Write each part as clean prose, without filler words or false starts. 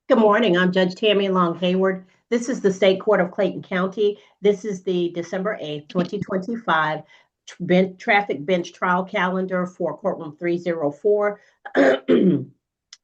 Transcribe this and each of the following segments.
Good morning. I'm Judge Tammy Long Hayward. This is the State Court of Clayton County. This is the December 8th, 2025 traffic bench trial calendar for courtroom 304. And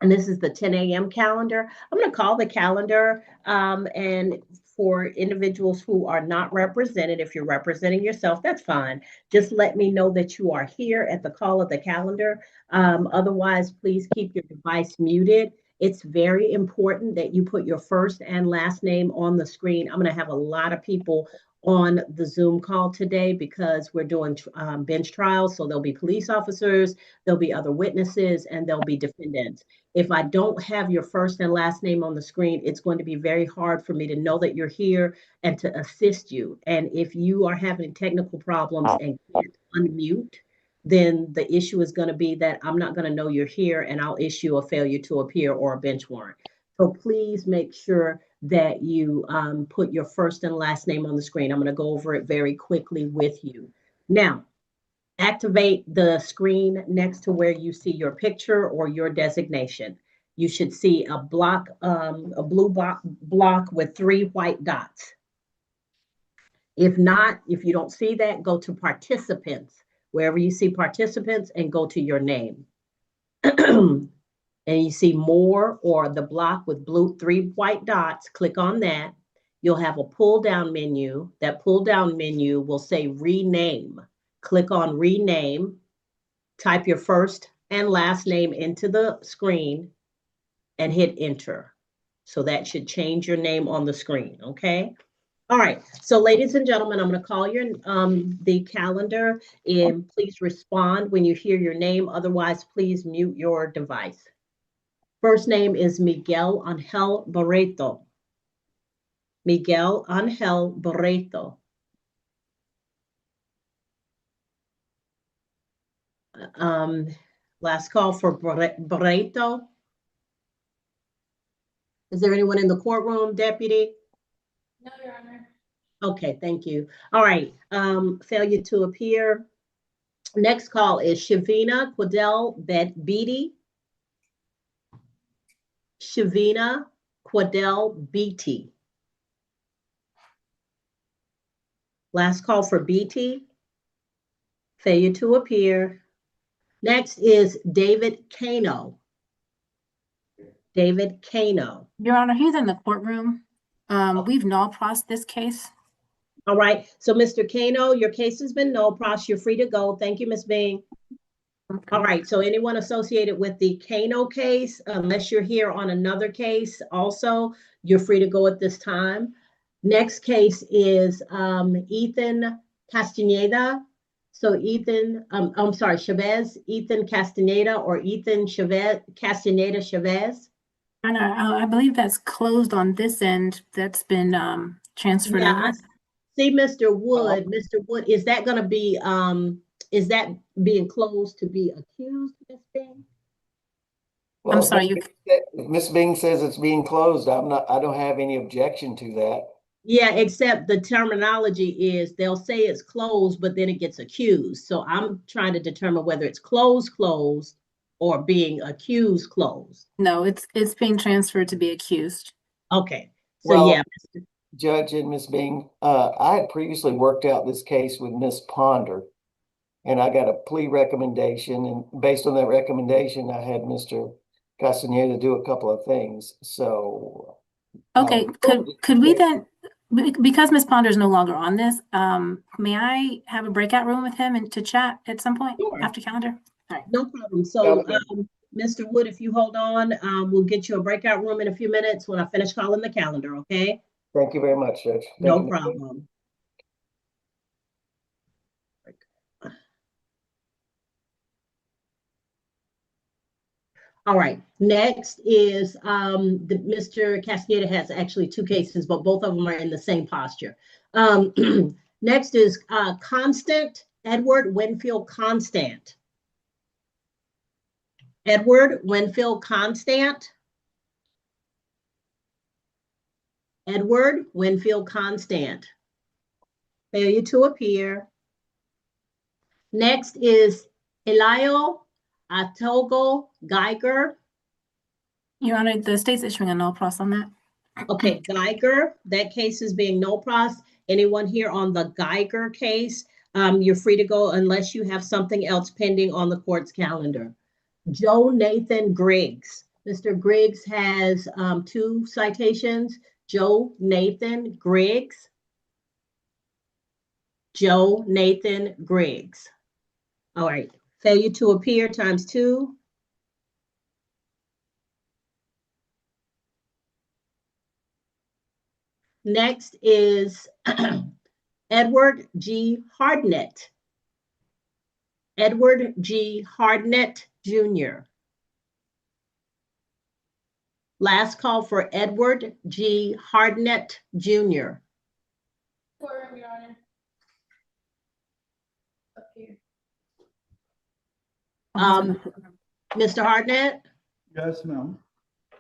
this is the 10 a.m. calendar. I'm going to call the calendar and for individuals who are not represented, if you're representing yourself, that's fine. Just let me know that you are here at the call of the calendar. Otherwise, please keep your device muted. It's very important that you put your first and last name on the screen. I'm going to have a lot of people on the Zoom call today because we're doing bench trials. So there'll be police officers, there'll be other witnesses, and there'll be defendants. If I don't have your first and last name on the screen, it's going to be very hard for me to know that you're here and to assist you. And if you are having technical problems and can't unmute, then the issue is going to be that I'm not going to know you're here and I'll issue a failure to appear or a bench warrant. So please make sure that you put your first and last name on the screen. I'm going to go over it very quickly with you. Now, activate the screen next to where you see your picture or your designation. You should see a block, a blue block with 3 white dots. If not, if you don't see that, go to participants, wherever you see participants, and go to your name. And you see more or the block with 3 white dots, click on that. You'll have a pull down menu. That pull down menu will say rename. Click on rename, type your first and last name into the screen and hit enter. So that should change your name on the screen, okay? All right, so ladies and gentlemen, I'm going to call your the calendar and please respond when you hear your name. Otherwise, please mute your device. First name is Miguel Angel Barreto. Miguel Angel Barreto. Last call for Barreto. Is there anyone in the courtroom, Deputy? No, Your Honor. Okay, thank you. All right, failure to appear. Next call is Shavina Quadell Beatty. Shavina Quadell Beatty. Last call for Beatty. Failure to appear. Next is David Cano. David Cano. Your Honor, he's in the courtroom. We've null-prossed this case. All right, so Mr. Cano, your case has been null-prossed. You're free to go. Thank you, Ms. Bing. Okay. All right, so anyone associated with the Cano case, unless you're here on another case also, you're free to go at this time. Next case is Ethan Castaneda. So Ethan, I'm sorry, Chavez, Ethan Castaneda or Ethan Chavez, Castaneda Chavez. I believe that's closed on this end. That's been transferred over. See, Mr. Wood, is that going to be, is that being closed to be accused, Ms. Bing? Well, I'm sorry, Ms. Bing says it's being closed. I don't have any objection to that. Yeah, except the terminology is they'll say it's closed, but then it gets accused. So I'm trying to determine whether it's closed or being accused closed. No, it's being transferred to be accused. Okay. So well, yeah. Judge and Ms. Bing, I had previously worked out this case with Ms. Ponder, and I got a plea recommendation, and based on that recommendation, I had Mr. Castaneda do a couple of things. So okay, could we then, because Ms. Ponder is no longer on this, may I have a breakout room with him and to chat at some point after calendar? All right, no problem. So Mr. Wood, if you hold on, we'll get you a breakout room in a few minutes when I finish calling the calendar, okay? Thank you very much, Judge. No problem. All right, next is Mr. Castaneda has actually 2 cases, but both of them are in the same posture. Next is Edward Winfield Constant. Edward Winfield Constant. Edward Winfield Constant. Failure to appear. Next is Elio Atogo Geiger. Your Honor, the state's issuing a null pros on that. Okay, Geiger, that case is being no pros. Anyone here on the Geiger case, you're free to go unless you have something else pending on the court's calendar. Joe Nathan Griggs. Mr. Griggs has 2 citations. Joe Nathan Griggs. Joe Nathan Griggs. All right, failure to appear ×2. Next is Edward G. Hardnett. Edward G. Hardnett Jr. Last call for Edward G. Hardnett Jr. Mr. Hardnett? Yes, ma'am.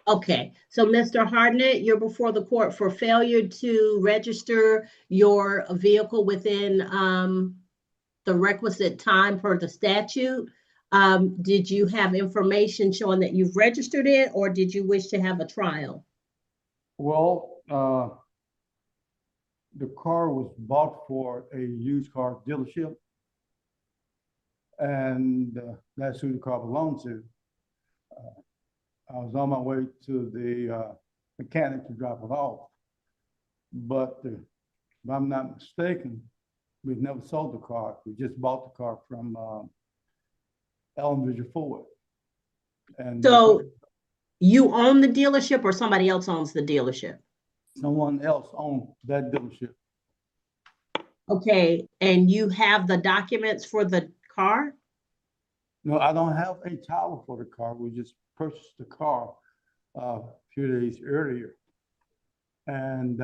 Okay, so Mr. Hardnett, you're before the court for failure to register your vehicle within the requisite time per the statute. Did you have information showing that you've registered it, or did you wish to have a trial? Well, the car was bought for a used car dealership, and that's who the car belonged to. I was on my way to the mechanic to drop it off, but if I'm not mistaken, we've never sold the car. We just bought the car from Allen Ford. And so you own the dealership, or somebody else owns the dealership? Someone else owned that dealership. Okay, and you have the documents for the car? No, I don't have a title for the car. We just purchased the car a few days earlier. And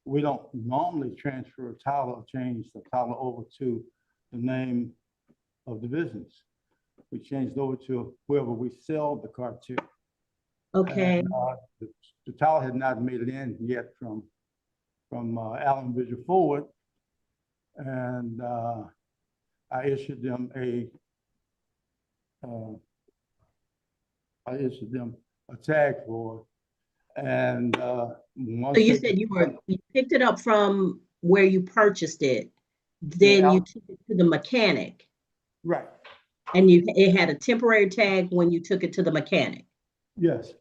we don't normally transfer a title or change the title over to the name of the business. We changed over to whoever we sell the car to. Okay. And, the title had not made it in yet from Allen Ford, and I issued them a tag for it. And So you said you picked it up from where you purchased it, then Yeah. you took it to the mechanic, Right. and it had a temporary tag when you took it to the mechanic. Yes,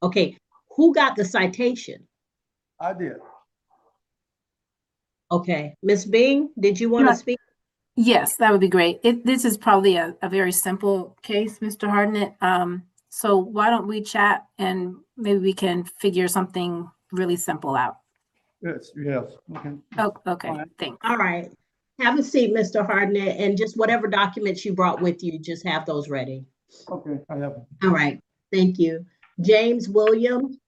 Okay, who got the citation? I did. Okay, Ms. Bing, did you want to speak? Yes, that would be great. This is probably a very simple case, Mr. Hardnett. So why don't we chat and maybe we can figure something really simple out? Yes. Okay. Oh, okay, Fine. thanks. All right, have a seat, Mr. Hardnett, and just whatever documents you brought with you, just have those ready. Okay, I have. All right, thank you. William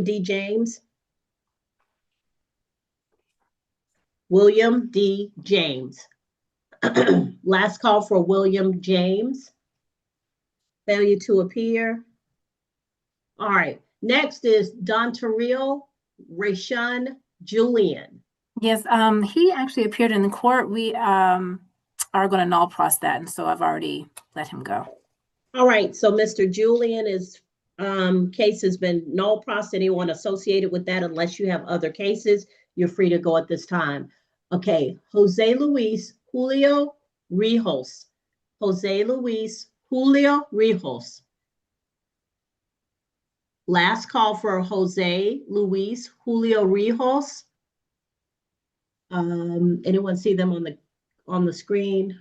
D. James. William D. James. Last call for William James. Failure to appear. All right, next is Dontario Rayshun Julian. Yes, he actually appeared in the court. We are going to null pros that, and so I've already let him go. All right, so Mr. Julian is case has been null pros. Anyone associated with that, unless you have other cases, you're free to go at this time. Okay, Jose Luis Julio Rijos. Jose Luis Julio Rijos. Last call for Jose Luis Julio Rijos. Anyone see them on the screen?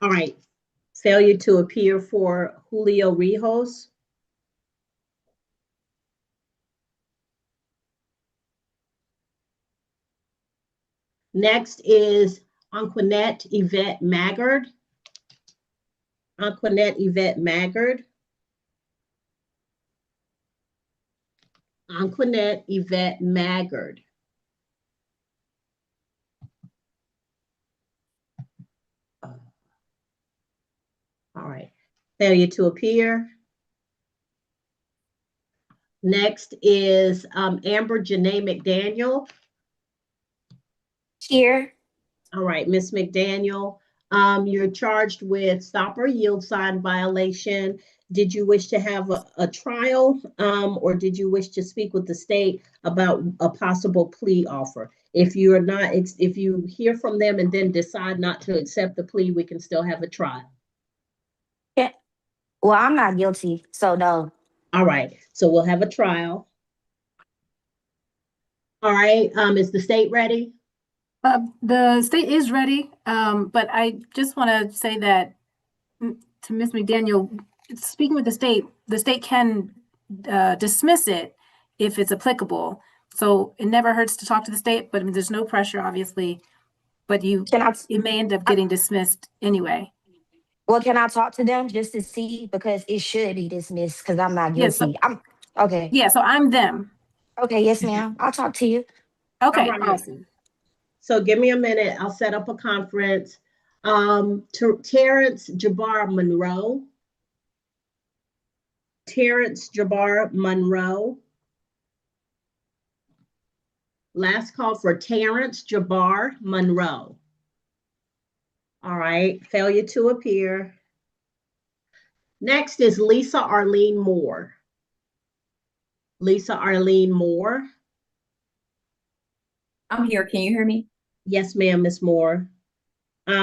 All right. Failure to appear for Julio Rijos. Next is Anquinette Yvette Maggard. Anquinette Yvette Maggard. Anquinette Yvette Maggard. All right, failure to appear. Next is Amber Janae McDaniel. Here. All right, Miss McDaniel, You're charged with stop or yield sign violation. Did you wish to have a trial, or did you wish to speak with the state about a possible plea offer? If you are not, if you hear from them and then decide not to accept the plea, we can still have a trial. Yeah. Well, I'm not guilty, so no. All right, so we'll have a trial. All right, is the state ready? The state is ready, but I just want to say that to Ms. McDaniel, speaking with the state can dismiss it if it's applicable. So it never hurts to talk to the state, but I mean, there's no pressure, obviously. But it may end up getting dismissed anyway. Well, can I talk to them just to see, because it should be dismissed because I'm not Yes, guilty. I'm okay. Yeah, so I'm them. Okay, yes, ma'am. I'll talk to you. Okay, All right. awesome. So give me a minute. I'll set up a conference. Terrence Jabbar Monroe. Terrence Jabbar Monroe. Last call for Terrence Jabbar Monroe. All right, failure to appear. Next is Lisa Arlene Moore. Lisa Arlene Moore. I'm here. Can you hear me? Yes, ma'am, Ms. Moore.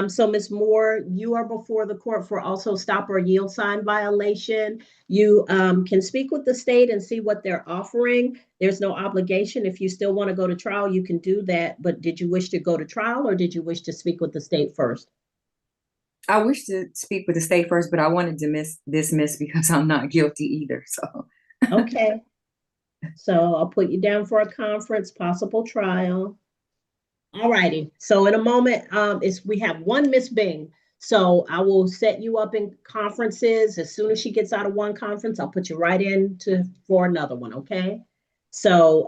So Ms. Moore, you are before the court for also stop or yield sign violation. You can speak with the state and see what they're offering. There's no obligation. If you still want to go to trial, you can do that. But did you wish to go to trial, or did you wish to speak with the state first? I wish to speak with the state first, but I wanted to dismiss because I'm not guilty either. So Okay. So I'll put you down for a conference, possible trial. All righty. So in a moment, we have one Miss Bing. So I will set you up in conferences. As soon as she gets out of one conference, I'll put you right for another one. Okay. So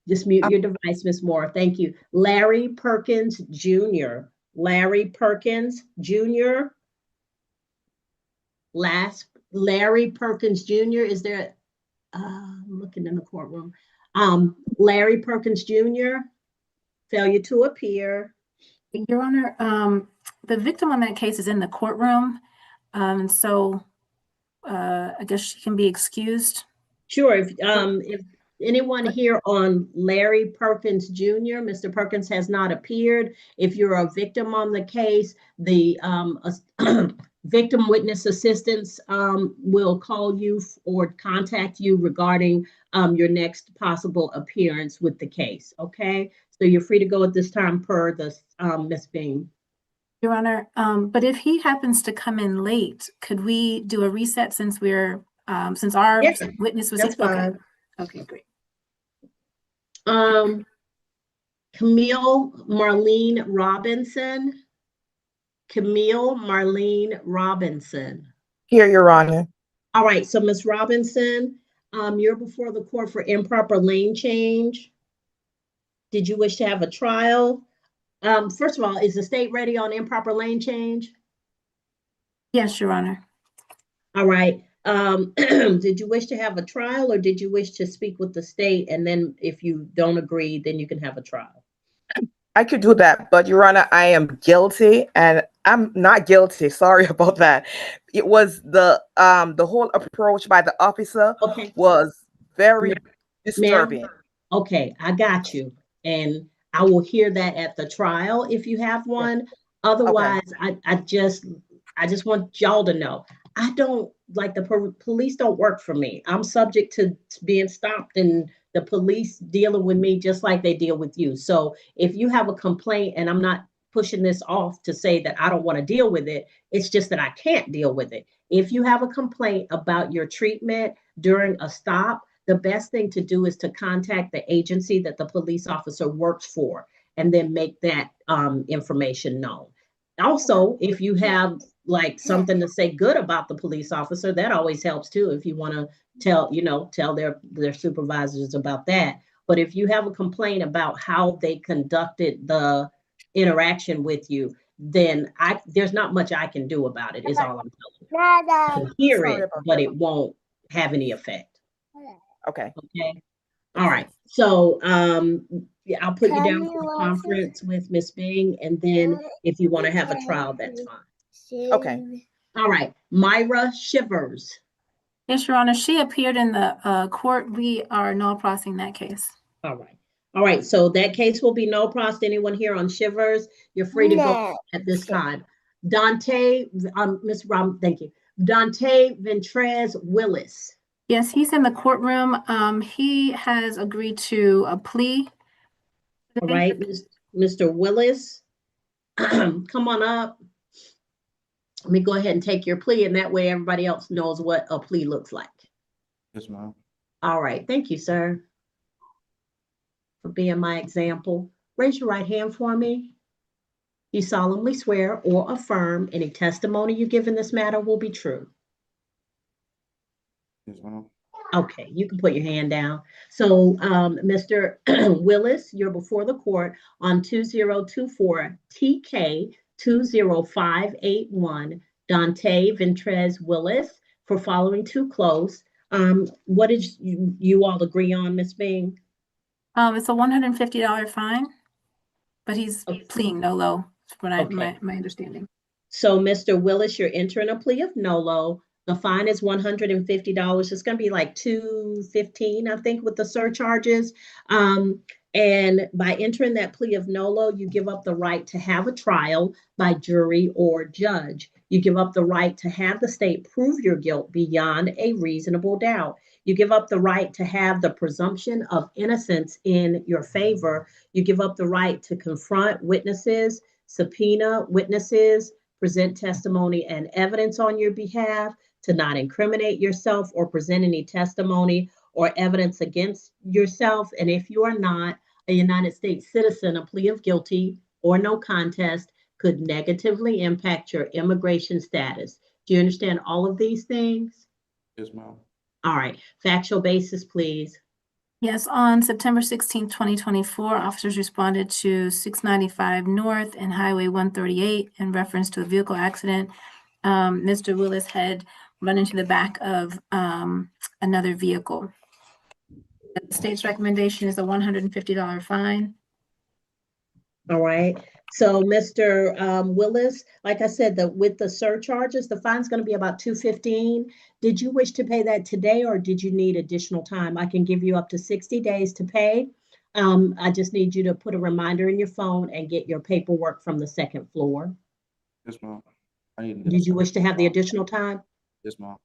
just mute your device, Miss Moore. Thank you. Larry Perkins Jr. Larry Perkins Jr. Larry Perkins Jr. Is there? I'm looking in the courtroom. Larry Perkins Jr. Failure to appear. Your Honor, the victim on that case is in the courtroom, so I guess she can be excused. Sure. If anyone here on Larry Perkins Jr., Mr. Perkins has not appeared. If you're a victim on the case, the victim witness assistance will call you or contact you regarding your next possible appearance with the case. Okay, so you're free to go at this time per the Ms. Bing. Your Honor, but if he happens to come in late, could we do a reset since since our witness was That's fine. Okay, great. Camille Marlene Robinson. Camille Marlene Robinson. Here, Your Honor. All right, so Ms. Robinson, you're before the court for improper lane change. Did you wish to have a trial? First of all, is the state ready on improper lane change? Yes, Your Honor. All right. Did you wish to have a trial, or did you wish to speak with the state? And then if you don't agree, then you can have a trial. I could do that, but Your Honor, I am guilty, and I'm not guilty. Sorry about that. It was the whole approach by the officer was very disturbing. Okay, I got you. And I will hear that at the trial if you have one. Otherwise, I just want y'all to know, I don't like the police don't work for me. I'm subject to being stopped and the police dealing with me just like they deal with you. So if you have a complaint, and I'm not pushing this off to say that I don't want to deal with it, it's just that I can't deal with it. If you have a complaint about your treatment during a stop, the best thing to do is to contact the agency that the police officer works for and then make that information known. Also, if you have like something to say good about the police officer, that always helps too. If you want to tell their supervisors about that. But if you have a complaint about how they conducted the interaction with you, then there's not much I can do about it, is all I'm telling you. I can hear it, but it won't have any effect. Okay. Okay. All right. So Yeah, I'll put you down for a conference with Miss Bing, and then if you want to have a trial, that's fine. Okay. All right, Myra Shivers. Yes, Your Honor, she appeared in the court. We are no processing that case. All right. All right, so that case will be no pros. Anyone here on Shivers, you're free to go at this time. Dante, Ms. Rom, thank you. Dante Ventrez Willis. Yes, he's in the courtroom. He has agreed to a plea. All right, Mr. Willis, come on up. Let me go ahead and take your plea, and that way everybody else knows what a plea looks like. Yes, ma'am. All right, thank you, sir, for being my example. Raise your right hand for me. You solemnly swear or affirm any testimony you give in this matter will be true. Yes, ma'am. Okay, you can put your hand down. So, Mr. Willis, you're before the court on 2024 TK 20581 Dante Ventrez Willis for following too close. What did you all agree on, Ms. Bing? It's a $150 fine, but he's pleading nolo, from my understanding. So, Mr. Willis, you're entering a plea of nolo. The fine is $150. It's going to be like $215, I think, with the surcharges. And by entering that plea of nolo, you give up the right to have a trial by jury or judge. You give up the right to have the state prove your guilt beyond a reasonable doubt. You give up the right to have the presumption of innocence in your favor. You give up the right to confront witnesses, subpoena witnesses, present testimony and evidence on your behalf, to not incriminate yourself or present any testimony or evidence against yourself. And if you are not a United States citizen, a plea of guilty or no contest could negatively impact your immigration status. Do you understand all of these things? Yes, ma'am. All right, factual basis, please. Yes, on September 16, 2024, officers responded to 695 North and Highway 138 in reference to a vehicle accident. Mr. Willis had run into the back of another vehicle. The state's recommendation is a $150 fine. All right. So, Mr. Willis, like I said, with the surcharges, the fine's going to be about $215. Did you wish to pay that today, or did you need additional time? I can give you up to 60 days to pay. I just need you to put a reminder in your phone and get your paperwork from the second floor. Yes, ma'am. Did you wish to have the additional time? Yes, ma'am.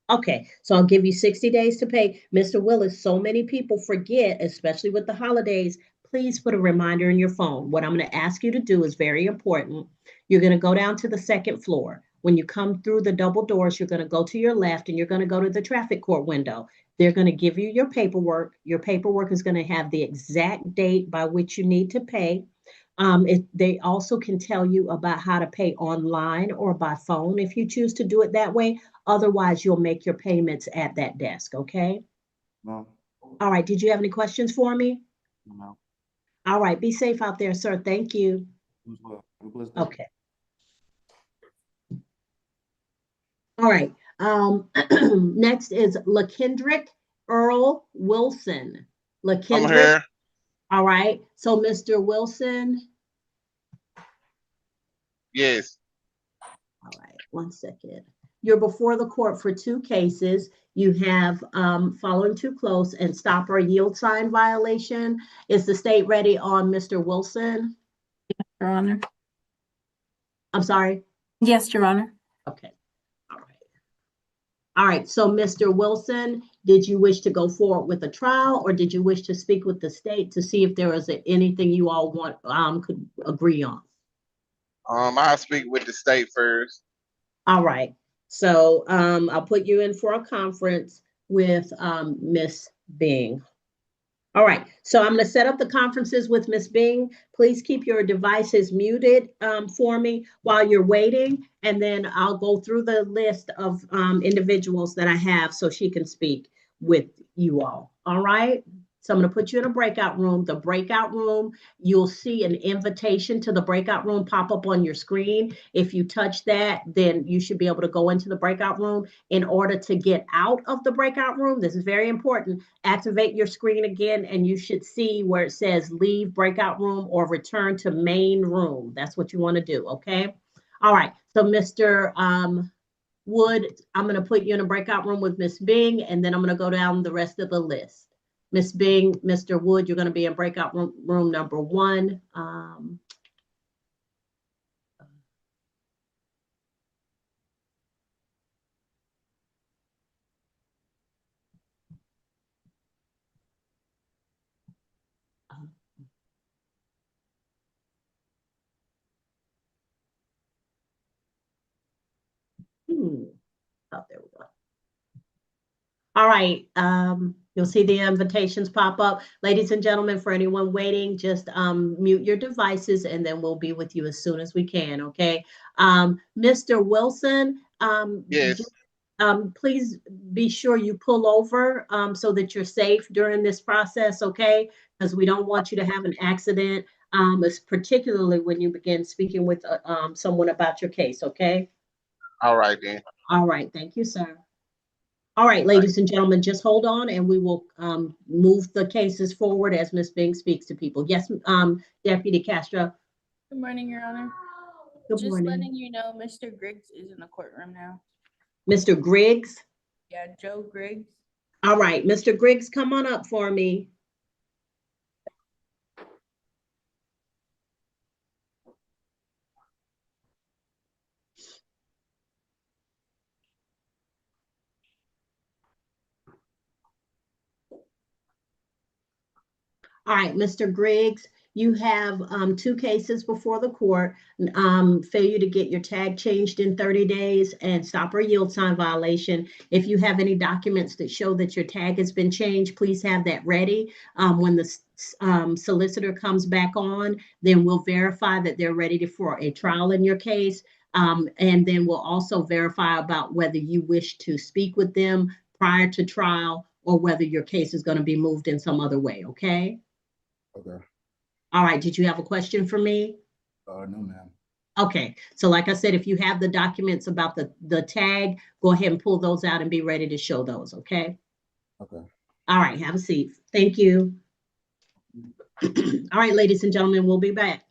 Okay, so I'll give you 60 days to pay. Mr. Willis, so many people forget, especially with the holidays. Please put a reminder in your phone. What I'm going to ask you to do is very important. You're going to go down to the second floor. When you come through the double doors, you're going to go to your left and you're going to go to the traffic court window. They're going to give you your paperwork. Your paperwork is going to have the exact date by which you need to pay. They also can tell you about how to pay online or by phone if you choose to do it that way. Otherwise, you'll make your payments at that desk, okay? No. All right, did you have any questions for me? No. All right, be safe out there, sir. Thank you. Okay. All right, next is LaKendrick Earl Wilson. LaKendrick. I'm here. All right, so Mr. Wilson. Yes. All right, 1 second. You're before the court for two cases. You have following too close and stop or yield sign violation. Is the state ready on Mr. Wilson? Your Honor. I'm sorry? Yes, Your Honor. Okay. All right. All right. So, Mr. Wilson, did you wish to go forward with a trial, or did you wish to speak with the state to see if there was anything you all could agree on? I'll speak with the state first. All right. So I'll put you in for a conference with Miss Bing. All right. So I'm going to set up the conferences with Miss Bing. Please keep your devices muted for me while you're waiting. And then I'll go through the list of individuals that I have so she can speak with you all. All right. So I'm going to put you in a breakout room. The breakout room, you'll see an invitation to the breakout room pop up on your screen. If you touch that, then you should be able to go into the breakout room. In order to get out of the breakout room, this is very important, activate your screen again, and you should see where it says leave breakout room or return to main room. That's what you want to do, okay? All right, so Mr. Wood, I'm going to put you in a breakout room with Miss Bing, and then I'm going to go down the rest of the list. Miss Bing, Mr. Wood, you're going to be in breakout room number 1. Oh, there we go. All right. You'll see the invitations pop up. Ladies and gentlemen, for anyone waiting, just mute your devices and then we'll be with you as soon as we can, okay? Mr. Wilson, Yes. please be sure you pull over so that you're safe during this process, okay? Because we don't want you to have an accident, particularly when you begin speaking with someone about your case, okay? All right then. All right. Thank you, sir. All right, ladies and gentlemen, just hold on and we will move the cases forward as Ms. Bing speaks to people. Yes, Deputy Castro. Good morning, Your Honor. Good Just morning. letting you know, Mr. Griggs is in the courtroom now. Mr. Griggs? Yeah, Joe Griggs. All right, Mr. Griggs, come on up for me. All right, Mr. Griggs, you have 2 cases before the court, failure to get your tag changed in 30 days and stop or yield sign violation. If you have any documents that show that your tag has been changed, please have that ready. When the solicitor comes back on, then we'll verify that they're ready for a trial in your case. And then we'll also verify about whether you wish to speak with them prior to trial or whether your case is going to be moved in some other way, okay? Okay. All right. Did you have a question for me? No, ma'am. Okay. So like I said, if you have the documents about the tag, go ahead and pull those out and be ready to show those. Okay. Okay. All right. Have a seat. Thank you. All right, ladies and gentlemen, we'll be back.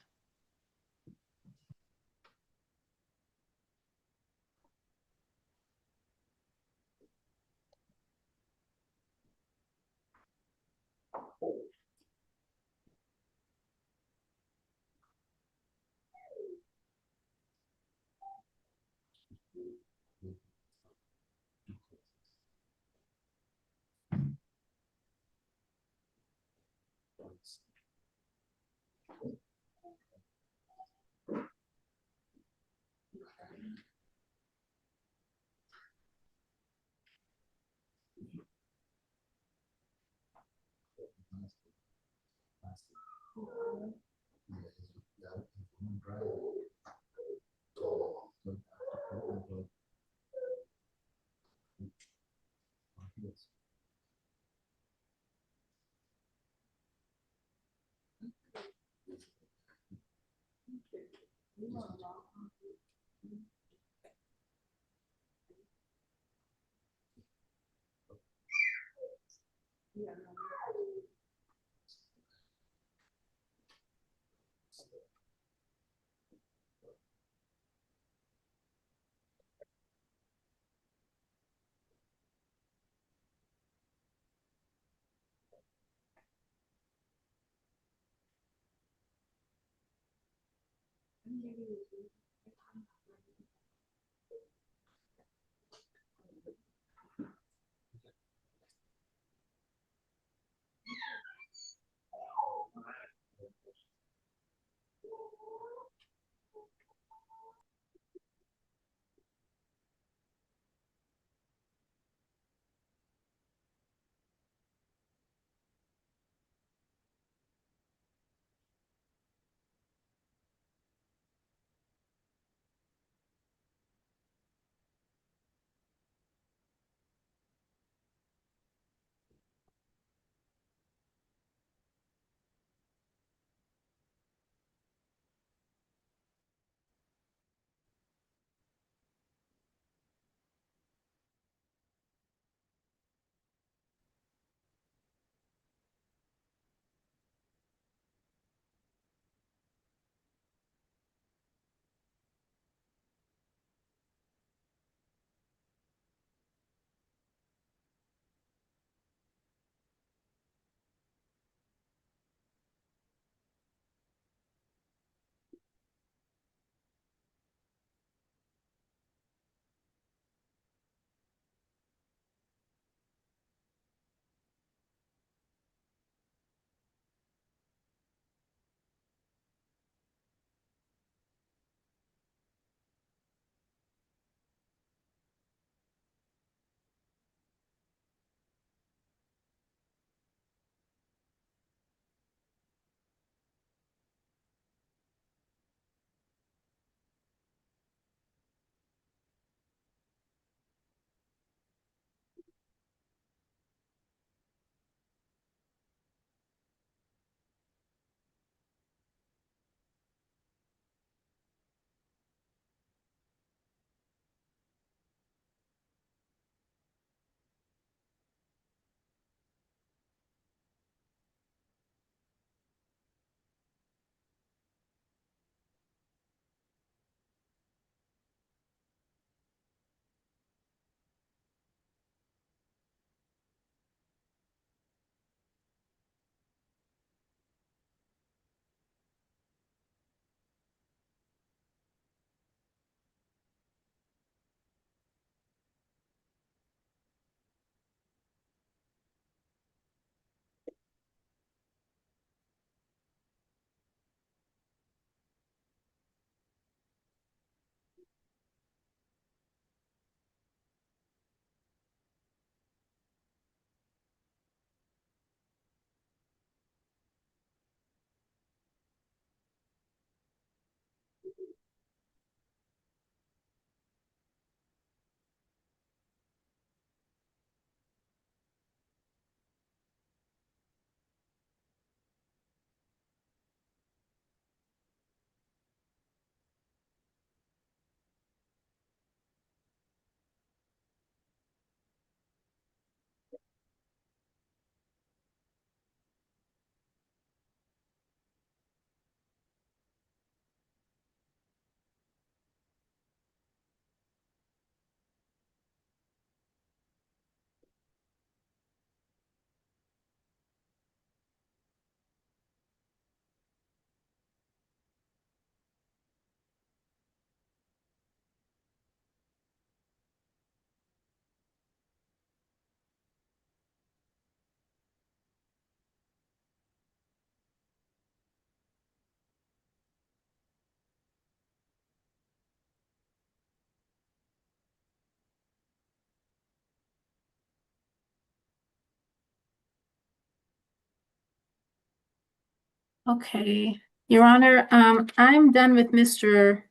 Okay, Your Honor, I'm done with Mr.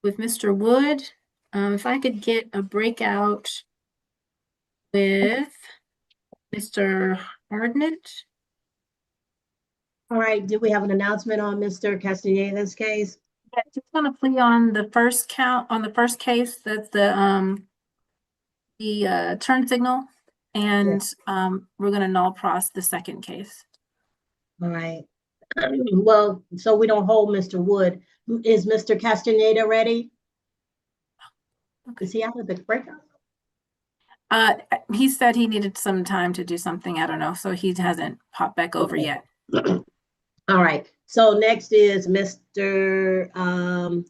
Wood. If I could get a breakout with Mr. Hardnett. All right, do we have an announcement on Mr. Castaneda's case? Yeah, just gonna plea on the first count, on the first case, that's the turn signal, and we're gonna null pros the second case. All right. Well, so we don't hold Mr. Wood. Is Mr. Castaneda ready? Is he out of the breakout? He said he needed some time to do something, I don't know, so he hasn't popped back over yet. All right, so next is Mr.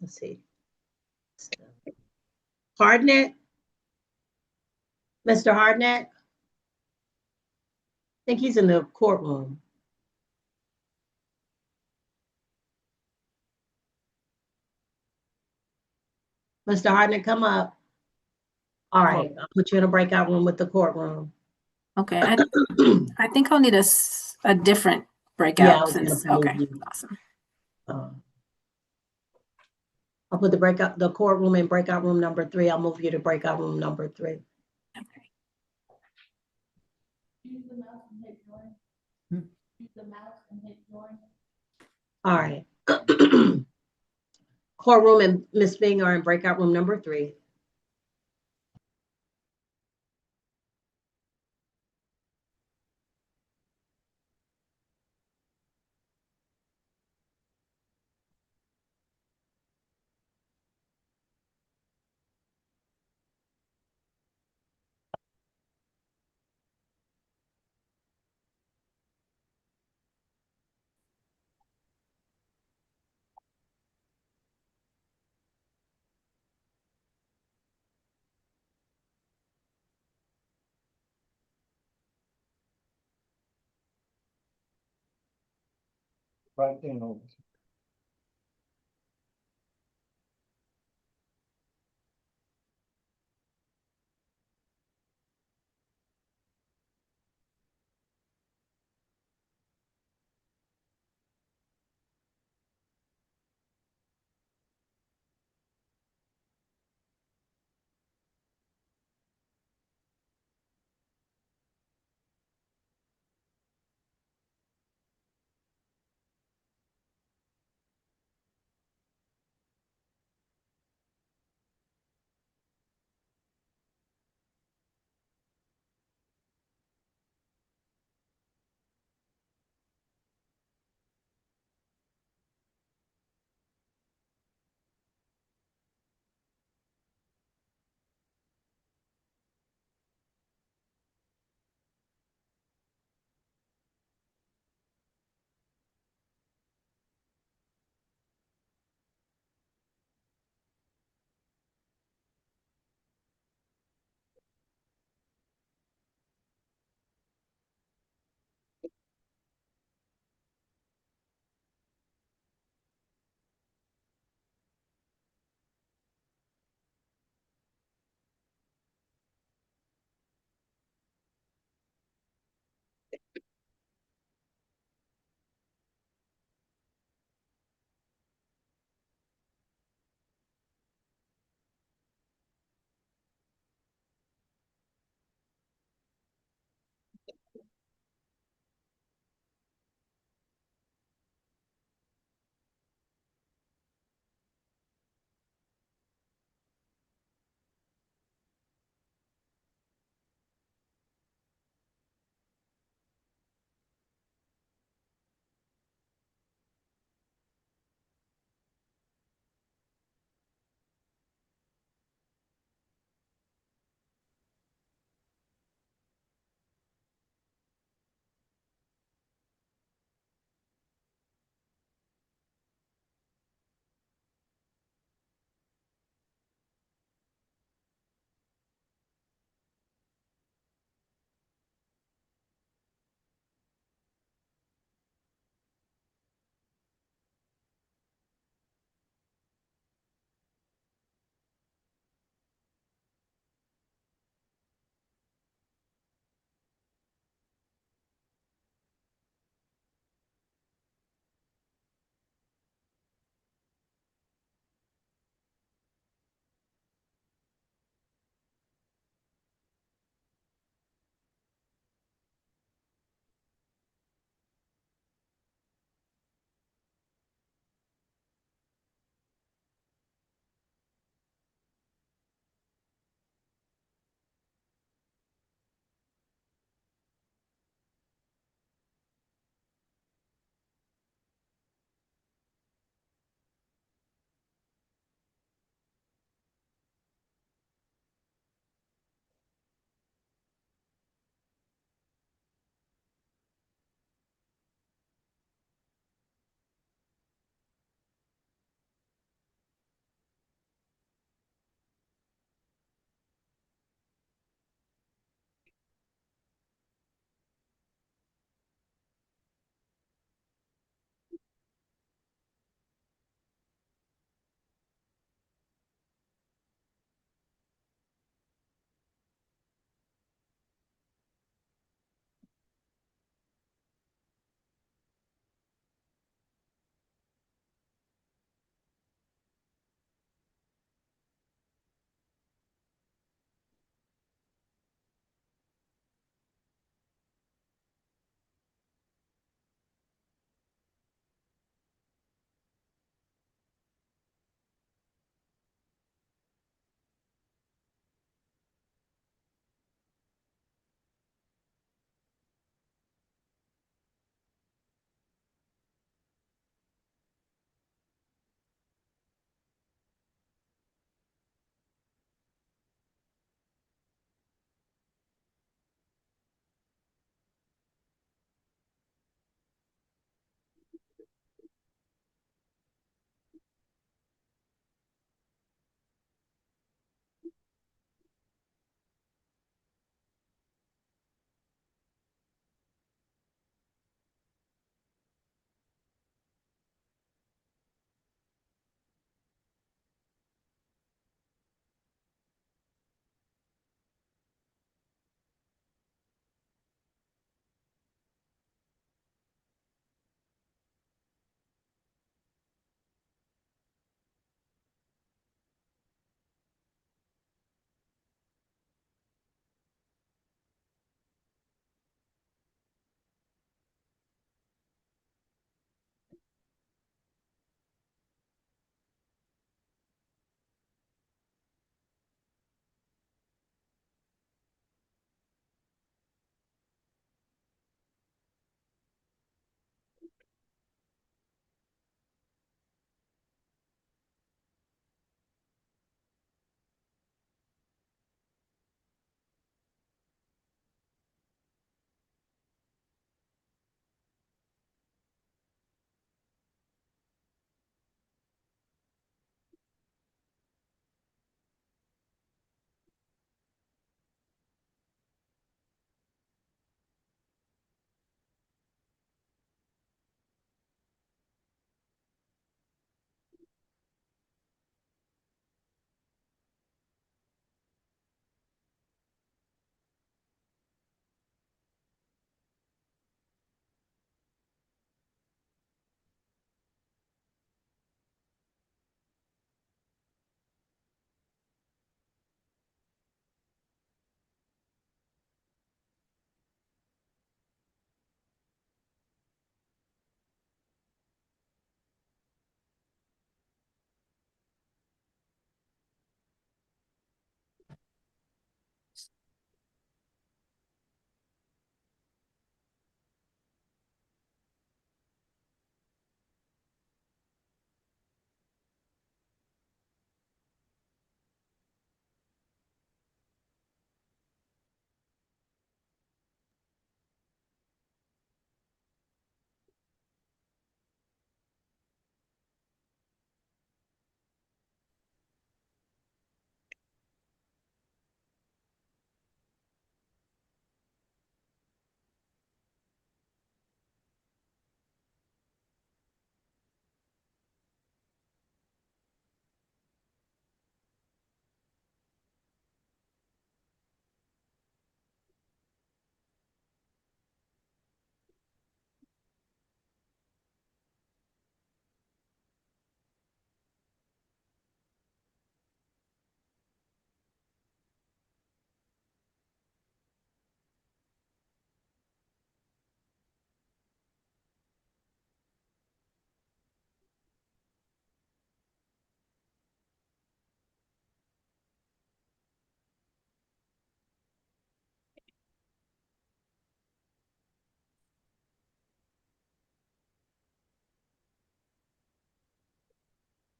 Let's see. Hardnett? Mr. Hardnett? I think he's in the courtroom. Mr. Hardnett, come up. All right, I'll put you in a breakout room with the courtroom. Okay, I think I'll need a different breakout. Yeah, I was gonna since, move okay, you. awesome. I'll put the courtroom in breakout room number 3. I'll move you to breakout room number 3. Okay. Use the mouse and hit join. Use the mouse and hit join. All right. Courtroom and Ms. Bing are in breakout room number 3. Right there.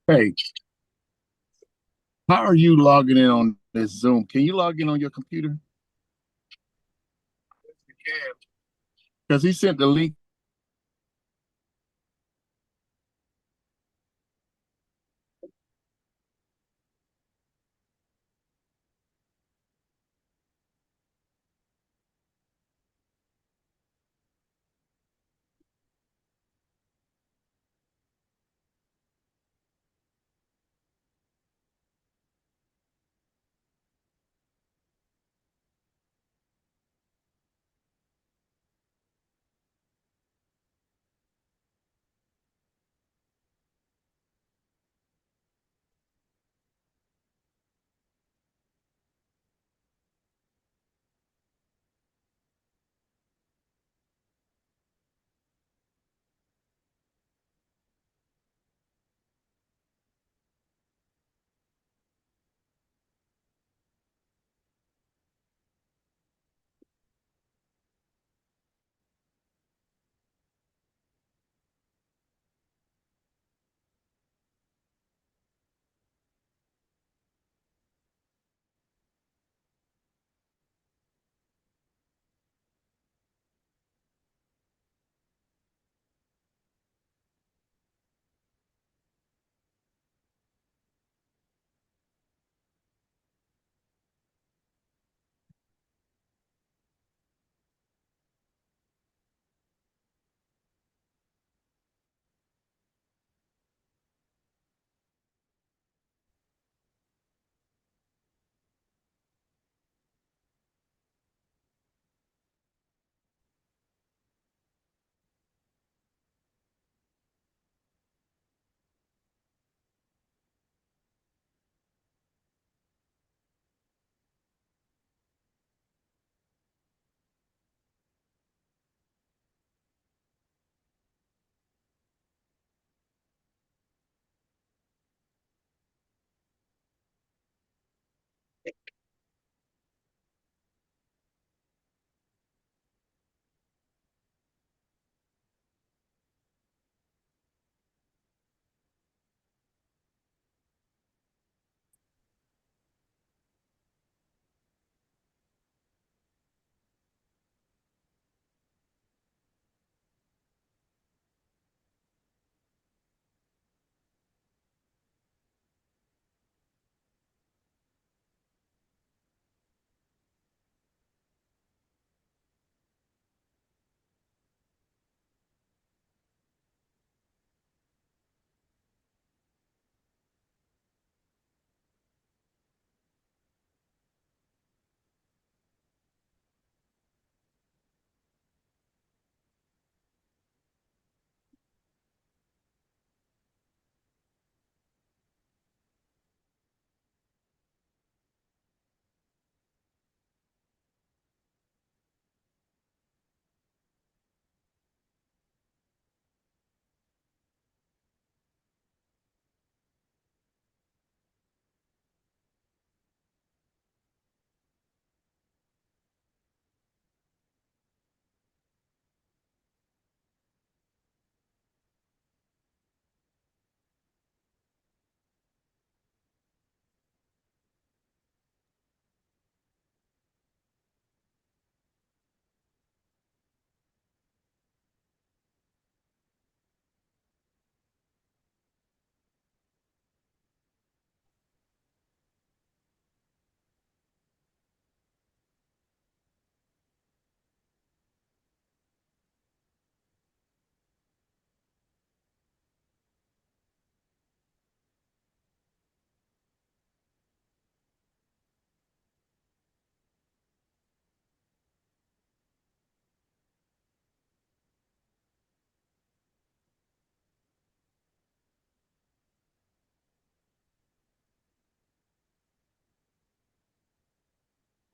Hey, how are you logging in on this Zoom? Can you log in on your computer? Because he sent the link.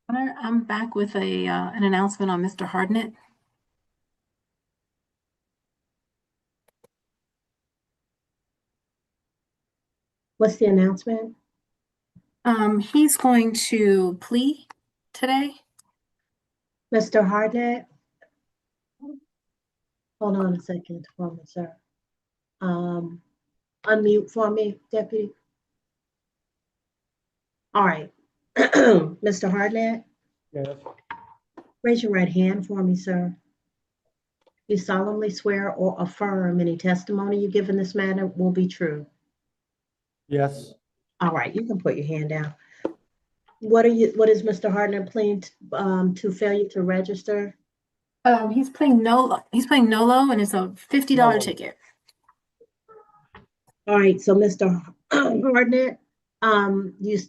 I'm back with an announcement on Mr. Hardnett. What's the announcement? He's going to plea today. Mr. Harnett? Hold on a second for me, sir. unmute for me, Deputy? All right. Mr. Hartnett, Yes. raise your right hand for me, sir. You solemnly swear or affirm any testimony you give in this matter will be true. Yes. All right, you can put your hand down. What is Mr. Hartnett pleading to failure to register? He's playing Nolo. He's playing Nolo, and it's a $50 Nolo. ticket. All right, so Mr. Hartnett, you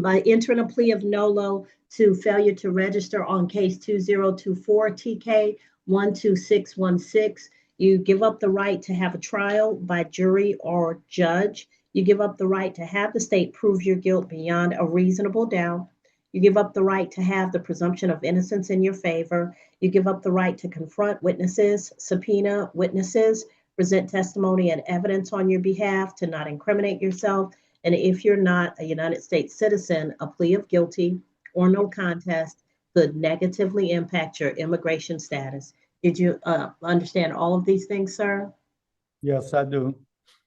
by entering a plea of nolo to failure to register on case 2024 TK 12616, you give up the right to have a trial by jury or judge. You give up the right to have the state prove your guilt beyond a reasonable doubt. You give up the right to have the presumption of innocence in your favor. You give up the right to confront witnesses, subpoena witnesses, present testimony and evidence on your behalf, to not incriminate yourself. And if you're not a United States citizen, a plea of guilty or no contest could negatively impact your immigration status. Did you understand all of these things, sir? Yes, I do.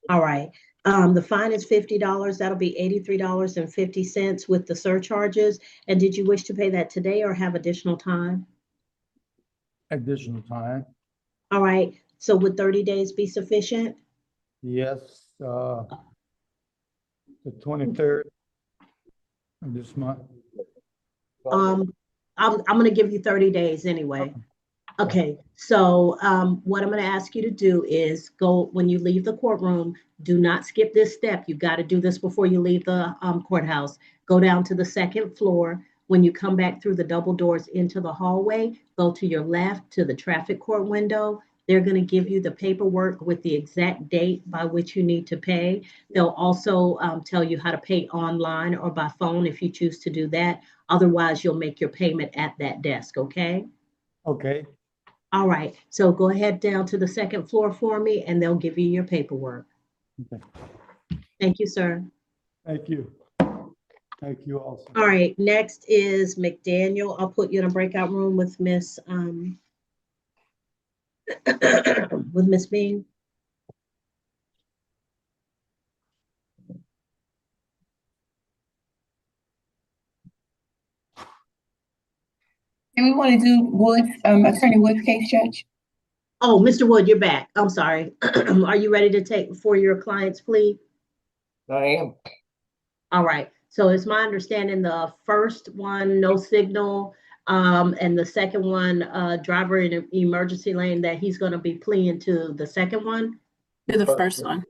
All right. The fine is $50. That'll be $83.50 with the surcharges. And did you wish to pay that today or have additional time? Additional time. All right. So would 30 days be sufficient? Yes, the 23rd of this month. I'm going to give you 30 days anyway. Okay, so what I'm going to ask you to do is go, when you leave the courtroom, do not skip this step. You've got to do this before you leave the courthouse. Go down to the second floor. When you come back through the double doors into the hallway, go to your left to the traffic court window. They're going to give you the paperwork with the exact date by which you need to pay. They'll also tell you how to pay online or by phone if you choose to do that. Otherwise, you'll make your payment at that desk, okay? Okay. All right, so go ahead down to the second floor for me and they'll give you your paperwork. Okay. Thank you, sir. Thank you. Thank you also. All right, next is McDaniel. I'll put you in a breakout room with Miss with Miss Bean. Do we want to do Wood's, Attorney Wood's case, Judge? Oh, Mr. Wood, you're back. I'm sorry. Are you ready to take for your client's plea? I am. All right. So it's my understanding the first one, no signal, and the second one, driver in an emergency lane, that he's going to be pleading to the second one? To the first one.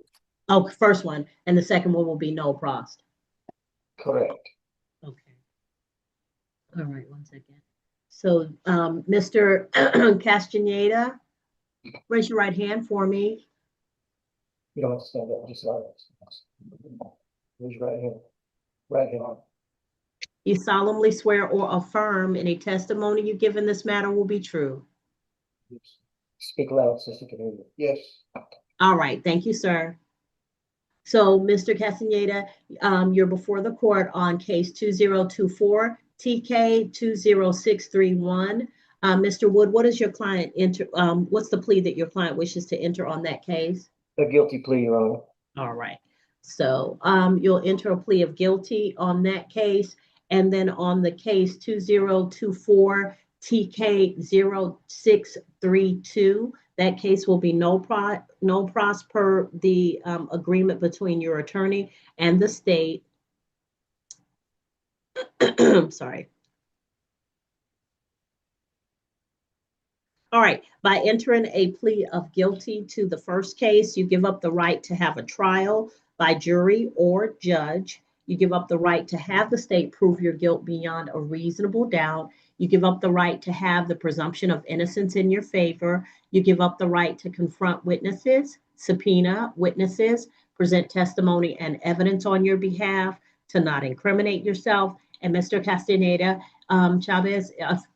Oh, first one. And the second one will be no prost. Correct. Okay. All right, one second. So, Mr. Castaneda, raise your right hand for me. You don't have to stand up, just raise your right hand. Right hand. You solemnly swear or affirm any testimony you give in this matter will be true. Speak loud so she can hear you. Yes. All right, thank you, sir. So, Mr. Castaneda, you're before the court on case 2024 TK 20631. Mr. Wood, what is your client what's the plea that your client wishes to enter on that case? A guilty plea, Your Honor. All right. So you'll enter a plea of guilty on that case. And then on the case 2024 TK 0632, that case will be no pros per the agreement between your attorney and the state. Sorry. All right, by entering a plea of guilty to the first case, you give up the right to have a trial by jury or judge. You give up the right to have the state prove your guilt beyond a reasonable doubt. You give up the right to have the presumption of innocence in your favor. You give up the right to confront witnesses, subpoena witnesses, present testimony and evidence on your behalf, to not incriminate yourself. And Mr. Castaneda Chavez,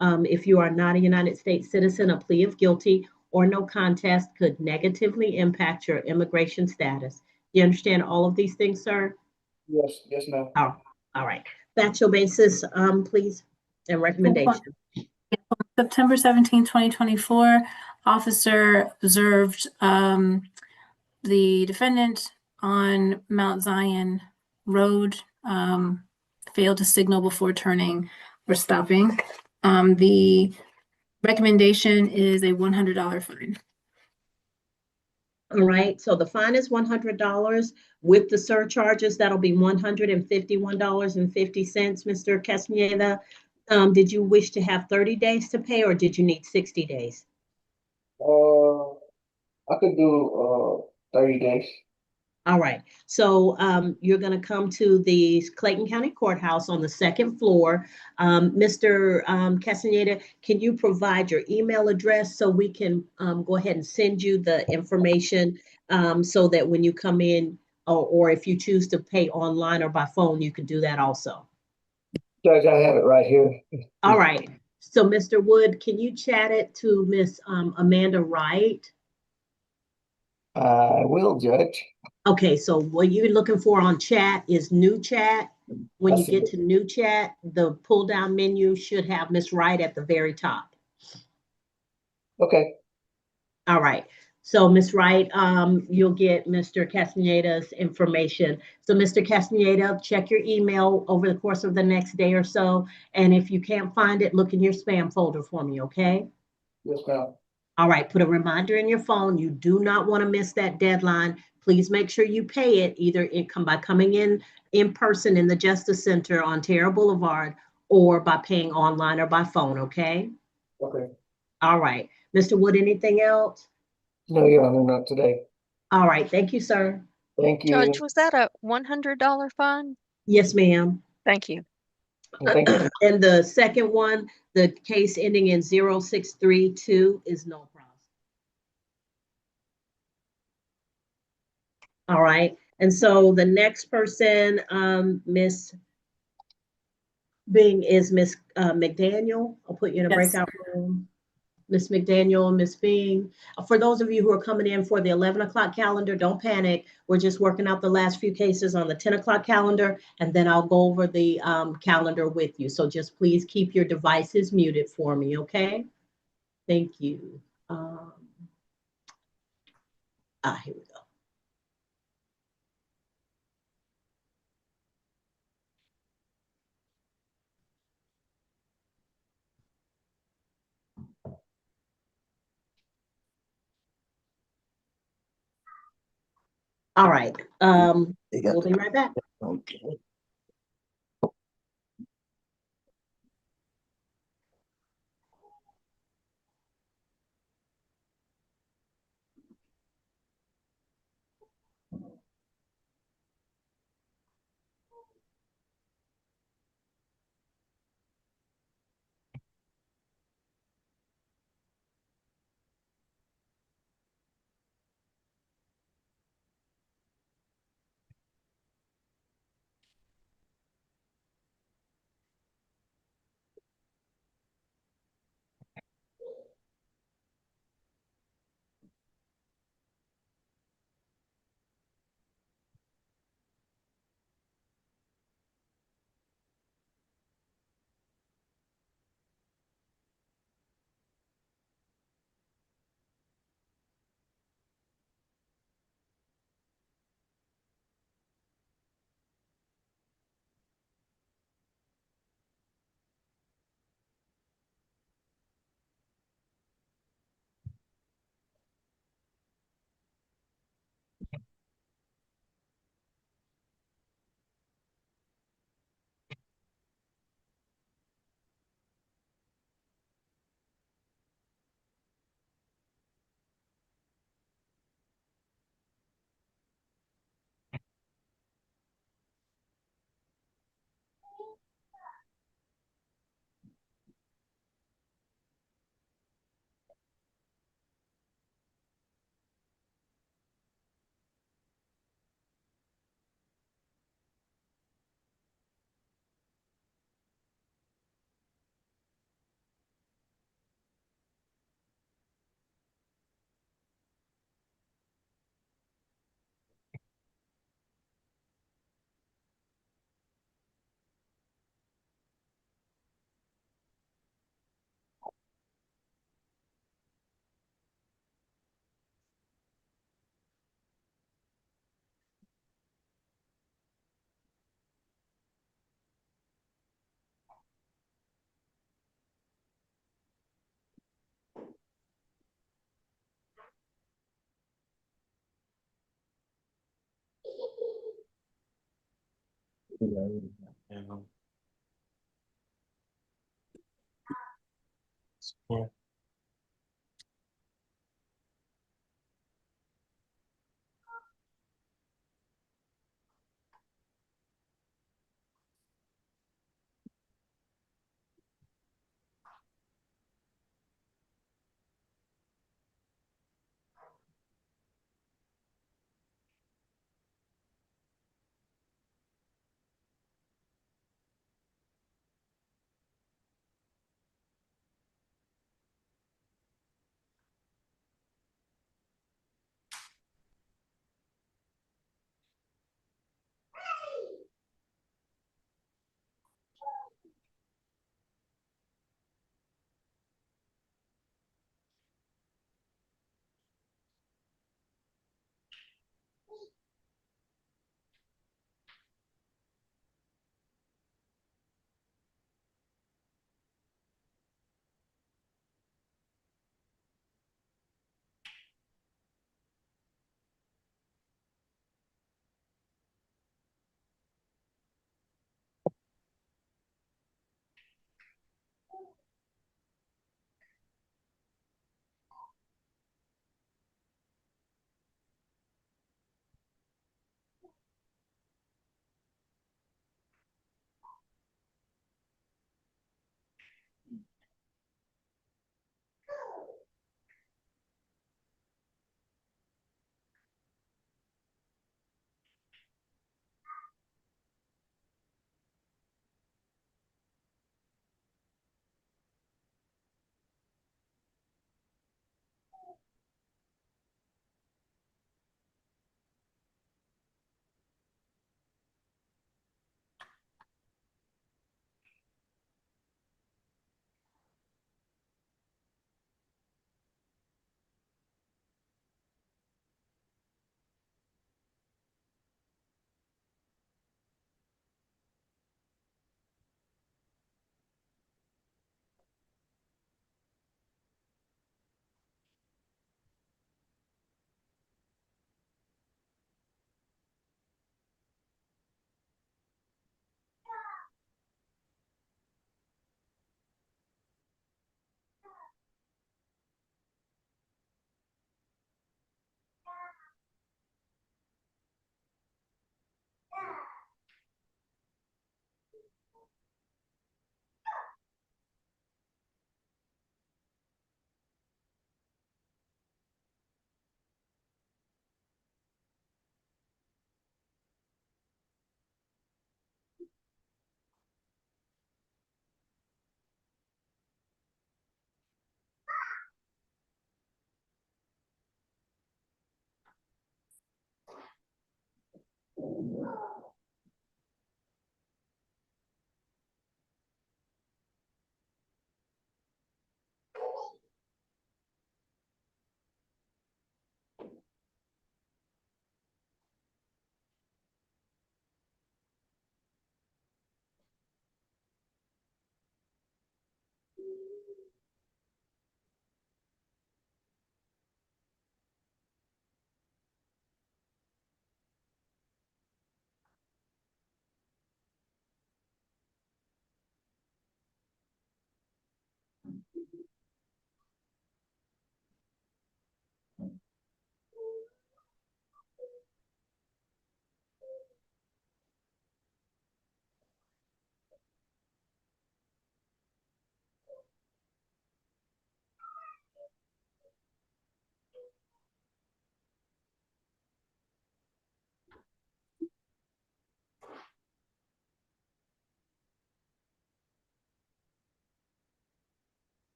if you are not a United States citizen, a plea of guilty or no contest could negatively impact your immigration status. You understand all of these things, sir? Yes, yes, ma'am. Oh, all right. Factual basis, please, and recommendation. September 17, 2024, officer observed the defendant on Mount Zion Road, failed to signal before turning or stopping. The recommendation is a $100 fine. All right, so the fine is $100 with the surcharges. That'll be $151.50, Mr. Castaneda. Did you wish to have 30 days to pay, or did you need 60 days? I could do 30 days. All right, so you're going to come to the Clayton County Courthouse on the second floor. Mr. Castaneda, can you provide your email address so we can go ahead and send you the information so that when you come in, or if you choose to pay online or by phone, you can do that also. Judge, I have it right here. All right, so Mr. Wood, can you chat it to Miss Amanda Wright? I will, Judge. Okay, so what you're looking for on chat is new chat. When you get to new chat, the pull down menu should have Miss Wright at the very top. Okay. All right. So Miss Wright, you'll get Mr. Castaneda's information. So Mr. Castaneda, check your email over the course of the next day or so. And if you can't find it, look in your spam folder for me, okay? Yes, ma'am. All right, put a reminder in your phone. You do not want to miss that deadline. Please make sure you pay it either by coming in person in the Justice Center on Terra Boulevard, or by paying online or by phone, okay? Okay. All right. Mr. Wood, anything else? No, Your Honor, not today. All right. Thank you, sir. Thank you. Judge, was that a $100 fine? Yes, ma'am. Thank you. Thank you. And the second one, the case ending in 0632 is no problem. All right. And so the next person, Miss Bing, is Miss McDaniel. I'll put you in a breakout room. Miss McDaniel and Miss Bing. For those of you who are coming in for the 11 o'clock calendar, don't panic. We're just working out the last few cases on the 10 o'clock calendar, and then I'll go over the calendar with you. So just please keep your devices muted for me, okay? Thank you. Here we go. All right. We'll be right back. Okay.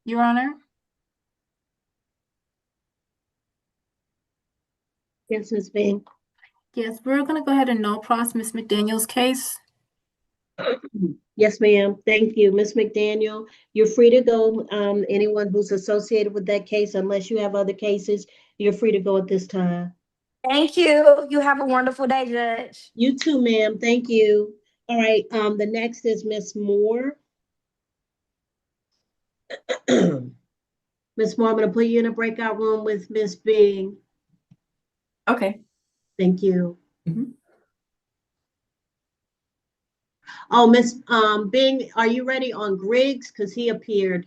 Your Honor. Yes, Ms. Bing. Yes, we're going to go ahead and null pros Ms. McDaniel's case. Yes, ma'am. Thank you. Ms. McDaniel, you're free to go. Anyone who's associated with that case, unless you have other cases, you're free to go at this time. Thank you. You have a wonderful day, Judge. You too, ma'am. Thank you. All right, the next is Ms. Moore. Ms. Moore, I'm gonna put you in a breakout room with Ms. Bing. Okay. Thank you. Mhm. Oh, Ms. Bing, are you ready on Griggs? Because he appeared.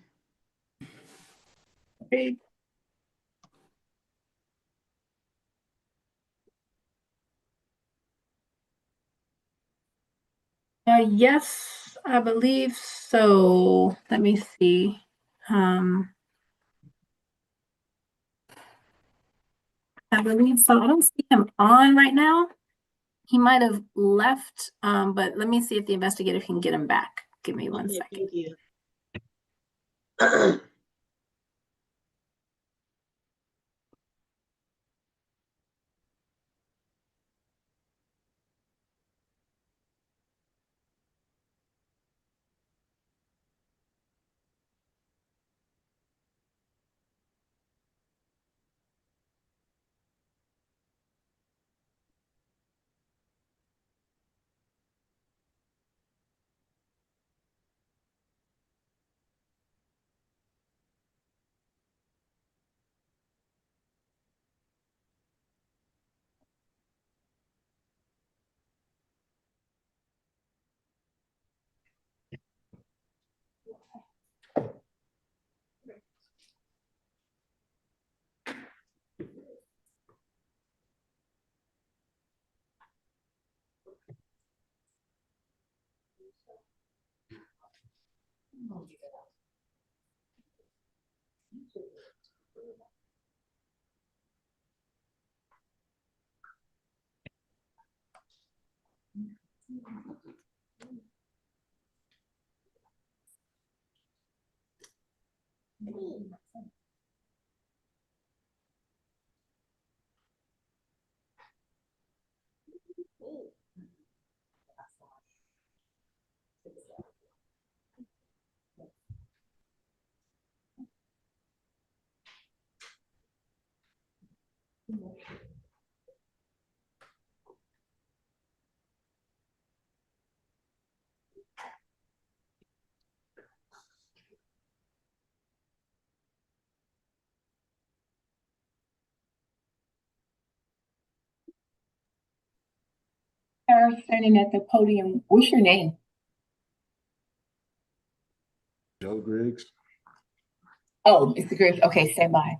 Yes, I believe so. Let me see. I believe so. I don't see him on right now. He might have left, but let me see if the investigator can get him back. Give me one second. Thank you. Sarah standing at the podium. What's your name? Joe Griggs. Oh, Mr. Griggs. Okay, stand by.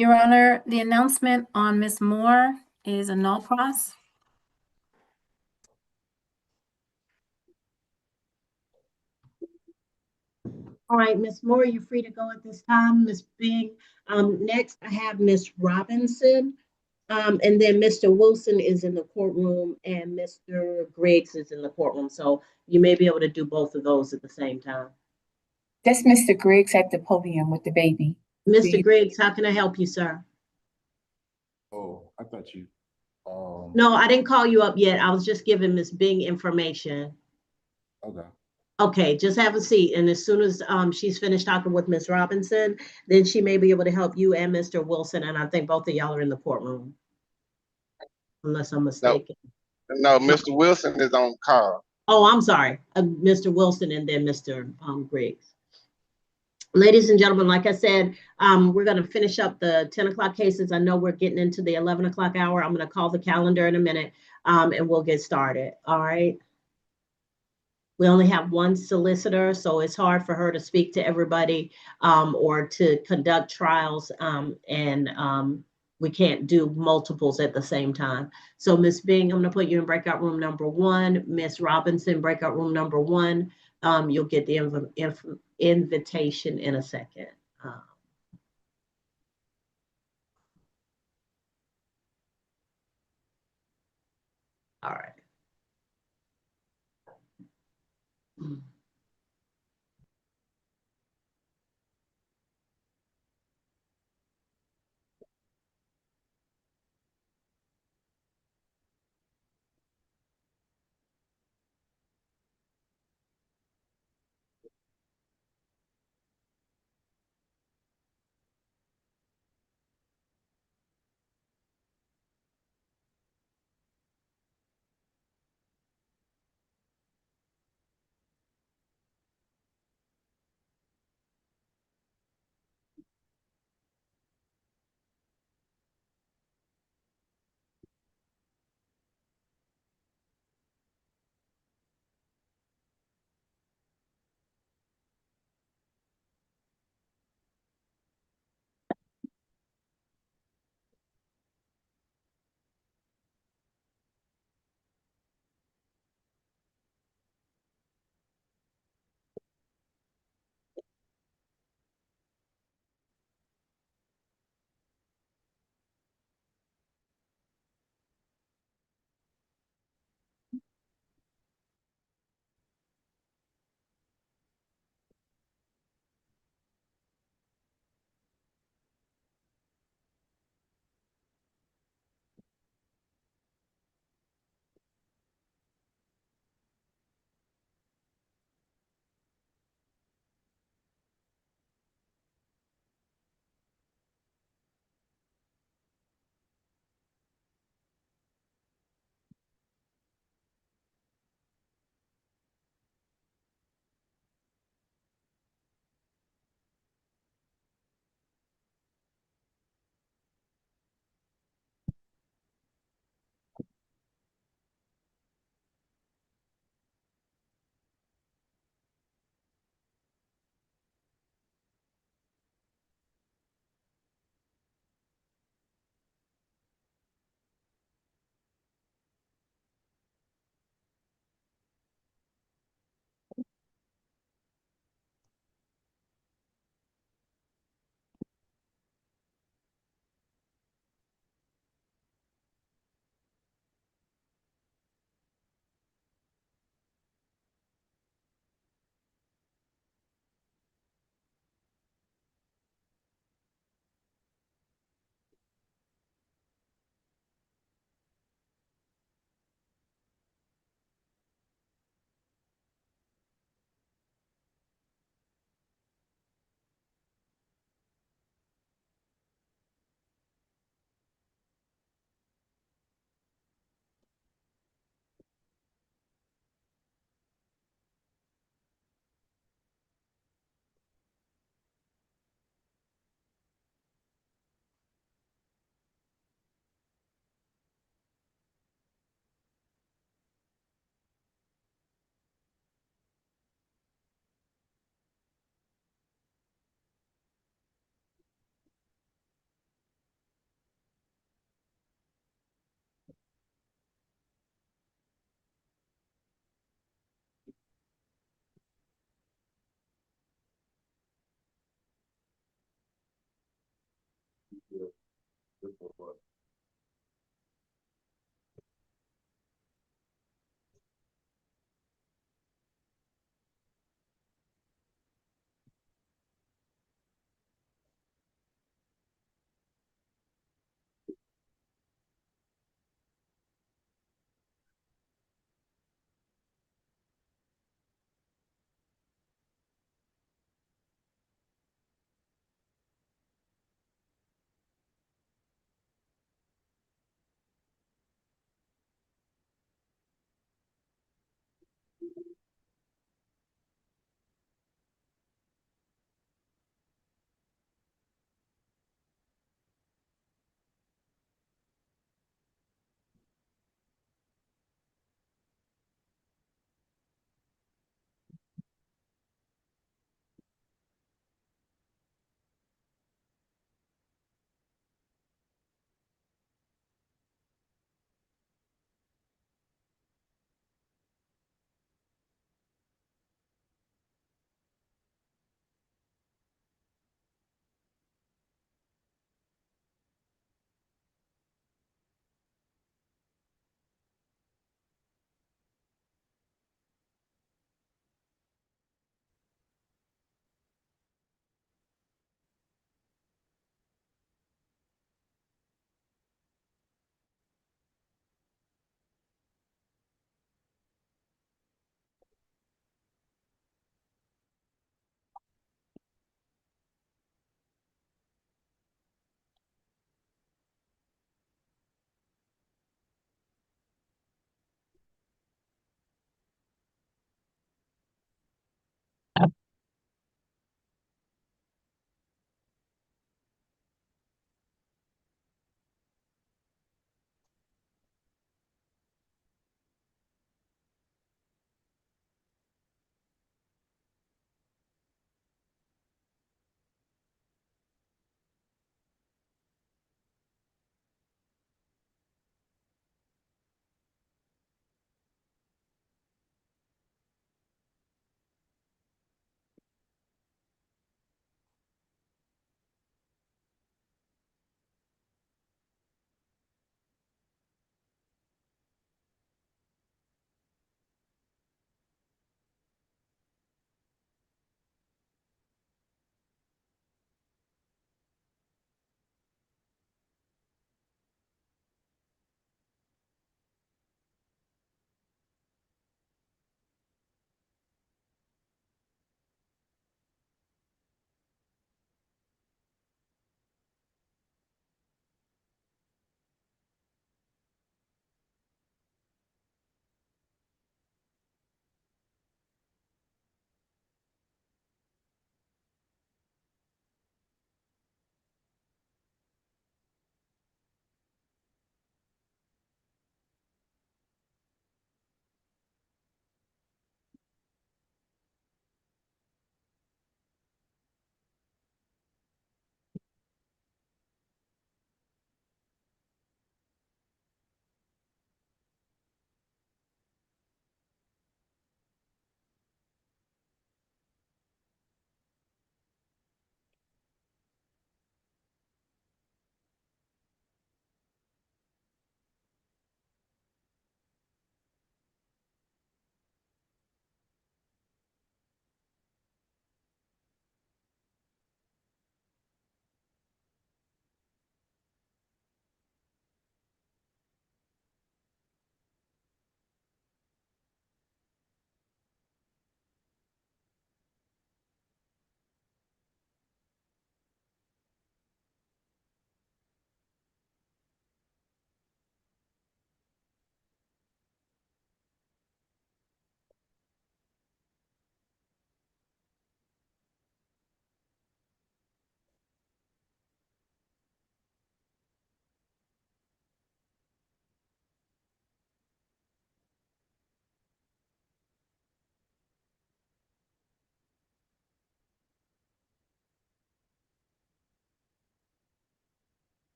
Your Honor, the announcement on Ms. Moore is a null pros. All right, Ms. Moore, you're free to go at this time. Ms. Bing. Next, I have Ms. Robinson. And then Mr. Wilson is in the courtroom and Mr. Griggs is in the courtroom. So you may be able to do both of those at the same time. That's Mr. Griggs at the podium with the baby. Mr. Griggs, how can I help you, sir? Oh, I thought you, No, I didn't call you up yet. I was just giving Miss Bing information. okay. Okay, just have a seat. And as soon as she's finished talking with Miss Robinson, then she may be able to help you and Mr. Wilson. And I think both of y'all are in the courtroom, unless I'm No, mistaken. no, Mr. Wilson is on call. Oh, I'm sorry. Mr. Wilson and then Mr. Griggs. Ladies and gentlemen, like I said, we're going to finish up the 10 o'clock cases. I know we're getting into the 11 o'clock hour. I'm going to call the calendar in a minute and we'll get started. All right. We only have one solicitor, so it's hard for her to speak to everybody or to conduct trials, and we can't do multiples at the same time. So Miss Bing, I'm going to put you in breakout room number 1. Miss Robinson, breakout room number 1. You'll get the invitation in a second. All right.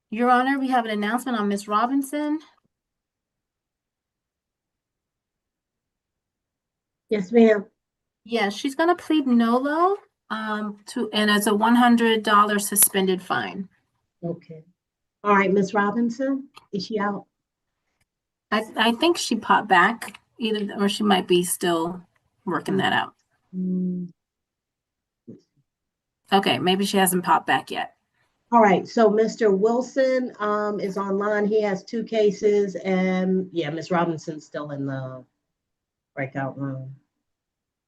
Your Honor, we have an announcement on Ms. Robinson. Yes, ma'am. Yes, she's gonna plead nolo, and it's a $100 suspended fine. Okay. All right, Ms. Robinson, is she out? I think she popped back either, or she might be still working that out. Okay, maybe she hasn't popped back yet. All right, so Mr. Wilson is online. He has 2 cases, and yeah, Ms. Robinson's still in the breakout room.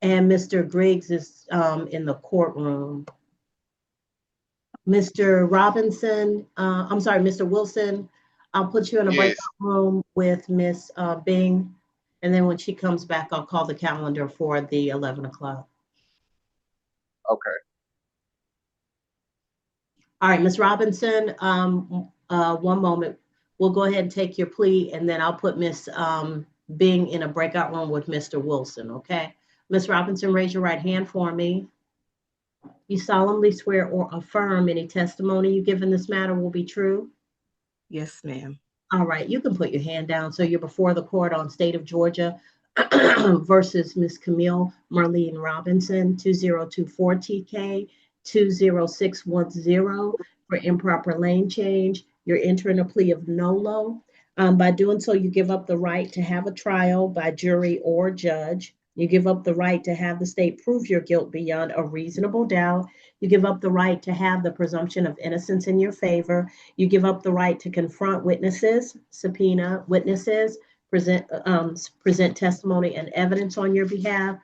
And Mr. Griggs is in the courtroom. Mr. Robinson, I'm sorry, Mr. Wilson, I'll put you in a breakout room with Miss Bing. And then when she comes back, I'll call the calendar for the 11 o'clock. Okay. All right, Ms. Robinson, one moment. We'll go ahead and take your plea, and then I'll put Miss Bing in a breakout room with Mr. Wilson, okay? Ms. Robinson, raise your right hand for me. You solemnly swear or affirm any testimony you give in this matter will be true? Yes, ma'am. All right, you can put your hand down. So you're before the court on State of Georgia versus Ms. Camille Marlene Robinson, 2024 TK 20610 for improper lane change. You're entering a plea of nolo. By doing so, you give up the right to have a trial by jury or judge. You give up the right to have the state prove your guilt beyond a reasonable doubt. You give up the right to have the presumption of innocence in your favor. You give up the right to confront witnesses, subpoena witnesses, present testimony and evidence on your behalf,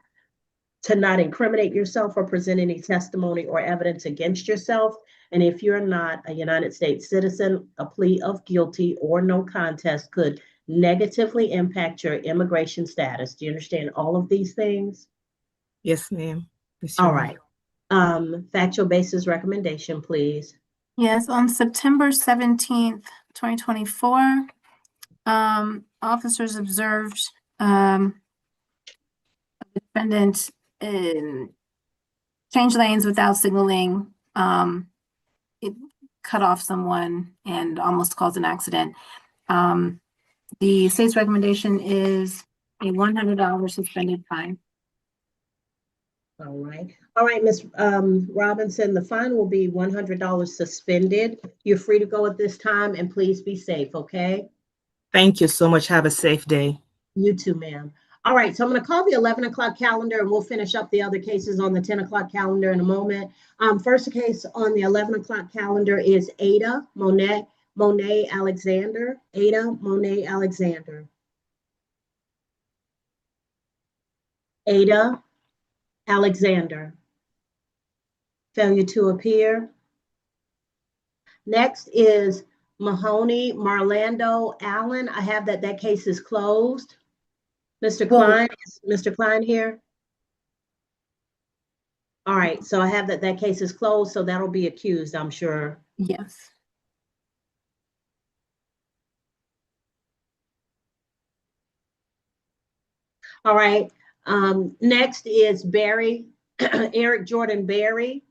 to not incriminate yourself or present any testimony or evidence against yourself. And if you're not a United States citizen, a plea of guilty or no contest could negatively impact your immigration status. Do you understand all of these things? Yes, ma'am. All right. Factual basis recommendation, please. Yes, on September 17th, 2024, officers observed a defendant change lanes without signaling. It cut off someone and almost caused an accident. The state's recommendation is a $100 suspended fine. All right, Ms. Robinson, the fine will be $100 suspended. You're free to go at this time, and please be safe, okay? Thank you so much. Have a safe day. You too, ma'am. All right, so I'm going to call the 11 o'clock calendar, and we'll finish up the other cases on the 10 o'clock calendar in a moment. First case on the 11 o'clock calendar is Ada Monet Alexander. Ada Monet Alexander. Ada Alexander. Failure to appear. Next is Mahoney Marlando Allen. I have that case is closed. Mr. Klein, is Mr. Klein here? All right, so I have that case is closed, so that'll be accused, I'm sure. Yes. All right, next is Barry, Eric Jordan Barry.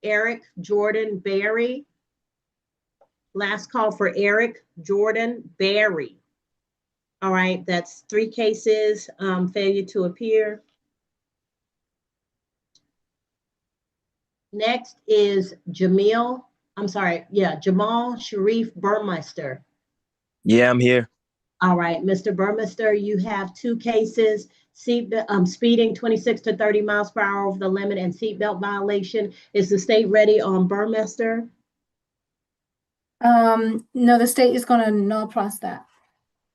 Eric Jordan Barry. Last call for Eric Jordan Barry. All right, that's 3 cases, failure to appear. Next is Jamal Sharif Burmeister. Yeah, I'm here. All right, Mr. Burmeister, you have 2 cases, speeding 26 to 30 miles per hour over the limit and seatbelt violation. Is the state ready on Burmeister? No, the state is going to no pros that.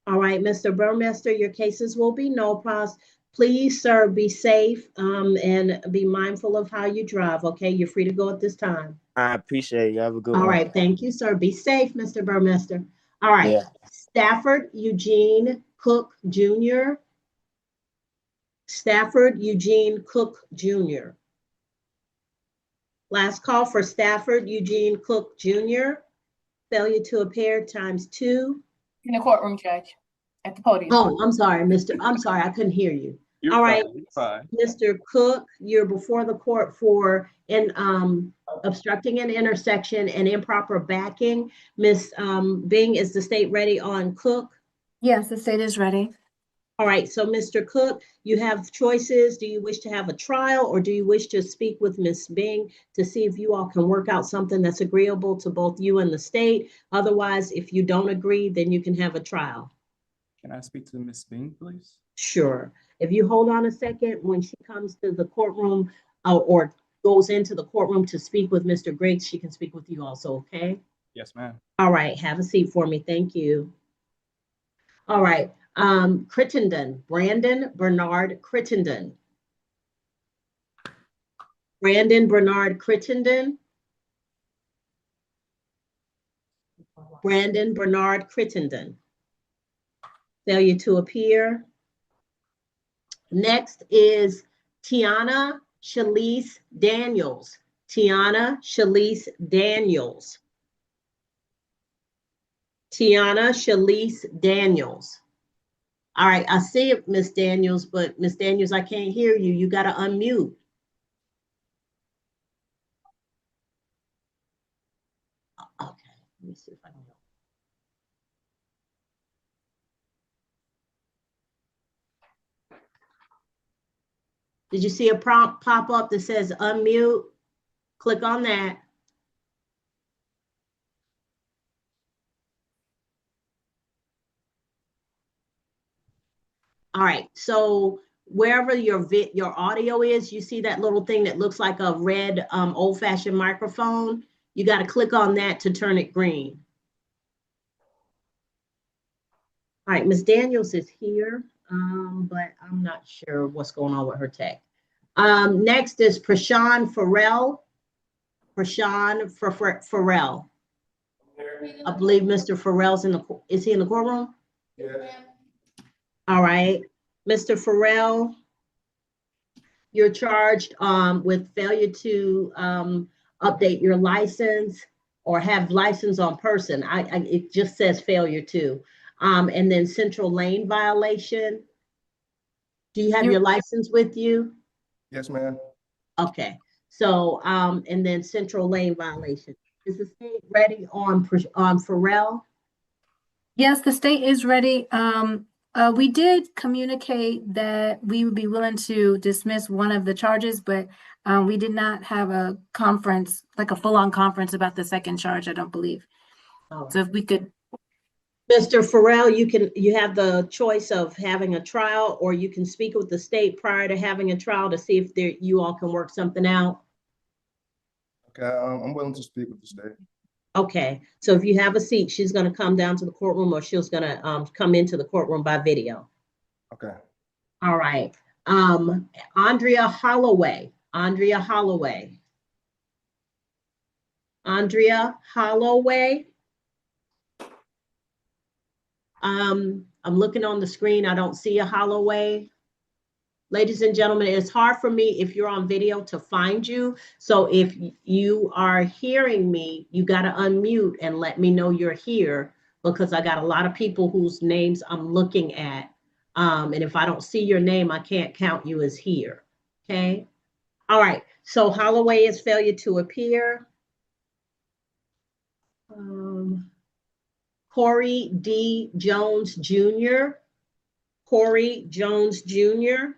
All right, Mr. Burmeister, your cases will be no pros. Please, sir, be safe and be mindful of how you drive, okay? You're free to go at this time. I appreciate it. You have a good one. All right, thank you, sir. Be safe, Mr. Burmeister. All right, Yeah. Stafford Eugene Cook Jr. Stafford Eugene Cook Jr. Last call for Stafford Eugene Cook Jr. Failure to appear ×2. In the courtroom, Judge, at the podium. Oh, I'm sorry, I couldn't hear you. You're All right, fine. You're fine. Mr. Cook, you're before the court for obstructing an intersection and improper backing. Ms. Bing, is the state ready on Cook? Yes, the state is ready. All right, so Mr. Cook, you have choices. Do you wish to have a trial or do you wish to speak with Ms. Bing to see if you all can work out something that's agreeable to both you and the state? Otherwise, if you don't agree, then you can have a trial. Can I speak to Miss Bing, please? Sure. If you hold on a second, when she comes to the courtroom or goes into the courtroom to speak with Mr. Griggs, she can speak with you also, okay? Yes, ma'am. All right, have a seat for me. Thank you. All right, Crittenden, Brandon Bernard Crittenden. Brandon Bernard Crittenden. Brandon Bernard Crittenden. Failure to appear. Next is Tiana Shalise Daniels. Tiana Shalise Daniels. Tiana Shalise Daniels. All right, I see it, Miss Daniels, but Miss Daniels, I can't hear you. You got to unmute. Okay, let me see if I can help. Did you see a prompt pop up that says unmute? Click on that. All right, so wherever your audio is, you see that little thing that looks like a red old-fashioned microphone? You got to click on that to turn it green. All right, Ms. Daniels is here, but I'm not sure what's going on with her tech. Next is Prashan Farrell. Prashan Farrell. I believe Mr. Farrell's is he in the courtroom? Yes. All right, Mr. Farrell, you're charged with failure to update your license or have license on person. It just says failure to. And then central lane violation. Do you have your license with you? Yes, ma'am. Okay. So, and then central lane violation. Is the state ready on Farrell? Yes, the state is ready. We did communicate that we would be willing to dismiss one of the charges, but we did not have a conference, like a full-on conference about the second charge, I don't believe. Oh. So if we could. Mr. Farrell, you have the choice of having a trial, or you can speak with the state prior to having a trial to see if you all can work something out. Okay, I'm willing to speak with the state. Okay, so if you have a seat, she's going to come down to the courtroom, or she's going to come into the courtroom by video. Okay. All right. Andrea Holloway. Andrea Holloway. Andrea Holloway. I'm looking on the screen. I don't see a Holloway. Ladies and gentlemen, it's hard for me if you're on video to find you. So if you are hearing me, you got to unmute and let me know you're here, because I got a lot of people whose names I'm looking at. And if I don't see your name, I can't count you as here. Okay. All right. So Holloway is failure to appear. Corey D. Jones Jr. Corey Jones Jr.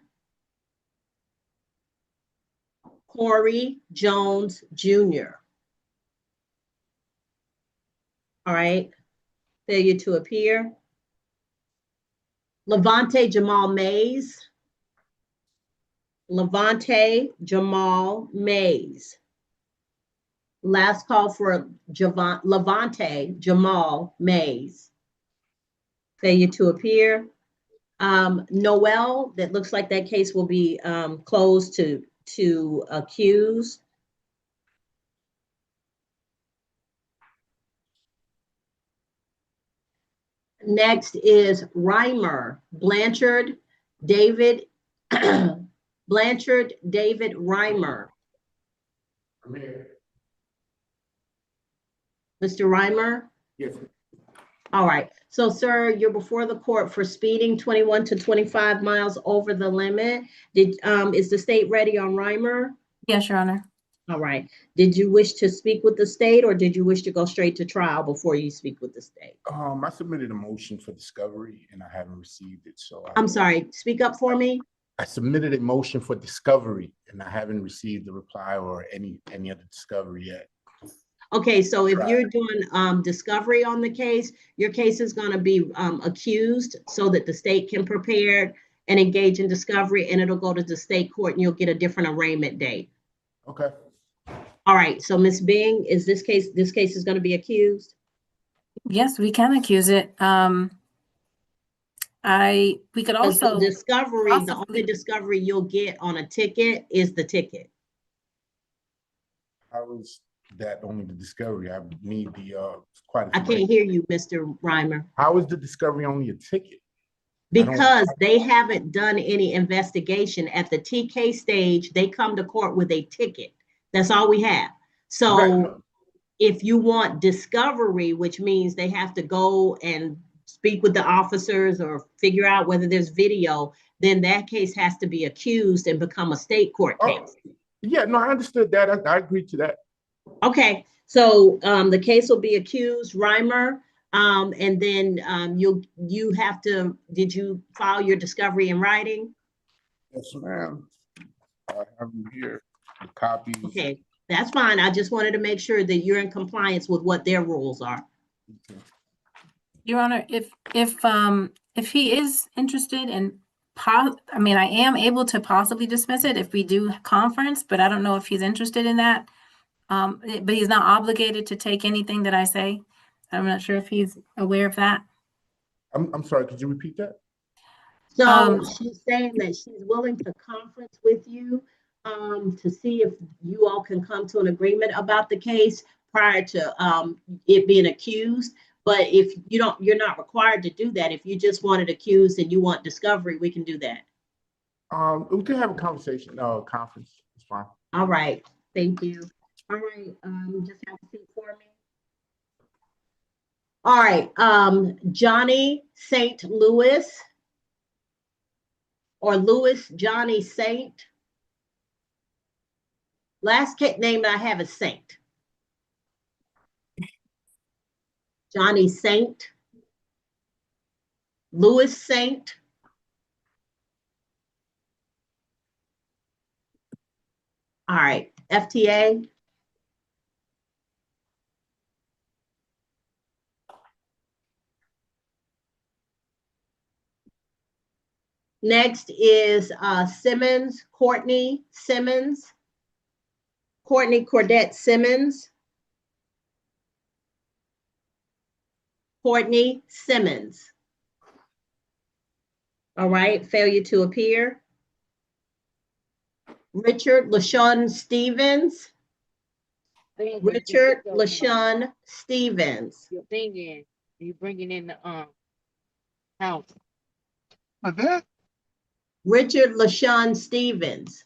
Corey Jones Jr. All right, failure to appear. Levante Jamal Mays. Levante Jamal Mays. Last call for Levante Jamal Mays. Failure to appear. Noel, that looks like that case will be closed to accused. Next is Reimer, Blanchard David, Blanchard David Reimer. I'm here. Mr. Reimer? Yes. All right. So, sir, you're before the court for speeding 21 to 25 miles over the limit. Is the state ready on Reimer? Yes, Your Honor. All right. Did you wish to speak with the state, or did you wish to go straight to trial before you speak with the state? I submitted a motion for discovery and I haven't received it, so I'm sorry, speak up for me. I submitted a motion for discovery and I haven't received the reply or any other discovery yet. Okay, so if you're doing discovery on the case, your case is going to be accused so that the state can prepare and engage in discovery, and it'll go to the state court and you'll get a different arraignment date. Okay. All right, so Ms. Bing, is this case is going to be accused? Yes, we can accuse it. We could also discovery, the only discovery you'll get on a ticket is the ticket. How is that only the discovery? I need the quite a I can't hear you, Mr. Reimer. How is the discovery only a ticket? Because they haven't done any investigation at the TK stage. They come to court with a ticket. That's all we have. So if you want discovery, which means they have to go and speak with the officers or figure out whether there's video, then that case has to be accused and become a state court case. Yeah, no, I understood that. I agree to that. Okay, so the case will be accused, Reimer, and then you have to, did you file your discovery in writing? Yes, ma'am. I have them here, the copies. Okay, that's fine. I just wanted to make sure that you're in compliance with what their rules are. Okay. Your Honor, if he is interested in, I mean, I am able to possibly dismiss it if we do conference, but I don't know if he's interested in that. But he's not obligated to take anything that I say. I'm not sure if he's aware of that. I'm sorry, could you repeat that? So she's saying that she's willing to conference with you to see if you all can come to an agreement about the case prior to it being accused. But if you don't, you're not required to do that. If you just want it accused and you want discovery, we can do that. We can have a conversation, conference. It's fine. All right. Thank you. All right. Just have a seat for me. All right. Johnny St. Louis, or Louis Johnny Saint. Last name I have is Saint. Johnny Saint. Louis Saint. All right. FTA. Next is Simmons, Courtney Simmons. Courtney Cordette Simmons. Courtney Simmons. All right, failure to appear. Richard LaShawn Stevens. Richard LaShawn Stevens. You're bringing in the house. Like that? Richard LaShawn Stevens.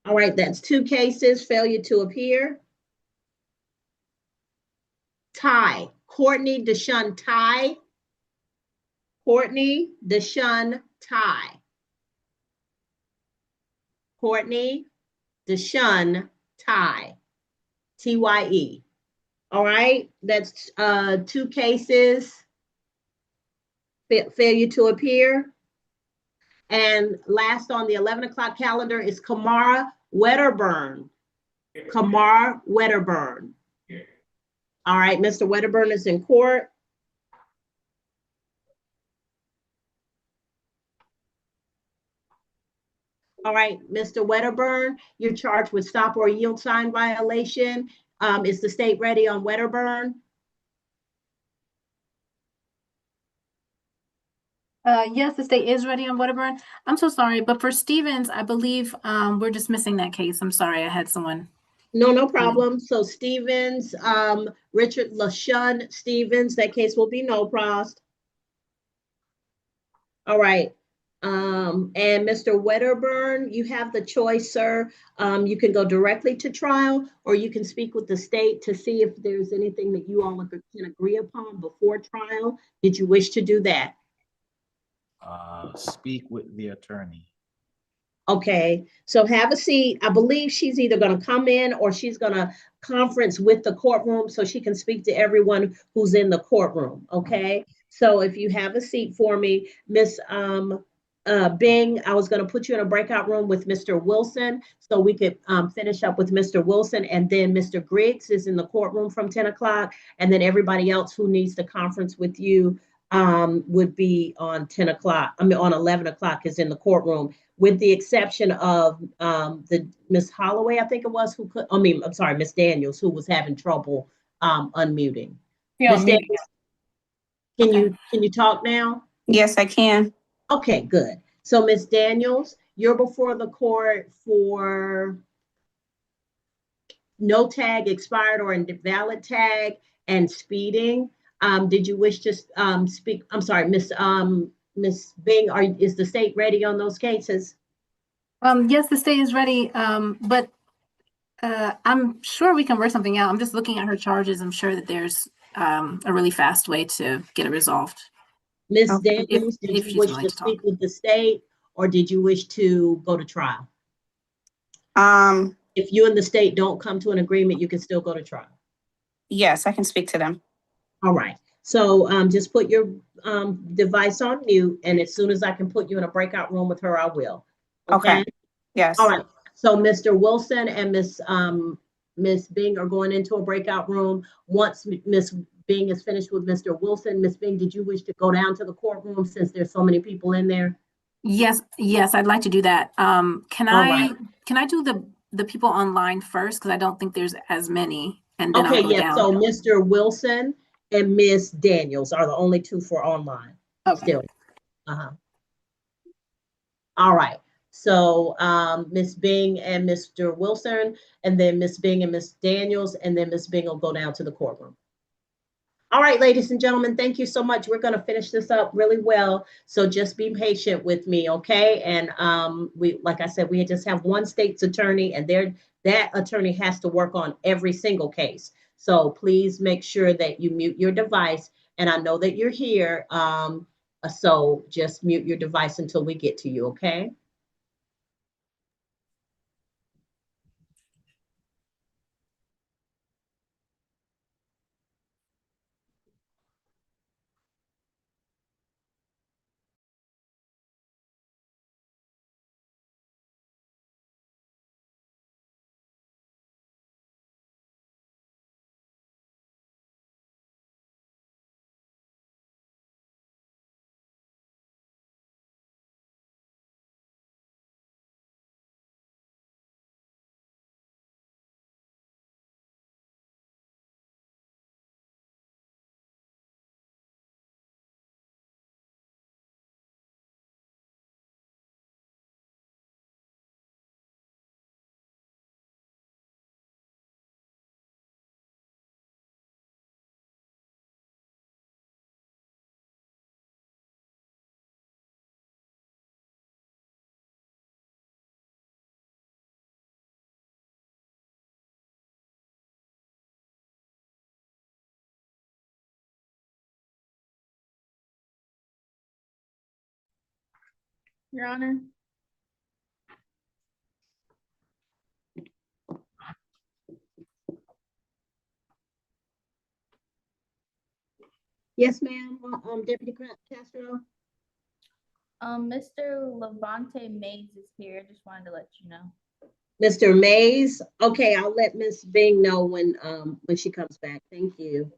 All right, that's 2 cases, failure to appear. Ty, Courtney Deshaun Ty. Courtney Deshaun Ty. Courtney Deshaun Ty. T-Y-E. All right, that's 2 cases, failure to appear. And last on the 11 o'clock calendar is Kamara Wedderburn. Kamara Wedderburn. All right, Mr. Wedderburn is in court. All right, Mr. Wedderburn, you're charged with stop or yield sign violation. Is the state ready on Wedderburn? Yes, the state is ready on Wedderburn. I'm so sorry, but for Stevens, I believe we're dismissing that case. I'm sorry, I had someone. No problem. So Stevens, Richard LaShawn Stevens, that case will be no prost. All right. And Mr. Wedderburn, you have the choice, sir. You can go directly to trial, or you can speak with the state to see if there's anything that you all can agree upon before trial. Did you wish to do that? Speak with the attorney. Okay, so have a seat. I believe she's either going to come in or she's going to conference with the courtroom so she can speak to everyone who's in the courtroom. Okay, so if you have a seat for me, Miss Bing, I was going to put you in a breakout room with Mr. Wilson so we could finish up with Mr. Wilson, and then Mr. Griggs is in the courtroom from 10 o'clock, and then everybody else who needs to conference with you would be on 10 o'clock. I mean, on 11 o'clock is in the courtroom, with the exception of the Miss Holloway, I think it was, who could, I mean, I'm sorry, Miss Daniels, who was having trouble unmuting. Yeah, Miss Daniels, can you talk now? Yes, I can. Okay, good. So Miss Daniels, you're before the court for no tag expired or invalid tag and speeding. Did you wish to speak? I'm sorry, Miss Bing, is the state ready on those cases? Yes, the state is ready, but I'm sure we can work something out. I'm just looking at her charges. I'm sure that there's a really fast way to get it resolved. Ms. Okay. Daniels, did If you she's wish willing to to talk. speak with the state, or did you wish to go to trial? If you and the state don't come to an agreement, you can still go to trial. Yes, I can speak to them. All right. So just put your device on mute, and as soon as I can put you in a breakout room with her, I will. Okay. Yes. All right. So Mr. Wilson and Miss Bing are going into a breakout room. Once Miss Bing is finished with Mr. Wilson, Miss Bing, did you wish to go down to the courtroom since there's so many people in there? Yes, I'd like to do that. Can All I right. can I do the people online first? Because I don't think there's as many, and then Okay, I'll go yes. down. So Mr. Wilson and Miss Daniels are the only two for online. Okay. Still. All right. So Miss Bing and Mr. Wilson, and then Miss Bing and Miss Daniels, and then Miss Bing will go down to the courtroom. All right, ladies and gentlemen, thank you so much. We're going to finish this up really well. So just be patient with me, okay? And like I said, we just have one state's attorney, and that attorney has to work on every single case. So please make sure that you mute your device. And I know that you're here. So just mute your device until we get to you, okay? Your Honor. Yes, ma'am. Deputy Castro. Mr. Levante Mays is here. Just wanted to let you know. Mr. Mays. Okay, I'll let Miss Bing know when she comes back. Thank you.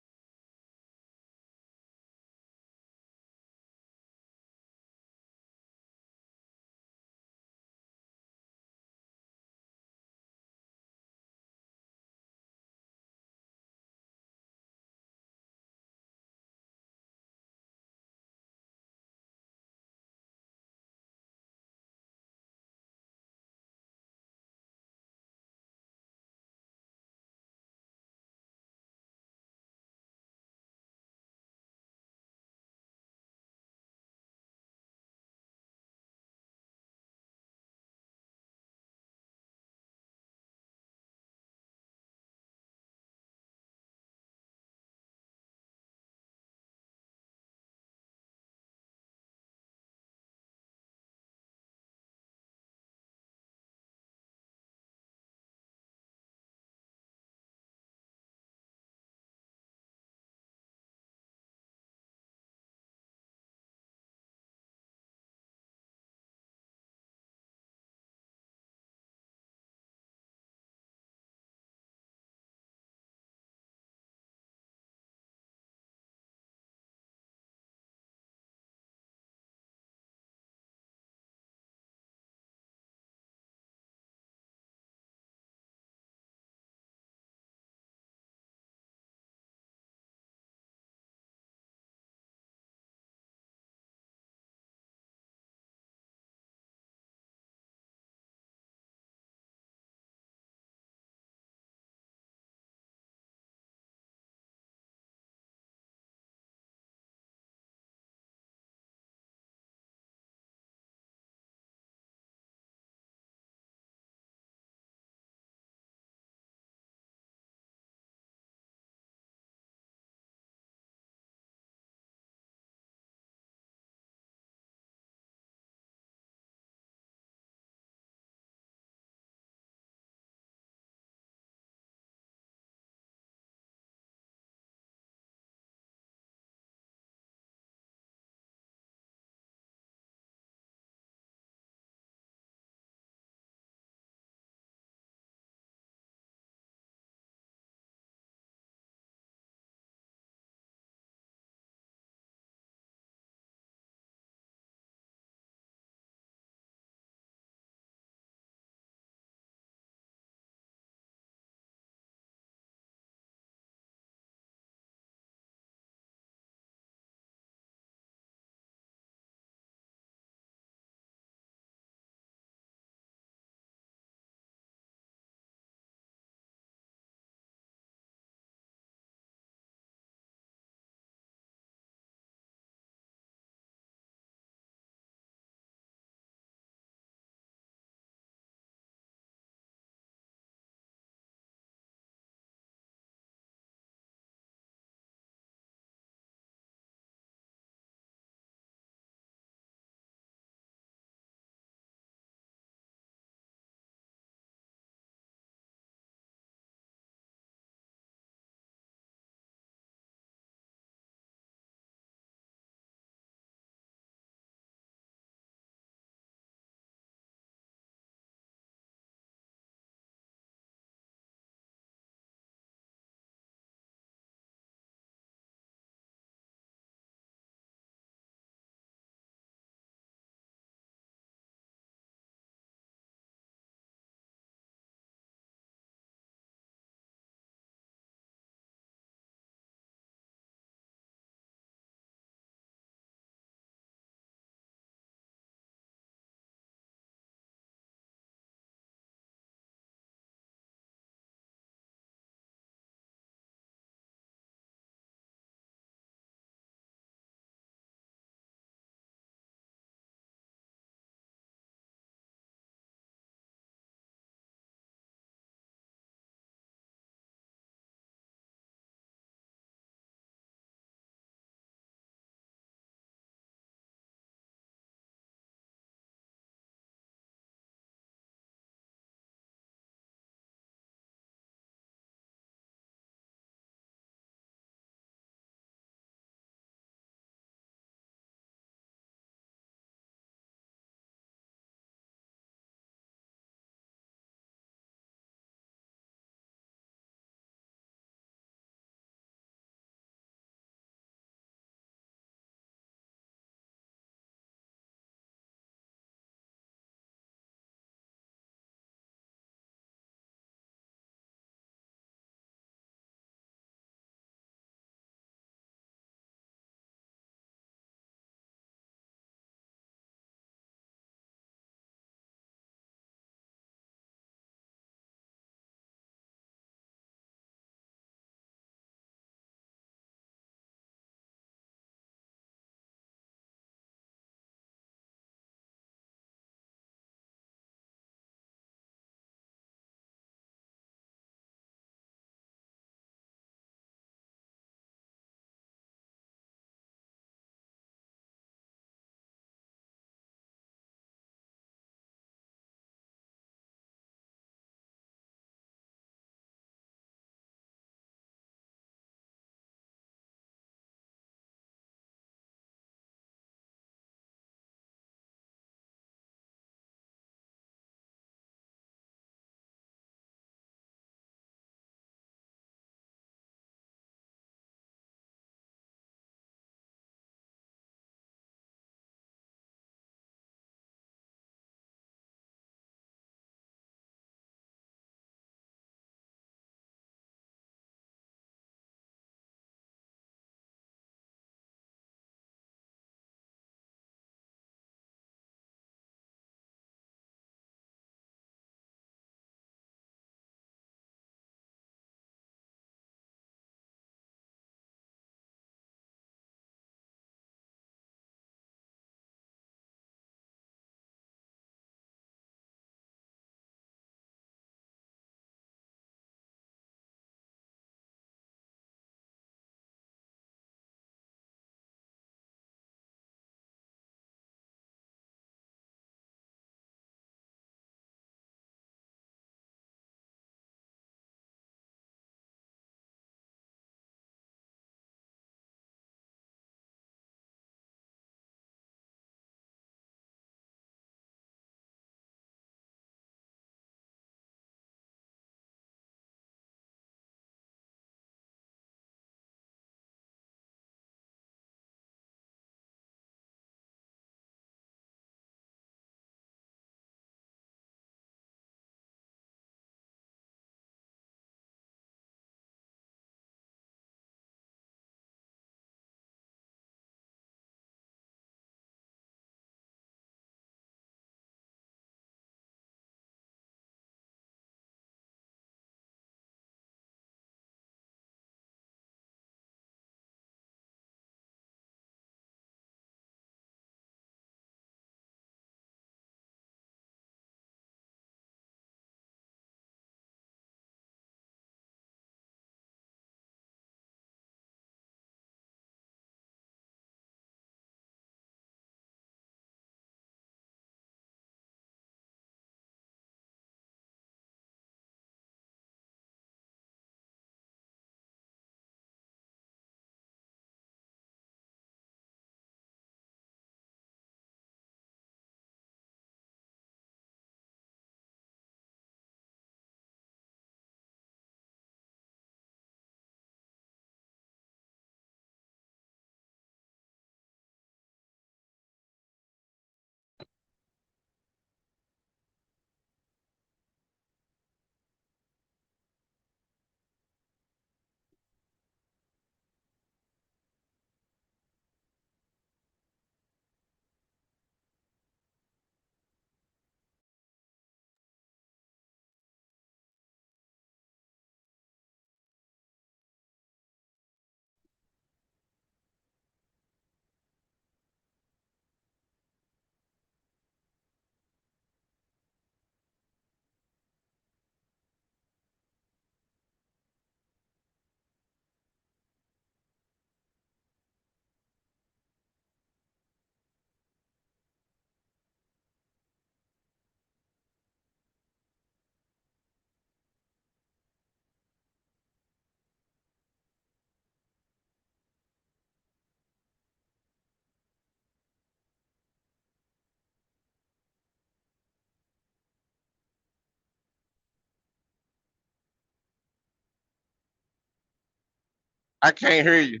I can't hear you.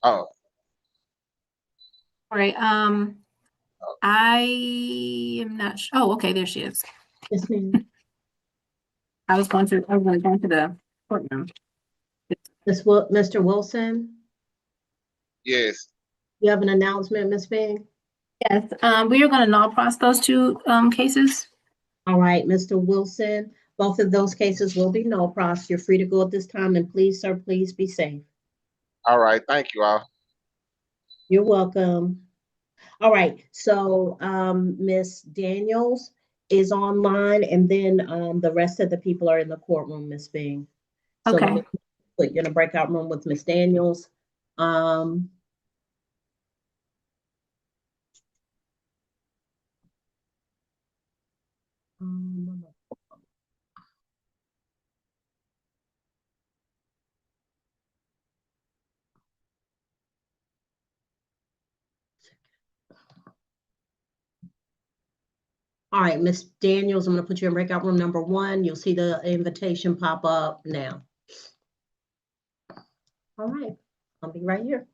Oh, All right, I am not oh, okay, there she is. Yes, ma'am. I was going to go into the courtroom. Mr. Wilson, yes. you have an announcement, Ms. Bing? Yes, we are gonna null process those two, cases. All right, Mr. Wilson, both of those cases will be no pros. You're free to go at this time, and please, sir, please be safe. All right. Thank you all. You're welcome. All right, so Miss Daniels is online, and then the rest of the people are in the courtroom, Miss Bing. So let Okay. me put you in a breakout room with Miss Daniels. Um, all right, Miss Daniels, I'm gonna put you in breakout room number 1. You'll see the invitation pop up now. All right, I'll be right here.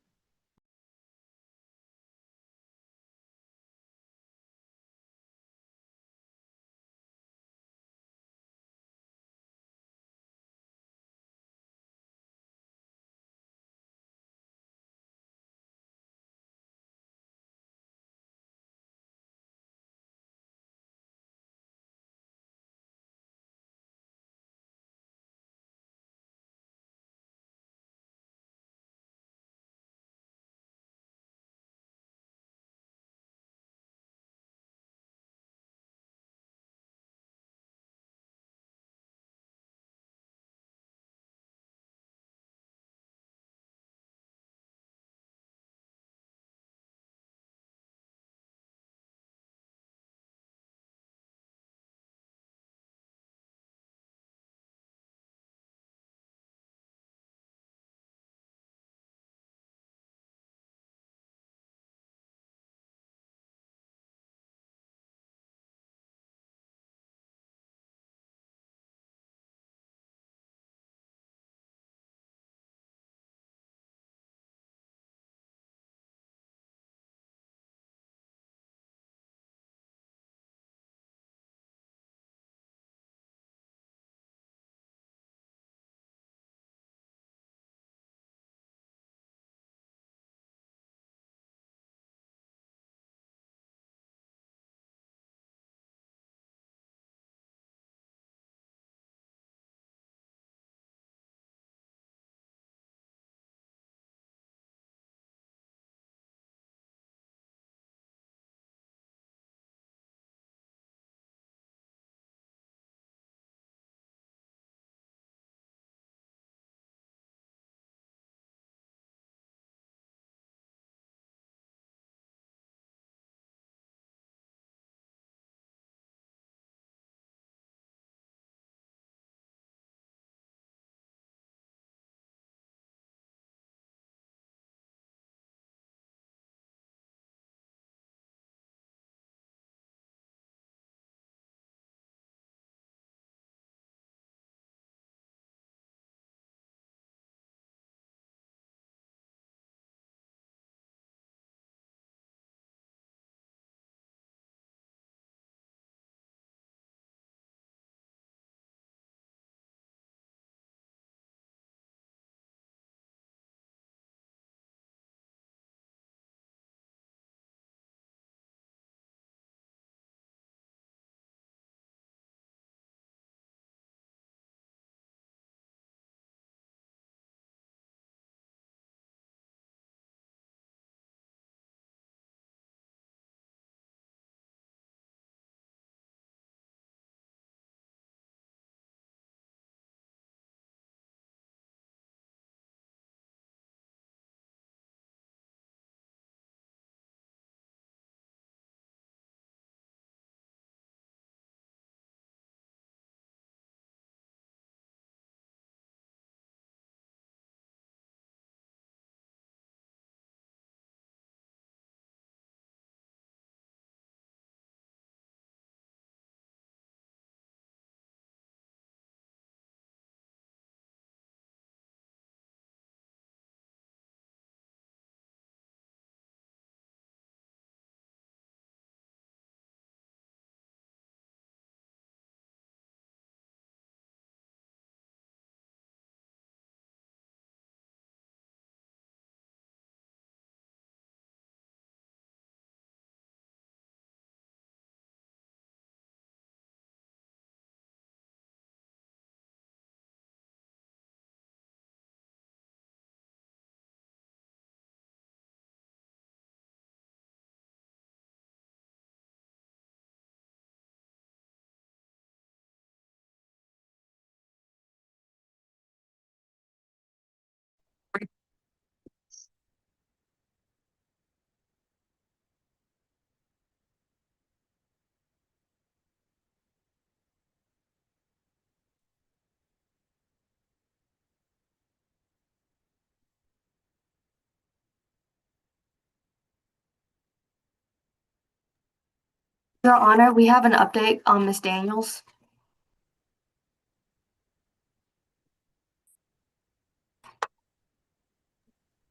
Your Honor, we have an update on Miss Daniels.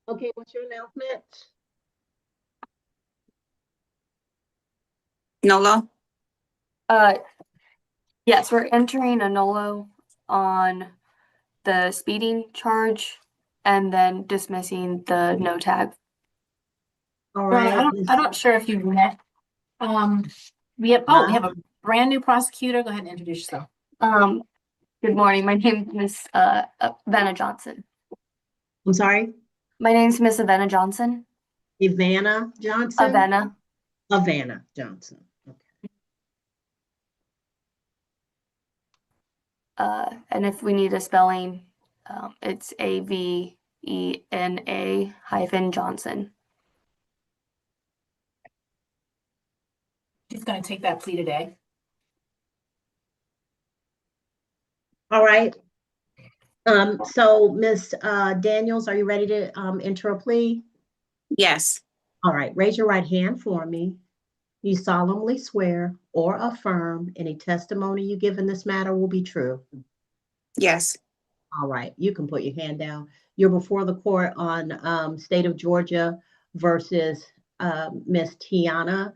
Okay, what's your announcement? Nolo? Yes, we're entering a Nolo on the speeding charge and then dismissing the no tag. All Ron, right. I'm not sure if you've met. We have a brand new prosecutor. Go ahead and introduce yourself. Good morning. My name is Miss Vanna Johnson. I'm sorry? My name's Miss Avanna Johnson. Ivana Johnson? Avanna Johnson. And if we need a spelling, it's Avena-Johnson. She's going to take that plea today. All right. So Miss Daniels, are you ready to enter a plea? Yes. All right, raise your right hand for me. You solemnly swear or affirm any testimony you give in this matter will be true. Yes. All right, you can put your hand down. You're before the court on State of Georgia versus Miss Tiana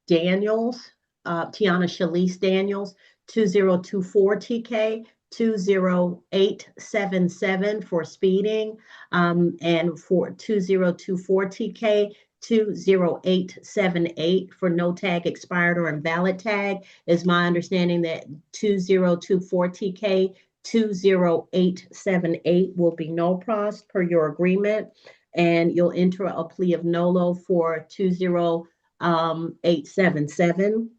Daniels, Tiana Shalise Daniels, 2024 TK 20877 for speeding, and for 2024 TK 20878 for no tag expired or invalid tag. Is my understanding that 2024 TK 20878 will be no pros per your agreement, and you'll enter a plea of nolo for 20877.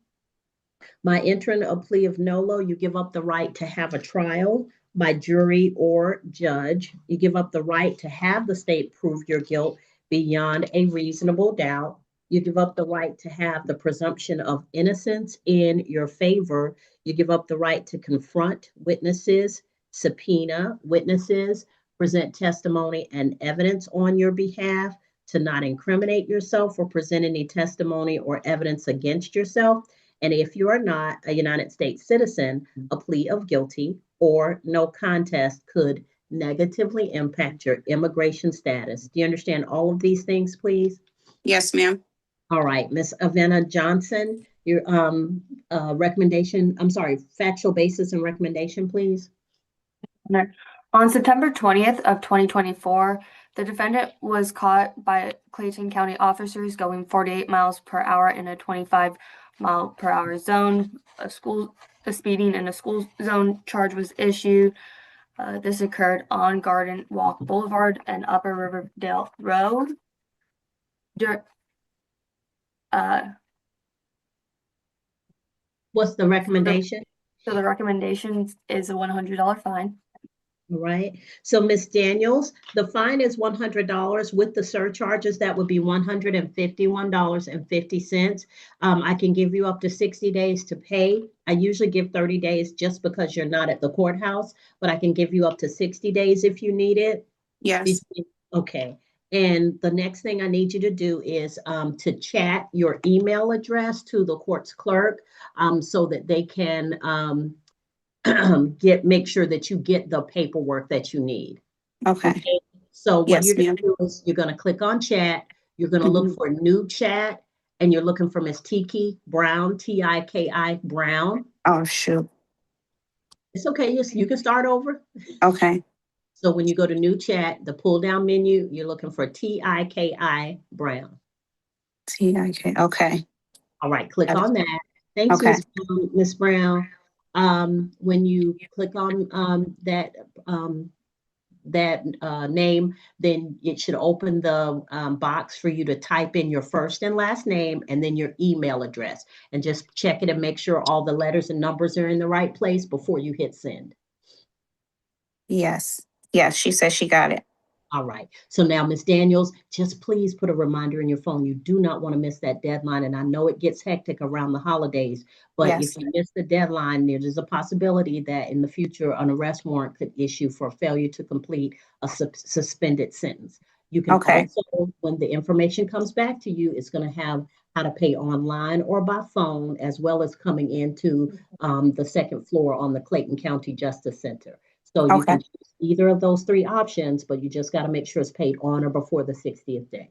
By entering a plea of nolo, you give up the right to have a trial by jury or judge. You give up the right to have the state prove your guilt beyond a reasonable doubt. You give up the right to have the presumption of innocence in your favor. You give up the right to confront witnesses, subpoena witnesses, present testimony and evidence on your behalf, to not incriminate yourself or present any testimony or evidence against yourself. And if you are not a United States citizen, a plea of guilty or no contest could negatively impact your immigration status. Do you understand all of these things, please? Yes, ma'am. All right, Miss Avanna Johnson, your factual basis and recommendation, please. On September 20th of 2024, the defendant was caught by Clayton County officers going 48 miles per hour in a 25-mile-per-hour zone. A speeding in a school zone charge was issued. This occurred on Garden Walk Boulevard and Upper Riverdale Road. What's the recommendation? So the recommendation is a $100 fine. All right. So Miss Daniels, the fine is $100 with the surcharges. That would be $151.50. I can give you up to 60 days to pay. I usually give 30 days just because you're not at the courthouse, but I can give you up to 60 days if you need it. Yes. Okay. And the next thing I need you to do is to chat your email address to the court's clerk, so that they can make sure that you get the paperwork that you need. Okay. So what Yes, you're going ma'am. to do is you're going to click on chat. You're going to look for new chat, and you're looking for Miss Tiki Brown, Tiki Brown. Oh, shoot. It's okay. You can start over. Okay. So when you go to new chat, the pull down menu, you're looking for Tiki Brown. T-I-K. Okay. All right, click on that. Thanks, Okay. Miss Brown. When you click on that name, then it should open the box for you to type in your first and last name and then your email address, and just check it and make sure all the letters and numbers are in the right place before you hit send. Yes. Yes, she said she got it. All right. So now, Ms. Daniels, just please put a reminder in your phone. You do not want to miss that deadline. And I know it gets hectic around the holidays, but Yes. if you miss the deadline, there's a possibility that in the future, an arrest warrant could issue for failure to complete a suspended sentence. You can Okay. also, when the information comes back to you, it's going to have how to pay online or by phone, as well as coming into the second floor on the Clayton County Justice Center. So you Okay. can choose either of those three options, but you just got to make sure it's paid on or before the 60th day.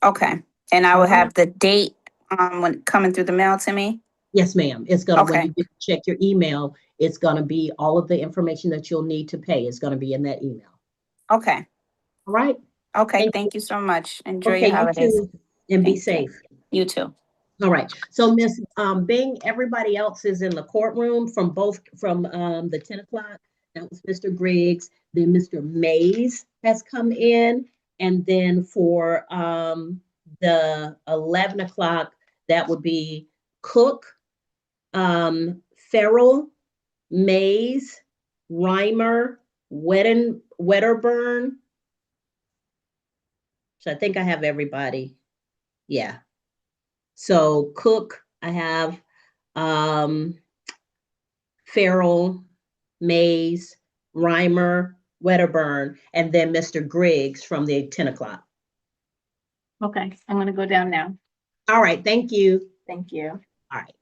Okay. And I will have the date when coming through the mail to me. Yes, ma'am. It's gonna, when Okay. you check your email, it's gonna be all of the information that you'll need to pay is gonna be in that email. Okay. All right? Okay. Thank Thank you so much. Enjoy your Okay, you holidays. too, and be Thank you. safe. You too. All right. So Miss Bing, everybody else is in the courtroom from the 10 o'clock. That was Mr. Griggs. Then Mr. Mays has come in. And then for the 11 o'clock, that would be Cook, Farrell, Mays, Reimer, Wedderburn. So I think I have everybody. Yeah. So Cook, I have Farrell, Mays, Reimer, Wedderburn, and then Mr. Griggs from the 10 o'clock. Okay, I'm gonna go down now. All right. Thank you. Thank you. All right.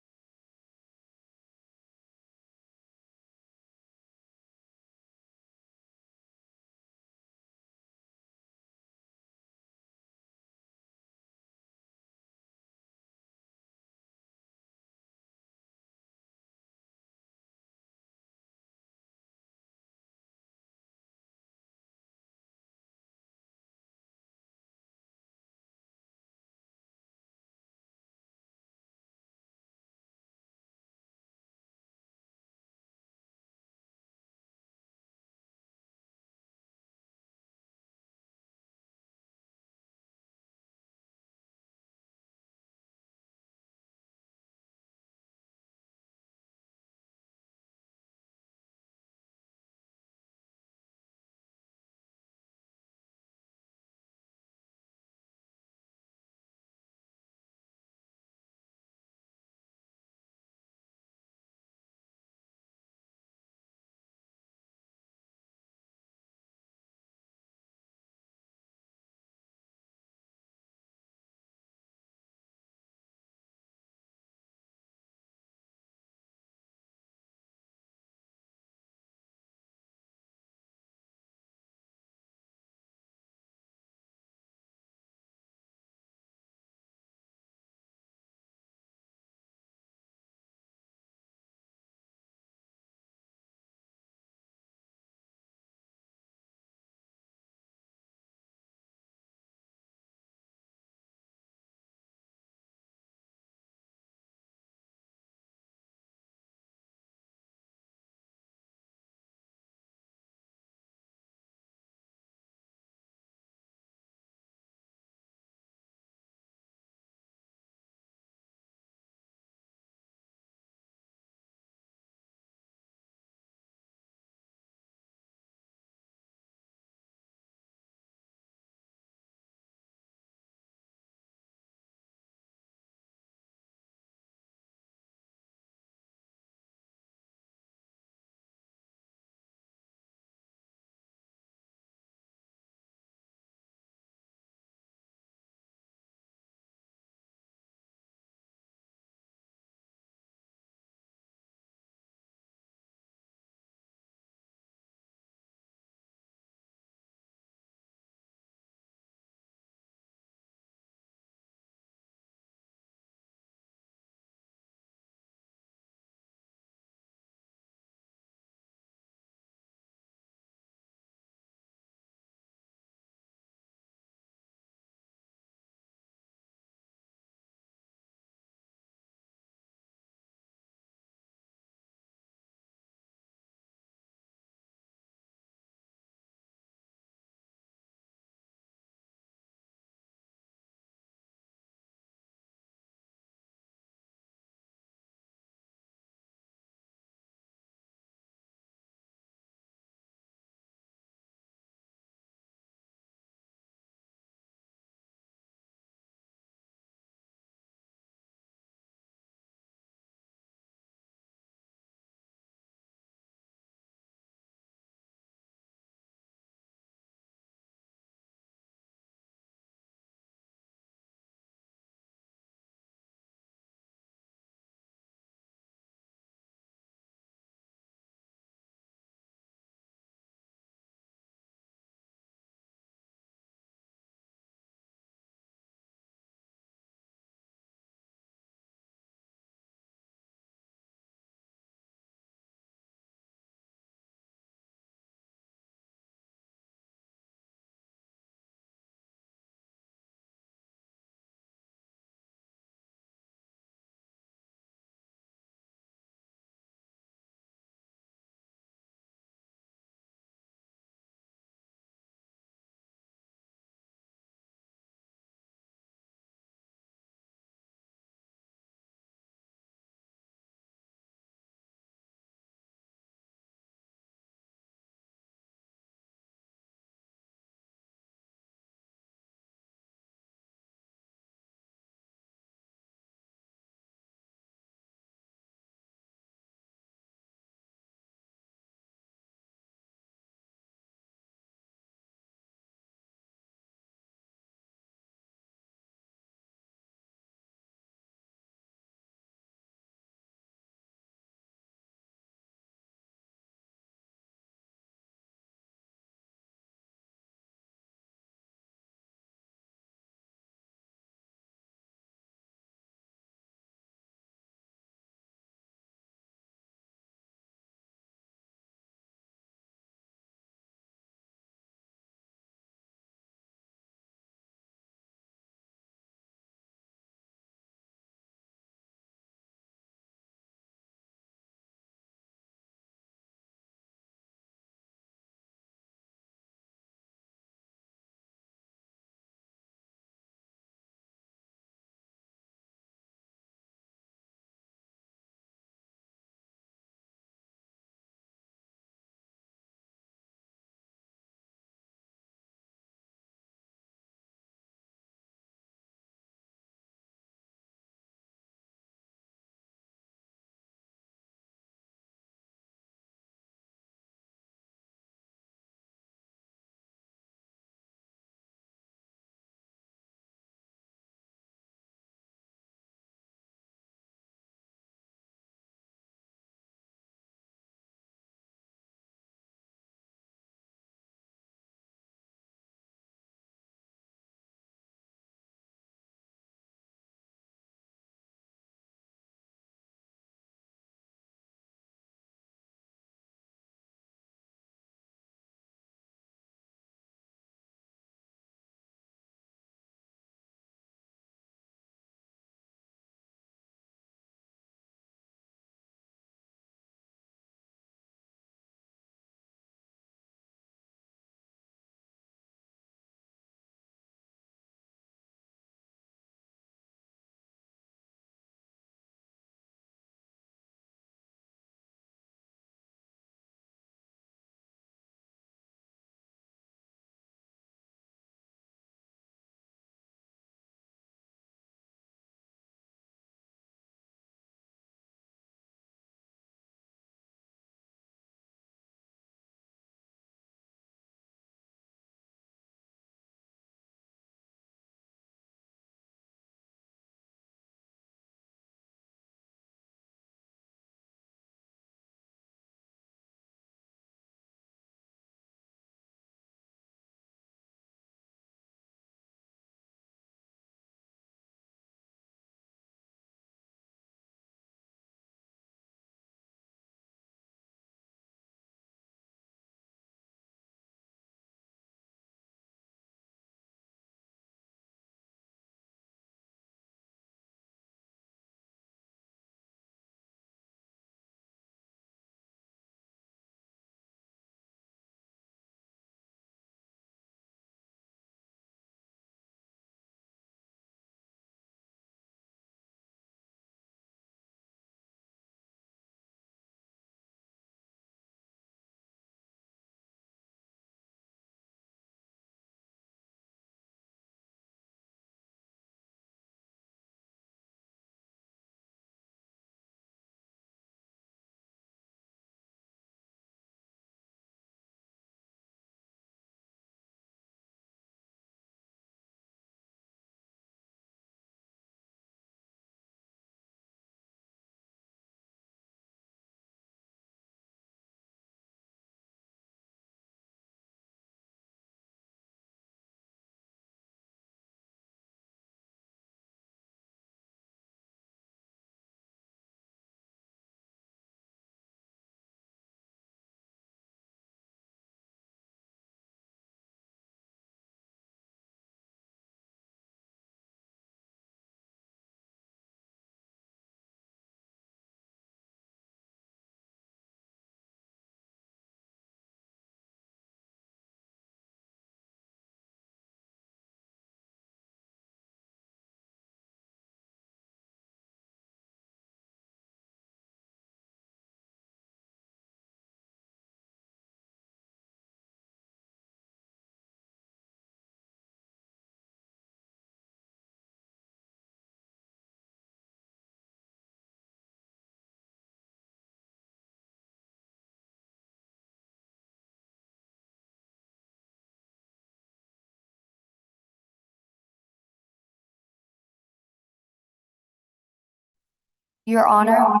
Your Honor,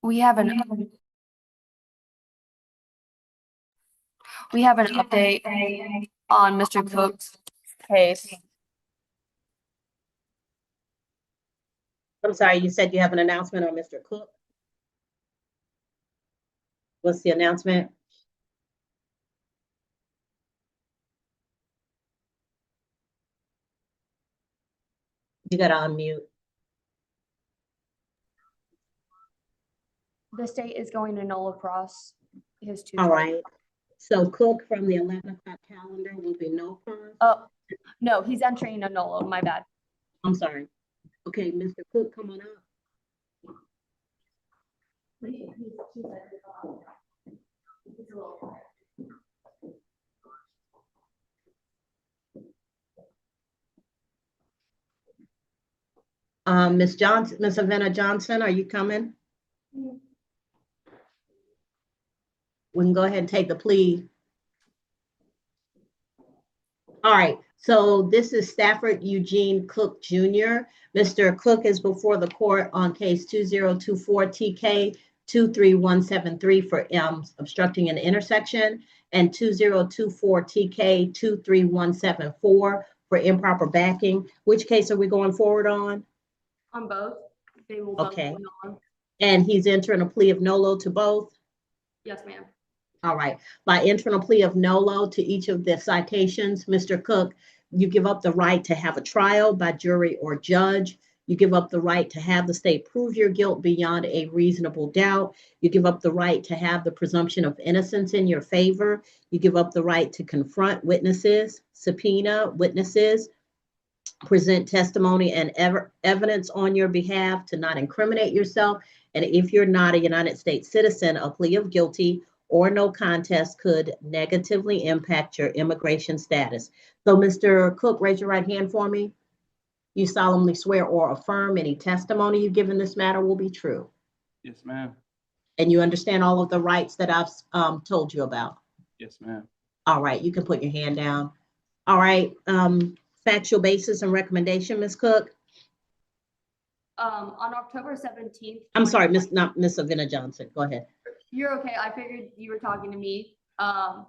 we have an update on Mr. Cook's case. I'm sorry, you said you have an announcement on Mr. Cook? What's the announcement? You gotta unmute. The state is going to null across his two. All right. So Cook from the 11 o'clock calendar will be no first. Oh, no, he's entering a null. My bad. I'm sorry. Okay, Mr. Cook, come on up. Miss Johnson, Miss Savannah Johnson, are you coming? We can go ahead and take the plea. All right, so this is Stafford Eugene Cook Jr. Mr. Cook is before the court on case 2024 TK 23173 for obstructing an intersection and 2024 TK 23174 for improper backing. Which case are we going forward on? On both. They will both Okay. be on. And he's entering a plea of nolo to both? Yes, ma'am. All right. By entering a plea of nolo to each of the citations, Mr. Cook, you give up the right to have a trial by jury or judge. You give up the right to have the state prove your guilt beyond a reasonable doubt. You give up the right to have the presumption of innocence in your favor. You give up the right to confront witnesses, subpoena witnesses, present testimony and evidence on your behalf, to not incriminate yourself. And if you're not a United States citizen, a plea of guilty or no contest could negatively impact your immigration status. So Mr. Cook, raise your right hand for me. You solemnly swear or affirm any testimony you give in this matter will be true. Yes, ma'am. And you understand all of the rights that I've told you about? Yes, ma'am. All right, you can put your hand down. All right, factual basis and recommendation, Ms. Cook? On October 17th. I'm sorry, not Miss Savannah Johnson. Go ahead. You're okay. I figured you were talking to me. On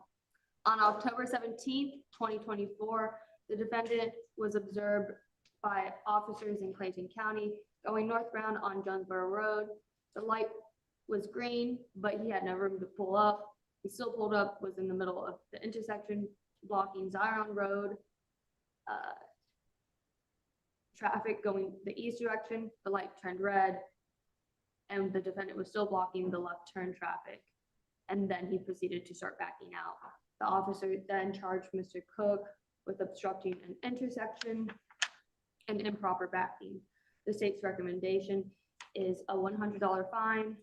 October 17th, 2024, the defendant was observed by officers in Clayton County going northbound on Jonesboro Road. The light was green, but he had no room to pull up. He still pulled up, was in the middle of the intersection, blocking Zion Road. Traffic going the east direction, the light turned red, and the defendant was still blocking the left turn traffic. And then he proceeded to start backing out. The officer then charged Mr. Cook with obstructing an intersection and improper backing. The state's recommendation is a $100 fine,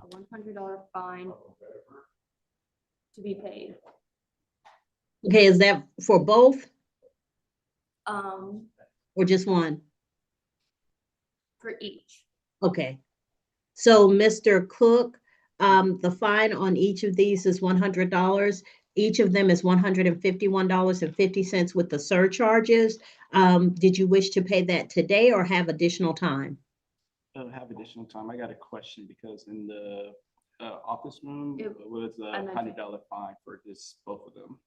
a $100 fine to be paid. Okay, is that for both or just one? For each. Okay. So Mr. Cook, the fine on each of these is $100. Each of them is $151.50 with the surcharges. Did you wish to pay that today or have additional time? Have additional time. I got a question because in the office room It was a $100 fine for this both of them.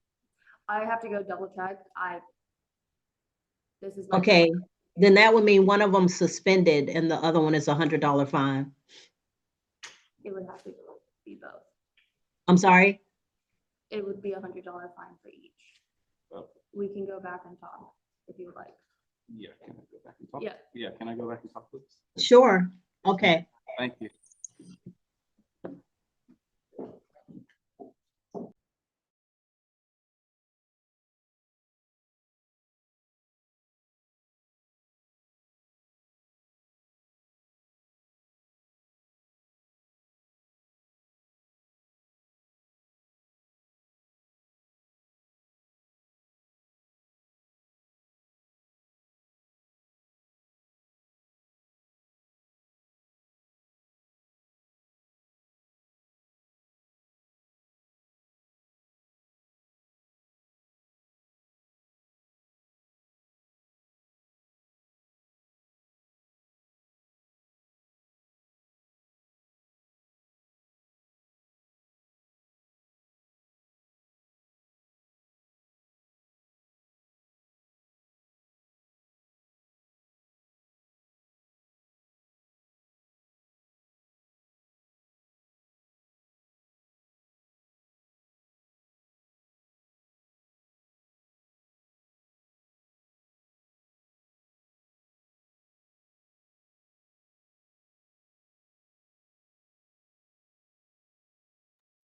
I have to go double check. This is my Okay, then that would mean one of them suspended and the other one is a $100 fine. It would have to be both. I'm sorry? It would be a $100 fine for each. Okay. We can go back and talk if you would like. Yeah, can I go back and talk? Yeah. Yeah, can I go back and talk, please? Sure. Okay. Thank you.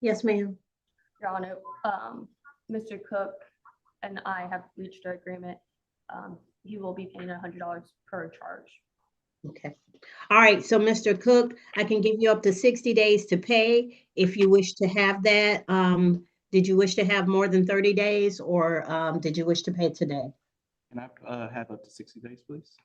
Yes, ma'am. Your Honor, Mr. Cook and I have reached an agreement. He will be paying $100 per charge. Okay. All right, so Mr. Cook, I can give you up to 60 days to pay if you wish to have that. Did you wish to have more than 30 days or did you wish to pay today? Can I have up to 60 days, please?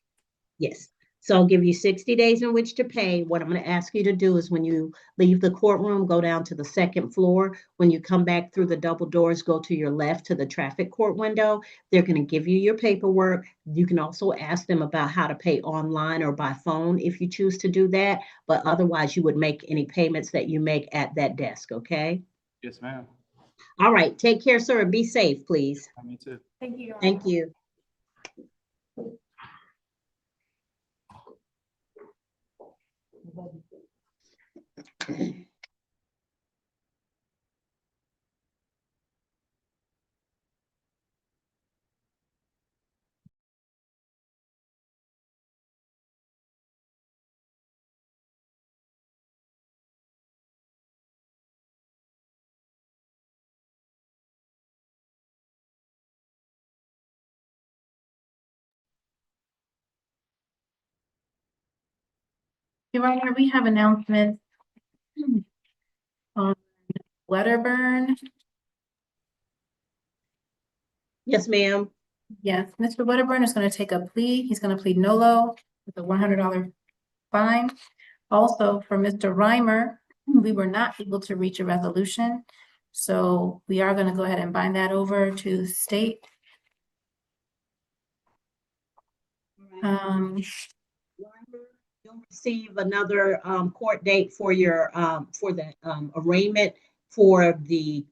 Yes. So I'll give you 60 days in which to pay. What I'm going to ask you to do is when you leave the courtroom, go down to the second floor. When you come back through the double doors, go to your left to the traffic court window. They're going to give you your paperwork. You can also ask them about how to pay online or by phone if you choose to do that. But otherwise, you would make any payments that you make at that desk, okay? Yes, ma'am. All right. Take care, sir, and be safe, please. Me too. Thank you, Your Honor. Thank you. Your Honor, we have announcements on Wedderburn. Yes, ma'am. Yes, Mr. Wedderburn is going to take a plea. He's going to plead nolo with a $100 fine. Also, for Mr. Reimer, we were not able to reach a resolution. So we are going to go ahead and bind that over to state. You'll receive another court date for your for the arraignment for the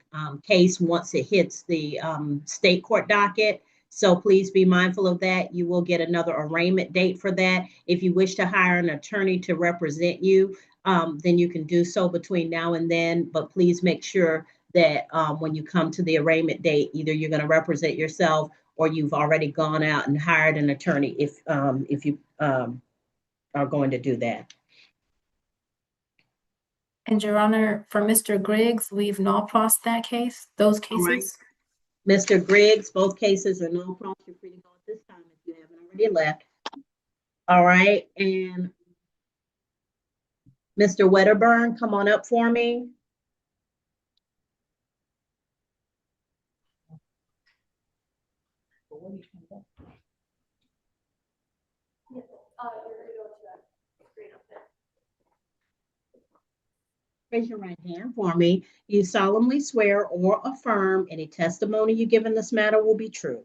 case once it hits the state court docket. So please be mindful of that. You will get another arraignment date for that. If you wish to hire an attorney to represent you, then you can do so between now and then. But please make sure that when you come to the arraignment date, either you're going to represent yourself or you've already gone out and hired an attorney if you are going to do that. And Your Honor, for Mr. Griggs, we've not crossed that case, those cases. Right. Mr. Griggs, both cases are no cross. You're free to go at this time if you haven't already left. All right, and Mr. Wedderburn, come on up for me. Raise your right hand for me. You solemnly swear or affirm any testimony you give in this matter will be true.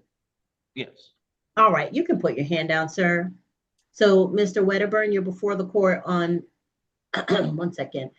Yes. All right, you can put your hand down, sir. So, Mr. Wedderburn, you're before the court on, one second.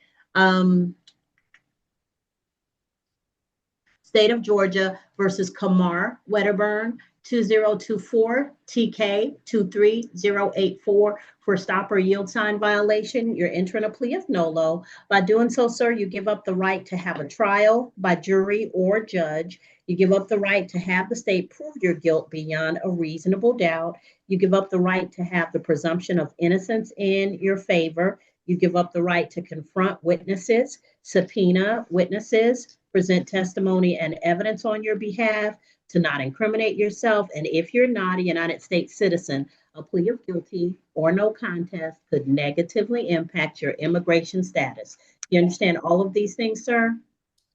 State of Georgia versus Kamar Wedderburn, 2024 TK 23084 for stop or yield sign violation. You're entering a plea of nolo. By doing so, sir, you give up the right to have a trial by jury or judge. You give up the right to have the state prove your guilt beyond a reasonable doubt. You give up the right to have the presumption of innocence in your favor. You give up the right to confront witnesses, subpoena witnesses, present testimony and evidence on your behalf, to not incriminate yourself. And if you're not a United States citizen, a plea of guilty or no contest could negatively impact your immigration status. You understand all of these things, sir?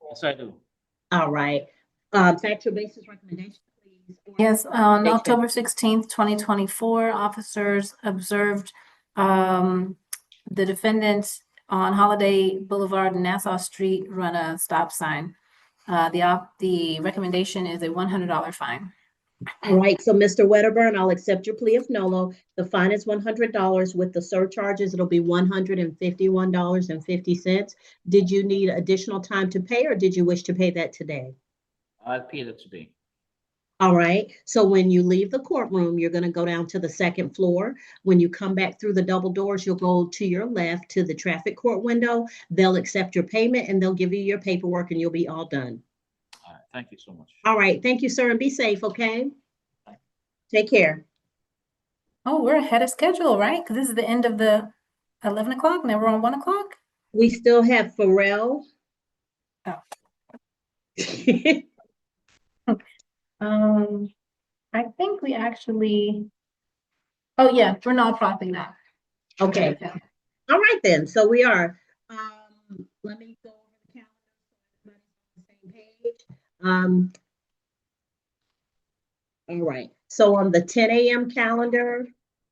Yes, I do. All right. Factual basis recommendation, please. Yes, on October 16th, 2024, officers observed the defendant on Holiday Boulevard and Nassau Street run a stop sign. The recommendation is a $100 fine. All right, so Mr. Wedderburn, I'll accept your plea of nolo. The fine is $100. With the surcharges, it'll be $151.50. Did you need additional time to pay, or did you wish to pay that today? I paid it today. All right, so when you leave the courtroom, you're going to go down to the second floor. When you come back through the double doors, you'll go to your left to the traffic court window. They'll accept your payment and they'll give you your paperwork and you'll be all done. All right, thank you so much. All right, thank you, sir, and be safe, okay? Take care. Oh, we're ahead of schedule, right? Because this is the end of the 11 o'clock, now we're on 1 o'clock? We still have Pharrell. I think we actually, oh yeah, we're not propping that. Okay. All right then. So we are. Let me go over the calendar so everybody's on the same page. All right. So on the 10 a.m. calendar,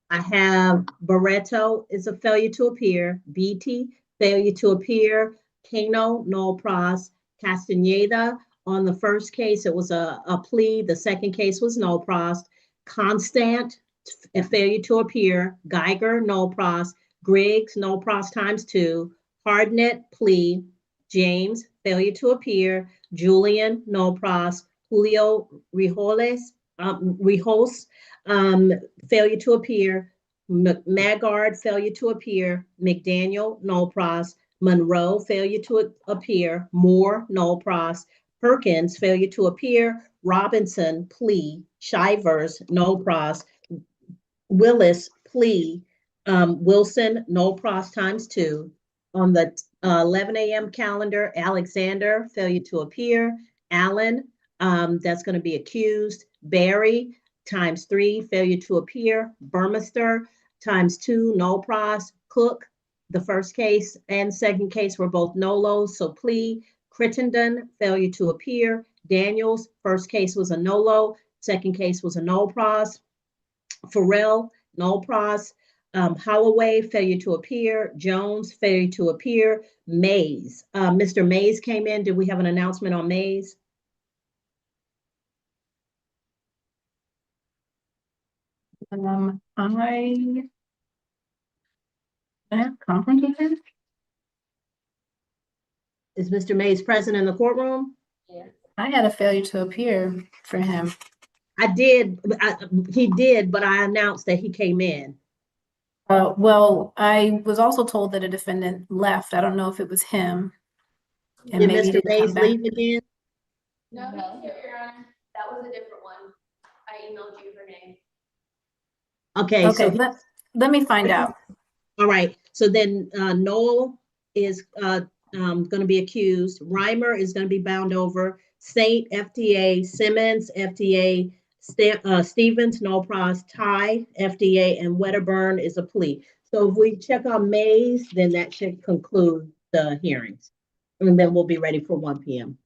I have Barreto is a failure to appear, Beatty, failure to appear, Kano, no pros, Castaneda. On the first case, it was a plea. The second case was no pros. Constant, a failure to appear, Geiger, no pros, Griggs, no pros times two, Hardnett, plea, James, failure to appear, Julian, no pros, Julio Rijos, failure to appear, Maggard, failure to appear, McDaniel, no pros, Monroe, failure to appear, Moore, no pros, Perkins, failure to appear, Robinson, plea, Shivers, no pros, Willis, plea, Wilson, no pros times two. On the 11 a.m. calendar, Alexander, failure to appear, Allen, that's going to be accused, Barry, times three, failure to appear, Burmester, times two, no pros, Cook, the first case and second case were both nolos, so plea, Crittenden, failure to appear, Daniels, first case was a nolo, second case was a no pros, Farrell, no pros, Holloway, failure to appear, Jones, failure to appear, Mays. Mr. Mays came in. Did we have an announcement on Mays? I have conference with him. Is Mr. Mays present in the courtroom? I had a failure to appear for him. He did, but I announced that he came in. Well, I was also told that a defendant left. I don't know if it was him. And Did maybe he Mr. didn't come Mays back. leave again? No, he's here, Your Honor. That was a different one. I emailed you her name. Okay, so let me find out. All right, so then Noel is going to be accused. Reimer is going to be bound over. Saint, FDA. Simmons, FDA. Stevens, no pros. Ty, FDA. And Wedderburn is a plea. So if we check on Mays, then that should conclude the hearings. And then we'll be ready for 1 p.m.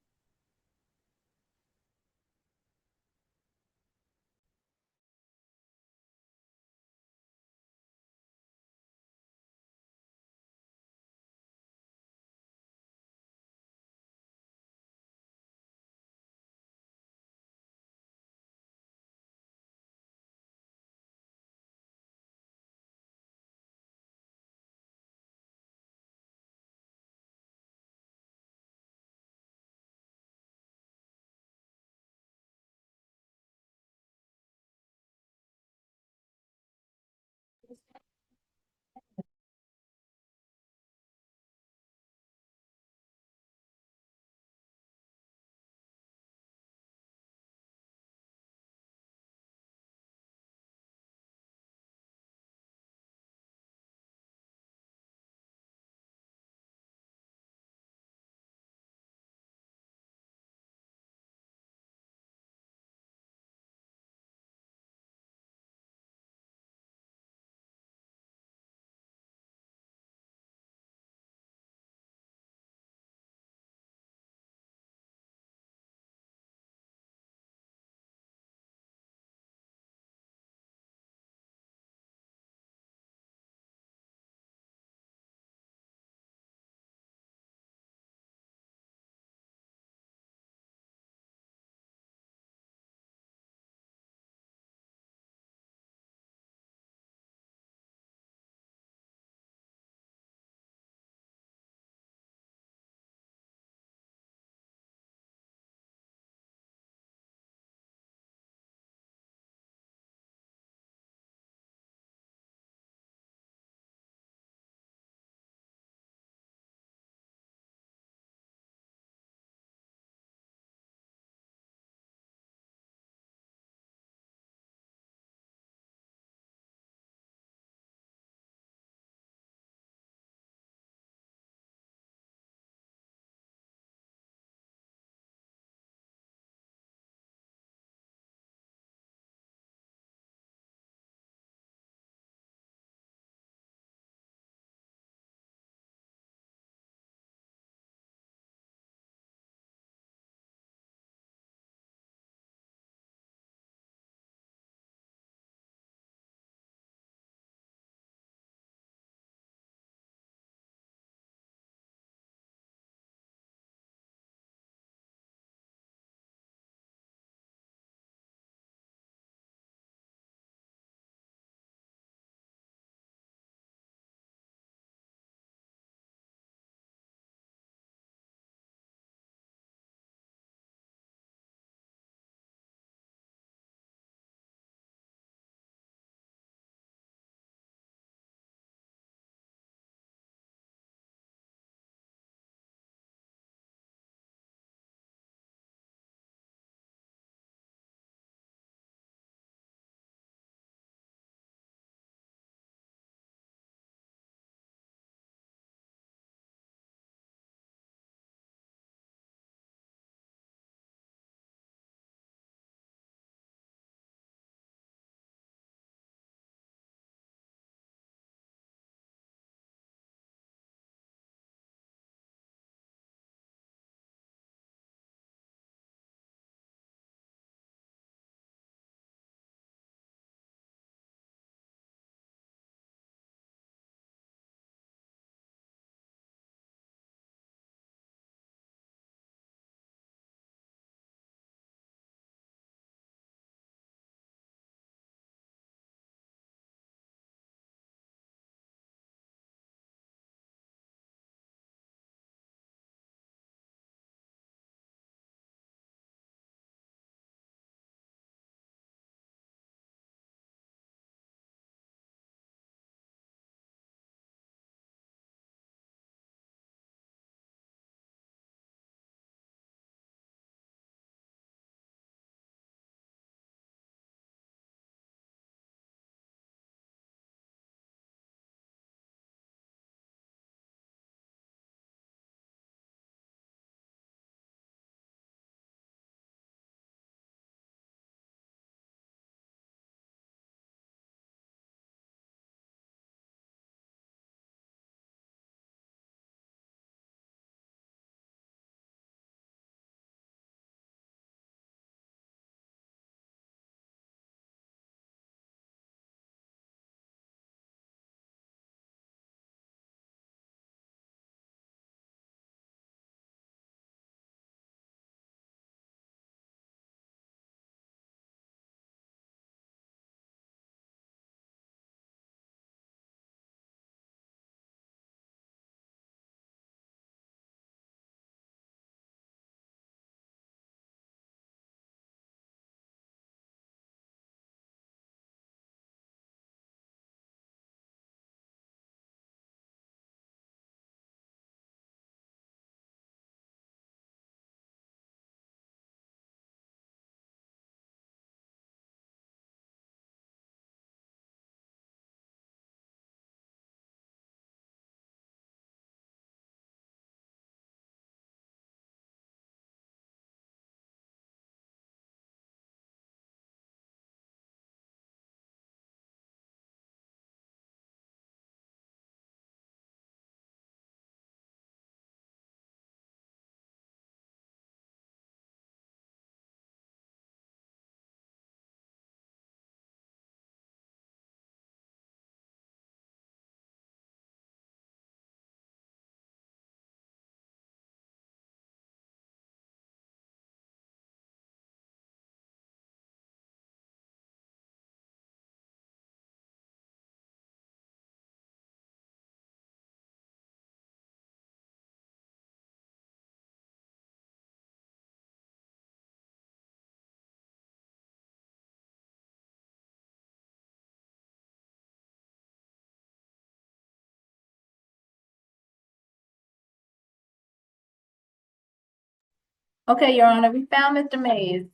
Okay, Your Honor, we found Mr. Mays.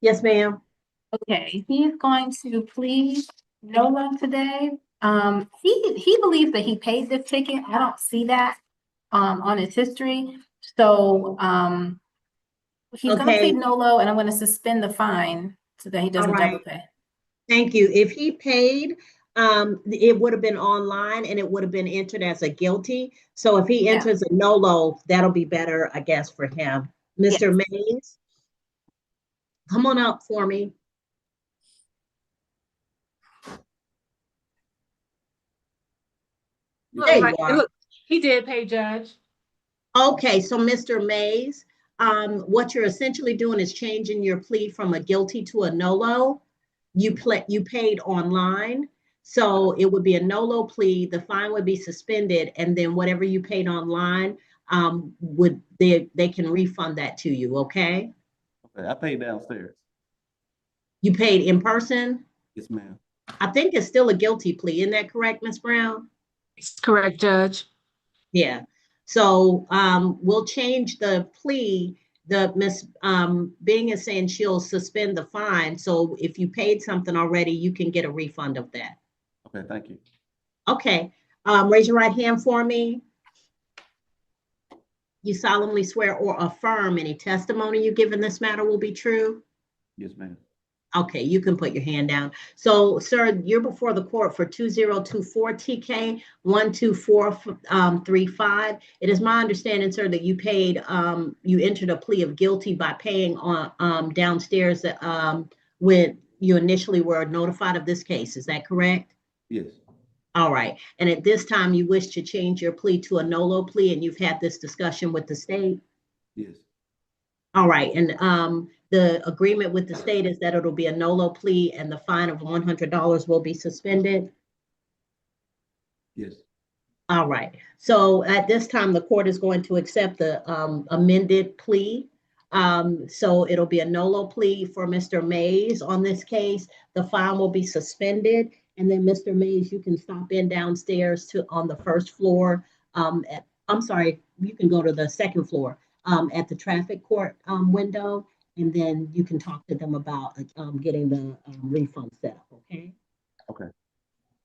Yes, ma'am. Okay, he's going to plead NOLA today. He believes that he paid this ticket. I don't see that on his history. So he's gonna Okay. plead NOLA, and I'm gonna suspend the fine so that he doesn't double pay. Thank you. If he paid, it would have been online and it would have been entered as a guilty. So if he enters a NOLO, that'll be better, I guess, for him. Mr. Mays, come on up for me. There you are. He did pay, Judge. Okay, so Mr. Mays, what you're essentially doing is changing your plea from a guilty to a NOLO. You paid online, so it would be a NOLO plea. The fine would be suspended, and then whatever you paid online, would they can refund that to you. Okay. Okay, I paid downstairs. You paid in person. Yes, ma'am. I think it's still a guilty plea. Isn't that correct, Ms. Brown? It's correct, Judge. Yeah. So we'll change the plea. The Miss Bing is saying she'll suspend the fine. So if you paid something already, you can get a refund of that. Okay, thank you. Okay. Raise your right hand for me. You solemnly swear or affirm any testimony you give in this matter will be true? Yes, ma'am. Okay, you can put your hand down. So, sir, you're before the court for 2024 TK 12435. It is my understanding, sir, that you paid, you entered a plea of guilty by paying on downstairs when you initially were notified of this case. Is that correct? Yes. All right. And at this time, you wish to change your plea to a NOLO plea, and you've had this discussion with the state? Yes. All right, and the agreement with the state is that it'll be a NOLO plea and the fine of $100 will be suspended? Yes. All right, so at this time, the court is going to accept the amended plea. So it'll be a NOLO plea for Mr. Mays on this case. The fine will be suspended, and then Mr. Mays, you can stop in downstairs on the first floor. I'm sorry, you can go to the second floor at the traffic court window, and then you can talk to them about getting the refund set up, okay? Okay.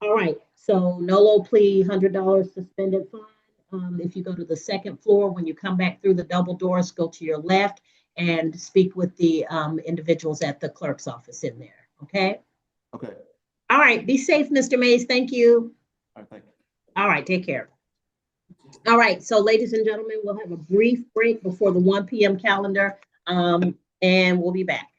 All right, so NOLO plea, $100 suspended fine. If you go to the second floor, when you come back through the double doors, go to your left and speak with the individuals at the clerk's office in there, okay? Okay. All right, be safe, Mr. Mays, thank you. All right, thank you. All right, take care. All right, so ladies and gentlemen, we'll have a brief break before the 1 p.m. calendar, and we'll be back.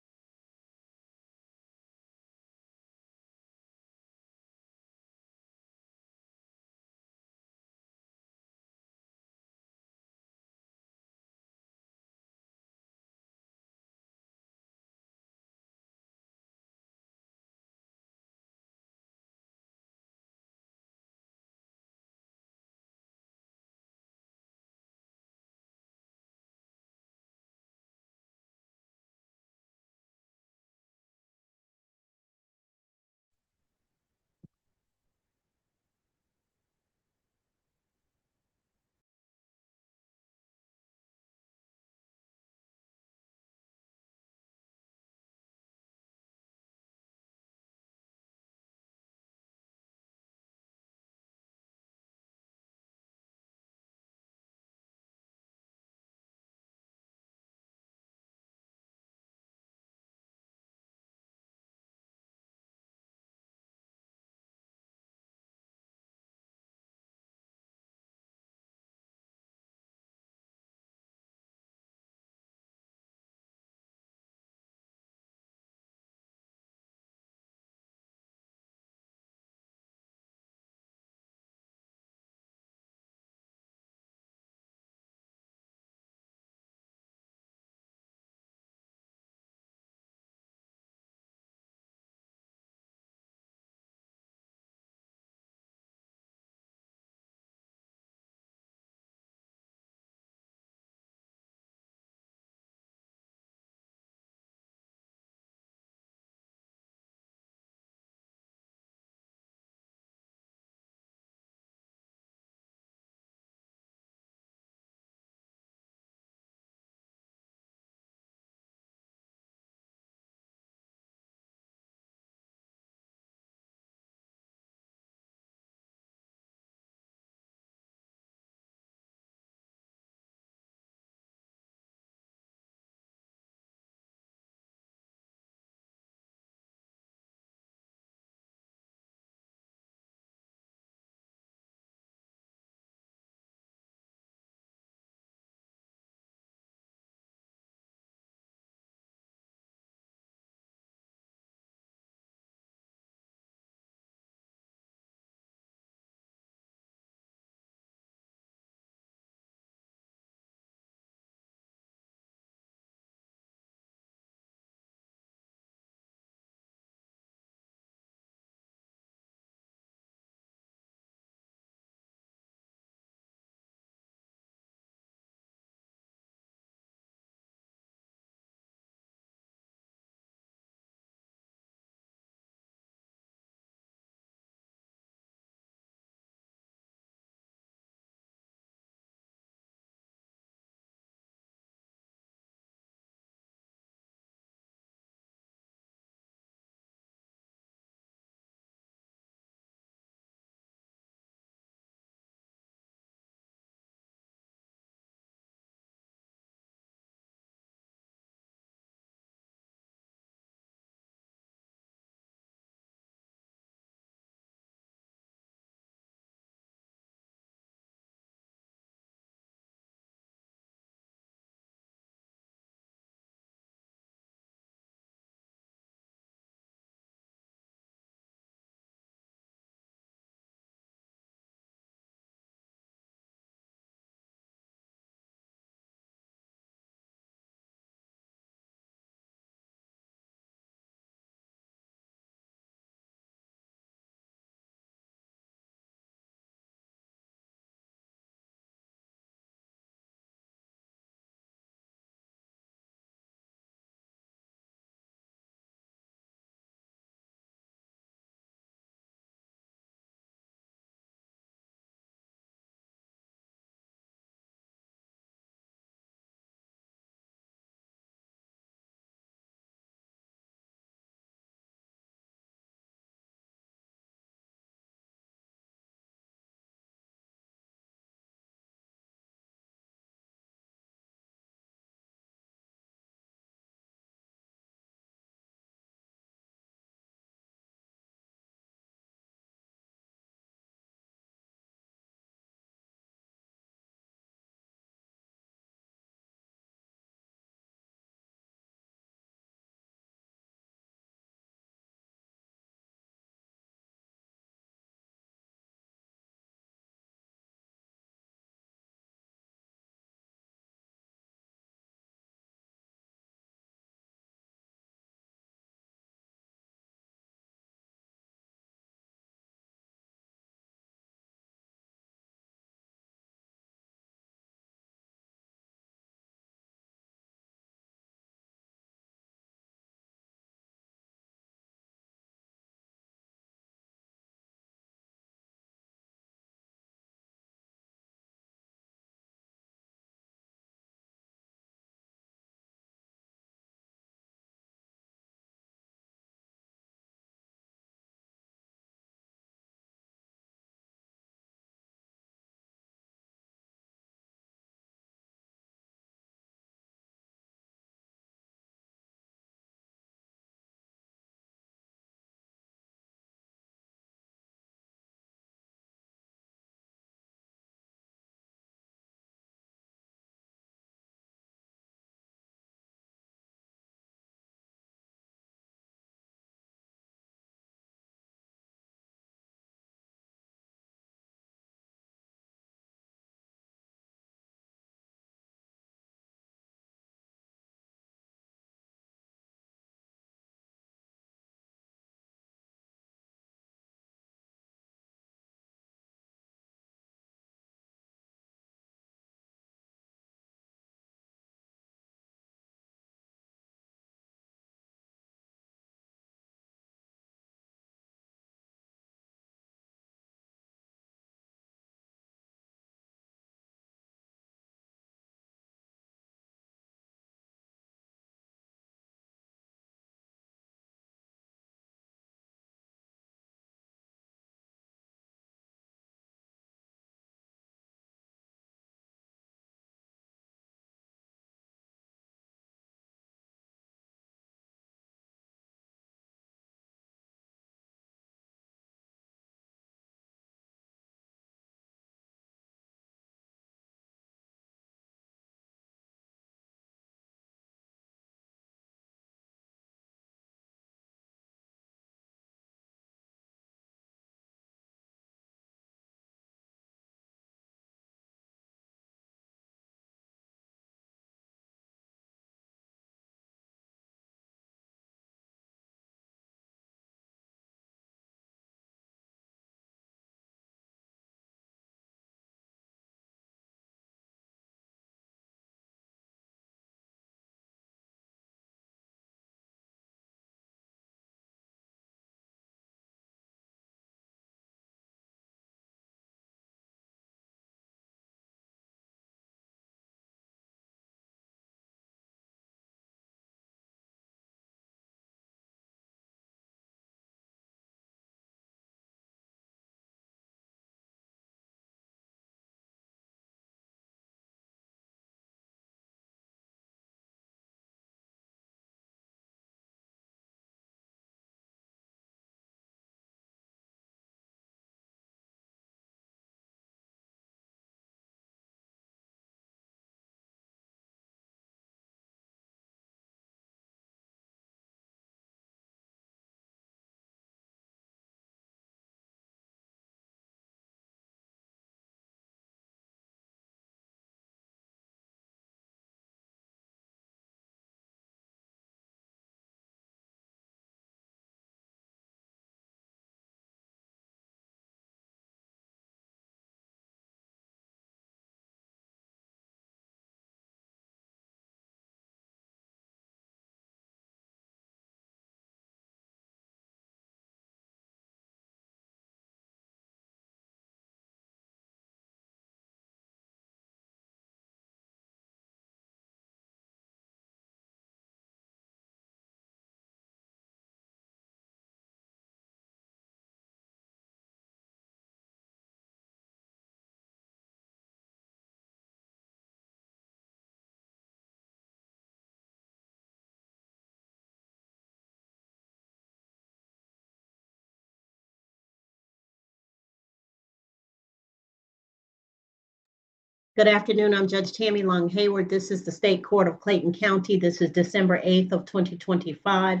Good afternoon. I'm Judge Tammy Long Hayward. This is the State Court of Clayton County. This is December 8th of 2025.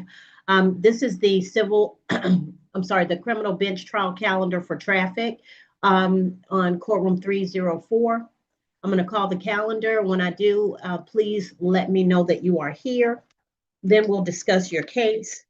This is the the criminal bench trial calendar for traffic on courtroom 304. I'm going to call the calendar. When I do, please let me know that you are here. Then we'll discuss your case.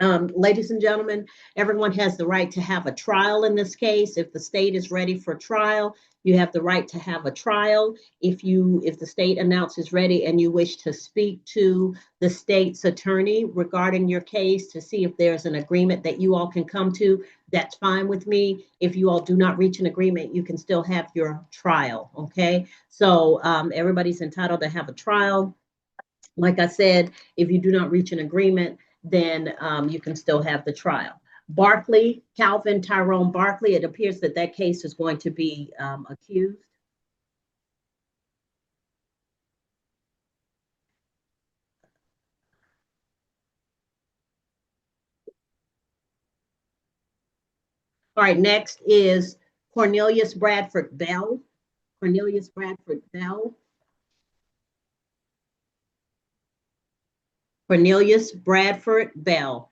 Ladies and gentlemen, everyone has the right to have a trial in this case. If the state is ready for trial, you have the right to have a trial. If the state announces ready and you wish to speak to the state's attorney regarding your case to see if there's an agreement that you all can come to, that's fine with me. If you all do not reach an agreement, you can still have your trial, okay? So everybody's entitled to have a trial. Like I said, if you do not reach an agreement, then you can still have the trial. Barkley, Calvin Tyrone Barkley, it appears that that case is going to be accused. All right, next is Cornelius Bradford Bell. Cornelius Bradford Bell. Cornelius Bradford Bell.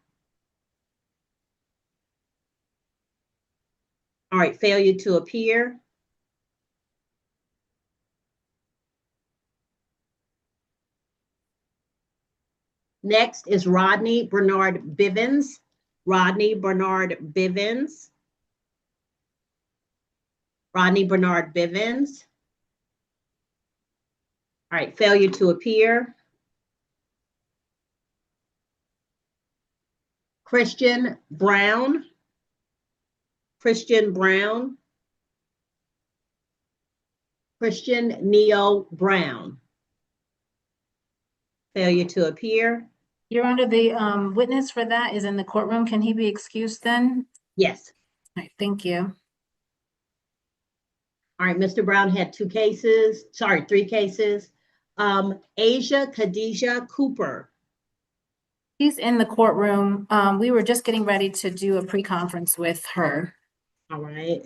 All right, failure to appear. Next is Rodney Bernard Bivens. Rodney Bernard Bivens. Rodney Bernard Bivens. All right, failure to appear. Christian Brown. Christian Brown. Christian Neo Brown. Failure to appear. Your Honor, the witness for that is in the courtroom. Can he be excused then? Yes. All right, thank you. All right, Mr. Brown had three cases. Asia Khadijah Cooper. He's in the courtroom. We were just getting ready to do a pre-conference with her. All right.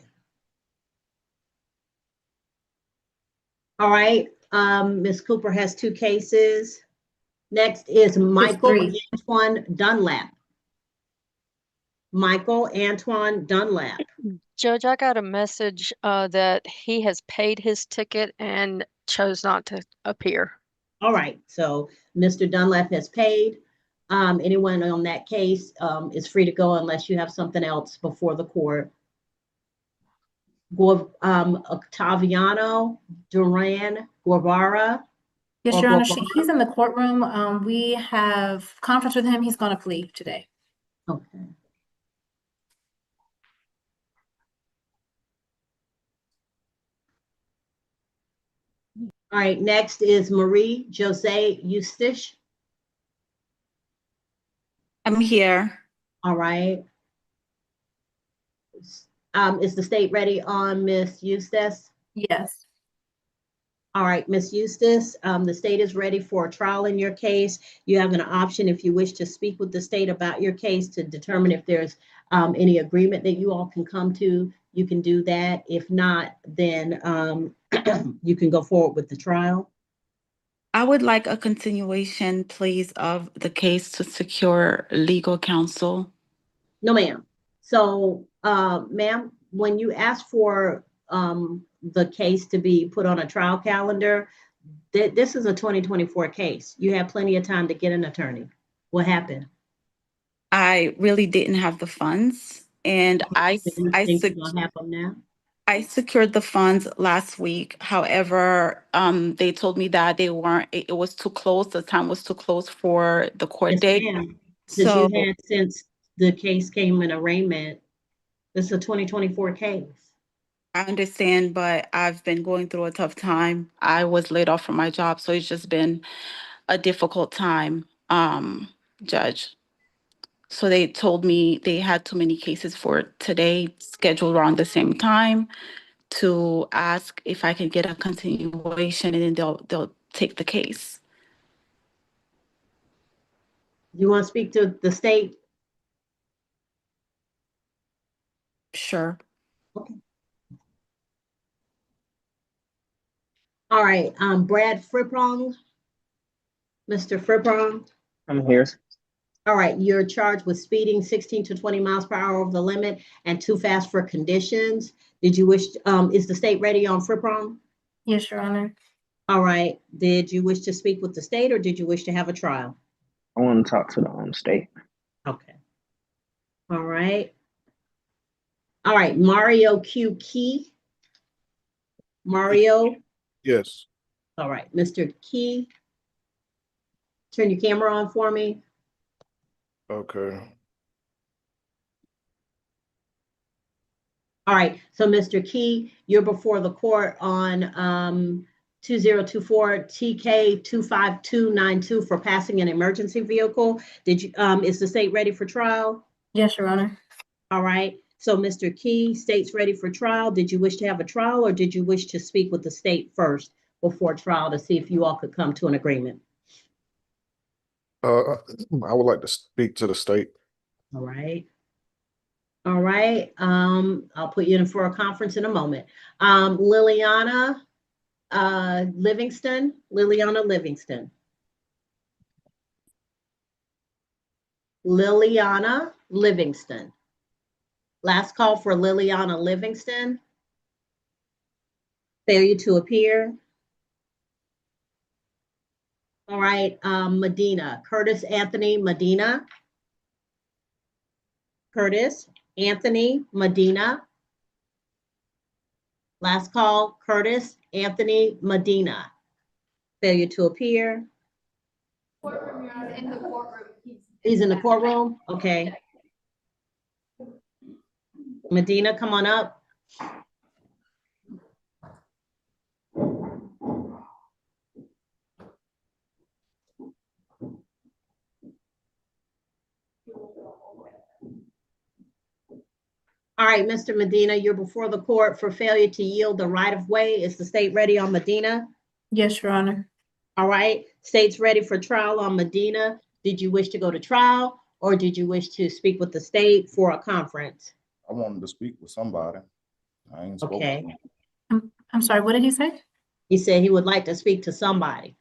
All right, Ms. Cooper has two cases. Next is Michael Antoine Dunlap. Michael Antoine Dunlap. Judge, I got a message that he has paid his ticket and chose not to appear. All right, so Mr. Dunlap has paid. Anyone on that case is free to go unless you have something else before the court. Octaviano Duran Guevara. Yes, Your Honor, he's in the courtroom. We have conference with him. He's going to plead today. Okay. All right, next is Marie Jose Eustache. I'm here. All right. Is the state ready on Miss Eustace? Yes. All right, Miss Eustace, the state is ready for a trial in your case. You have an option if you wish to speak with the state about your case to determine if there's any agreement that you all can come to. You can do that. If not, then you can go forward with the trial. I would like a continuation, please, of the case to secure legal counsel. No, ma'am. So, ma'am, when you ask for the case to be put on a trial calendar, this is a 2024 case. You have plenty of time to get an attorney. What happened? I really didn't have the funds, and I secured the funds last week. However, they told me that they weren't. It was too close. The time was too close for the court date. Because you had, since the case came in arraignment, this is a 2024 case. I understand, but I've been going through a tough time. I was laid off from my job, so it's just been a difficult time, Judge. So they told me they had too many cases for today, scheduled around the same time, to ask if I can get a continuation, and then they'll take the case. You want to speak to the state? Sure. Okay. All right, Brad Frippong. Mr. Frippong. I'm here. All right, you're charged with speeding 16 to 20 miles per hour over the limit and too fast for conditions. Did you wish, is the state ready on Frippong? Yes, Your Honor. All right, did you wish to speak with the state or did you wish to have a trial? I want to talk to the state. Okay. All right. All right, Mario Q. Key. Mario. Yes. All right, Mr. Key. Turn your camera on for me. Okay. All right, so Mr. Key, you're before the court on 2024 TK 25292 for passing an emergency vehicle. Did you is the state ready for trial? Yes, Your Honor. All right, so Mr. Key, state's ready for trial. Did you wish to have a trial or did you wish to speak with the state first before trial to see if you all could come to an agreement? I would like to speak to the state. All right. All right. I'll put you in for a conference in a moment. Liliana Livingston. Liliana Livingston. Liliana Livingston. Last call for Liliana Livingston. Failure to appear. All right. Medina. Curtis Anthony Medina. Curtis Anthony Medina. Last call, Curtis Anthony Medina. Failure to appear. In the courtroom. He's in the courtroom? Okay. Medina, come on up. All right, Mr. Medina, you're before the court for failure to yield the right of way. Is the state ready on Medina? Yes, Your Honor. All right, state's ready for trial on Medina. Did you wish to go to trial or did you wish to speak with the state for a conference? I wanted to speak with somebody. I ain't spoken. Okay. I'm sorry, what did he say? He said he would like to speak to somebody.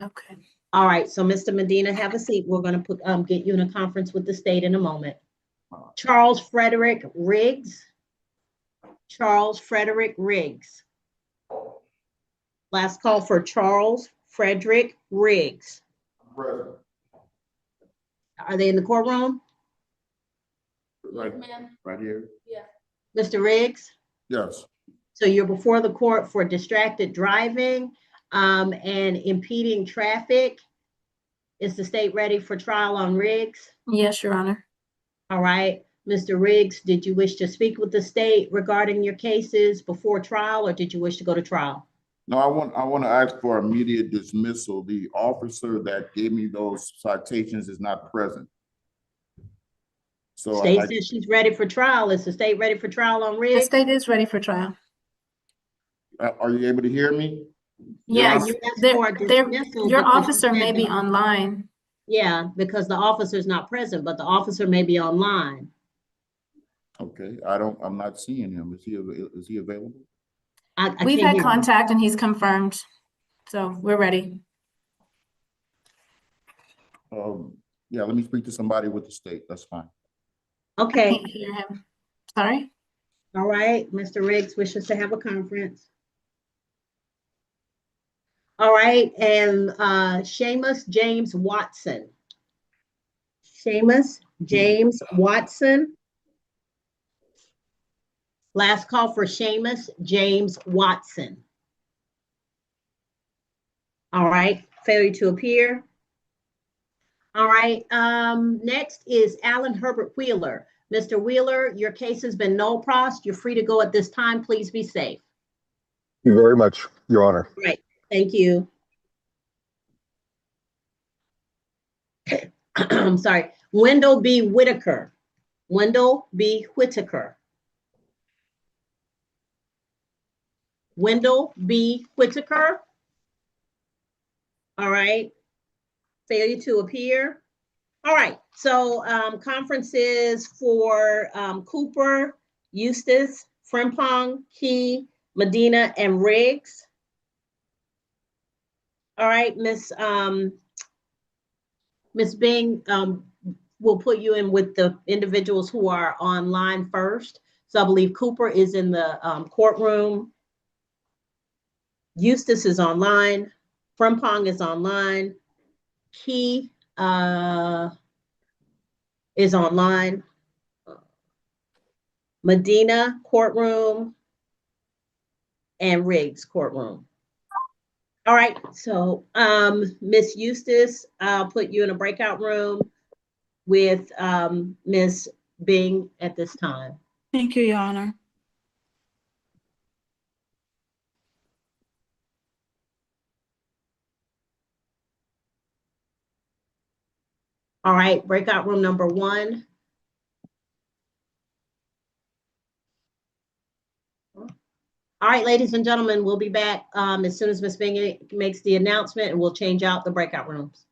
Okay. All right, so Mr. Medina, have a seat. We're going to get you in a conference with the state in a moment. Charles Frederick Riggs. Charles Frederick Riggs. Last call for Charles Frederick Riggs. Present. Are they in the courtroom? Right here. Yeah. Mr. Riggs? Yes. So you're before the court for distracted driving and impeding traffic. Is the state ready for trial on Riggs? Yes, Your Honor. All right. Mr. Riggs, did you wish to speak with the state regarding your cases before trial or did you wish to go to trial? No, I want to ask for immediate dismissal. The officer that gave me those citations is not present. So State says she's ready for trial. Is the state ready for trial on The Riggs? state is ready for trial. Are you able to hear me? Yes, you asked for a dismissal your because you officer may said be that- online. Yeah, because the officer's not present, but the officer may be online. Okay, I'm not seeing him. Is he available? I We've can't had hear you. contact and he's confirmed. So we're ready. Yeah, let me speak to somebody with the state. That's fine. Okay. Can't hear him. Sorry. All right. Mr. Riggs wishes to have a conference. All right. And Seamus James Watson. Seamus James Watson. Last call for Seamus James Watson. All right. Failure to appear. All right. Next is Alan Herbert Wheeler. Mr. Wheeler, your case has been no pros. You're free to go at this time. Please be safe. Thank you very much, Your Honor. Right. Thank you. I'm sorry. Wendell B. Whitaker. Wendell B. Whitaker. Wendell B. Whitaker. All right. Failure to appear. All right. So conferences for Cooper, Eustace, Frimpong, Key, Medina, and Riggs. All right, Miss Bing, we'll put you in with the individuals who are online first. So I believe Cooper is in the courtroom. Eustace is online. Frimpong is online. Key is online. Medina courtroom and Riggs courtroom. All right, so Miss Eustace, I'll put you in a breakout room with Miss Bing at this time. Thank you, Your Honor. All right, breakout room number 1. All right, ladies and gentlemen, we'll be back as soon as Ms. Bing makes the announcement, and we'll change out the breakout rooms.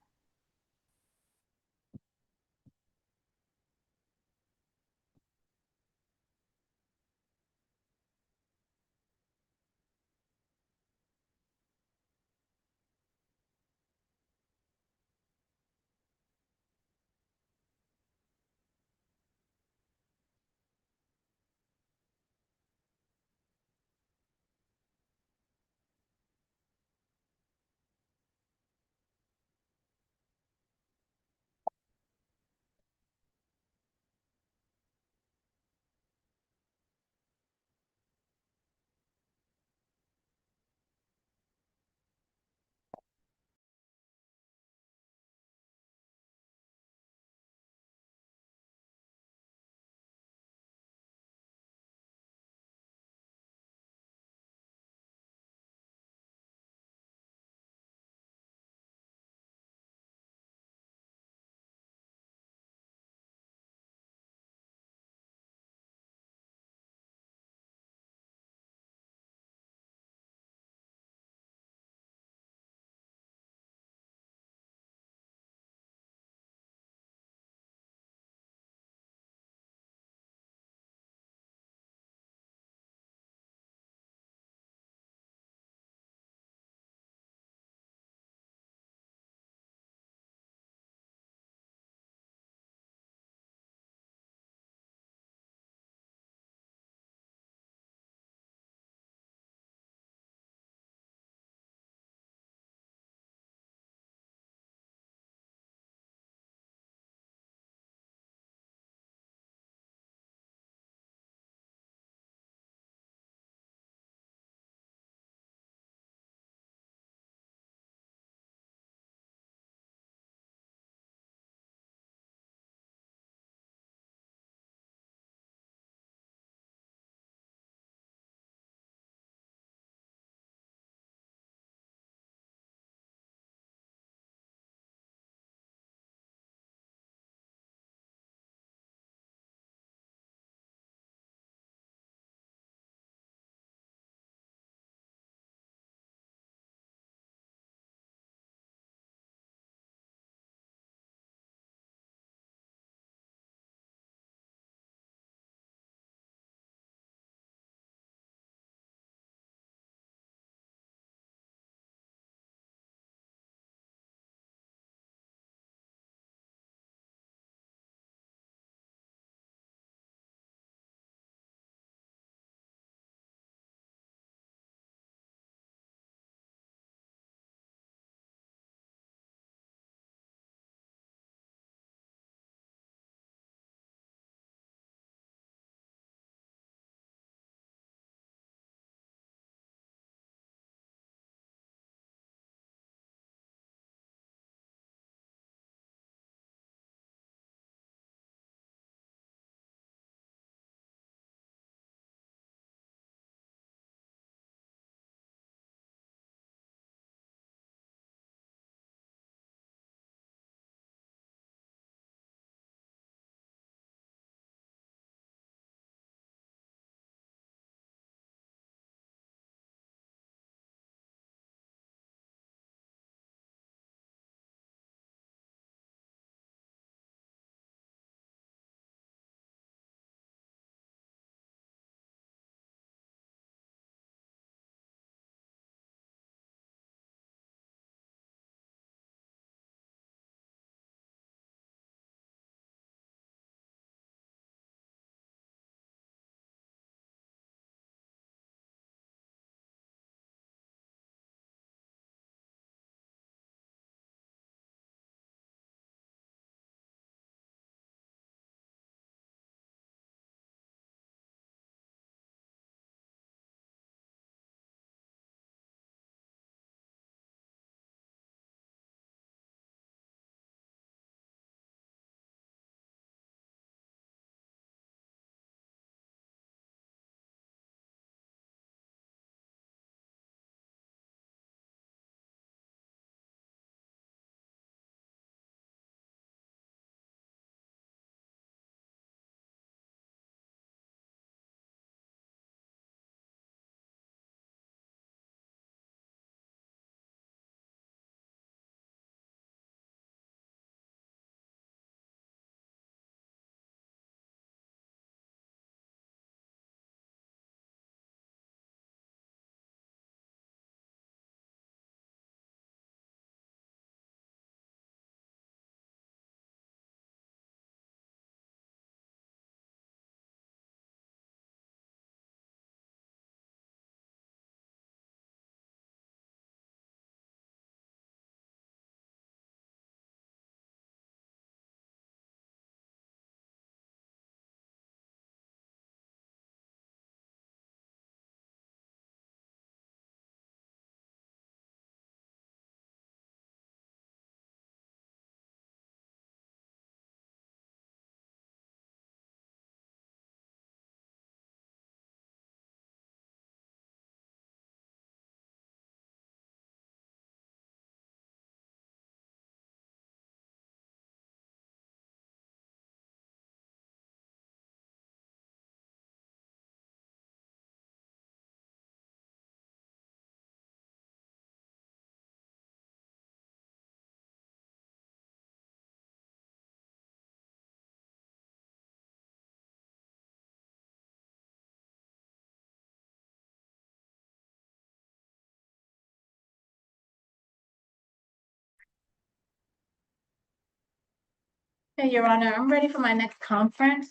Okay, Your Honor, I'm ready for my next conference.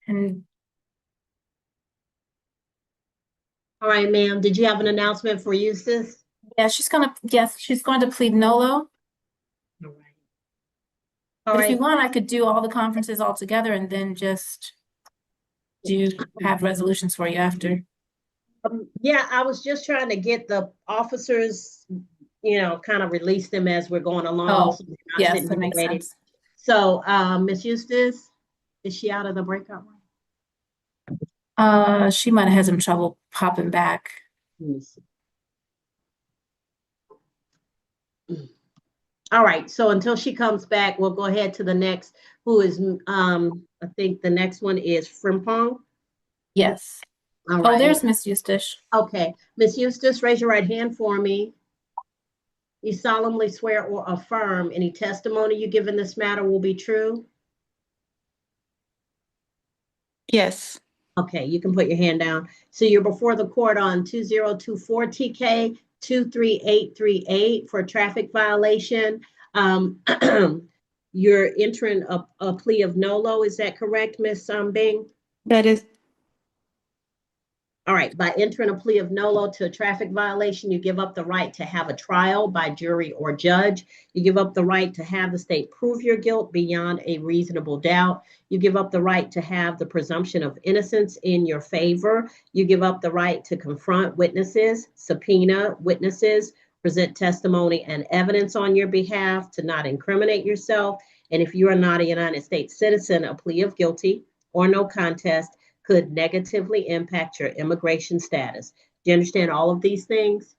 And All right, ma'am, did you have an announcement for Eustace? yeah, she's going to plead nolo. All But if you right, want, I could do all the conferences all together and then just have resolutions for you after. yeah, I was just trying to get the officers, kind of release them as we're going along. Oh, So we're not yes, sitting that here makes waiting. sense. So, Ms. Eustace, is she out of the breakout room? She might have had some trouble popping back. Let me see. All right, so until she comes back, we'll go ahead to the next, who is, I think the next one is Frimpong. Yes. All Oh, right. there's Miss Eustace. Okay, Miss Eustace, raise your right hand for me. You solemnly swear or affirm any testimony you give in this matter will be true? Yes. Okay, you can put your hand down. So you're before the court on 2024 TK 23838 for a traffic violation. You're entering a plea of nolo, is that correct, Miss Bing? That is. All right, by entering a plea of nolo to a traffic violation, you give up the right to have a trial by jury or judge. You give up the right to have the state prove your guilt beyond a reasonable doubt. You give up the right to have the presumption of innocence in your favor. You give up the right to confront witnesses, subpoena witnesses, present testimony and evidence on your behalf, to not incriminate yourself. And if you are not a United States citizen, a plea of guilty or no contest could negatively impact your immigration status. Do you understand all of these things?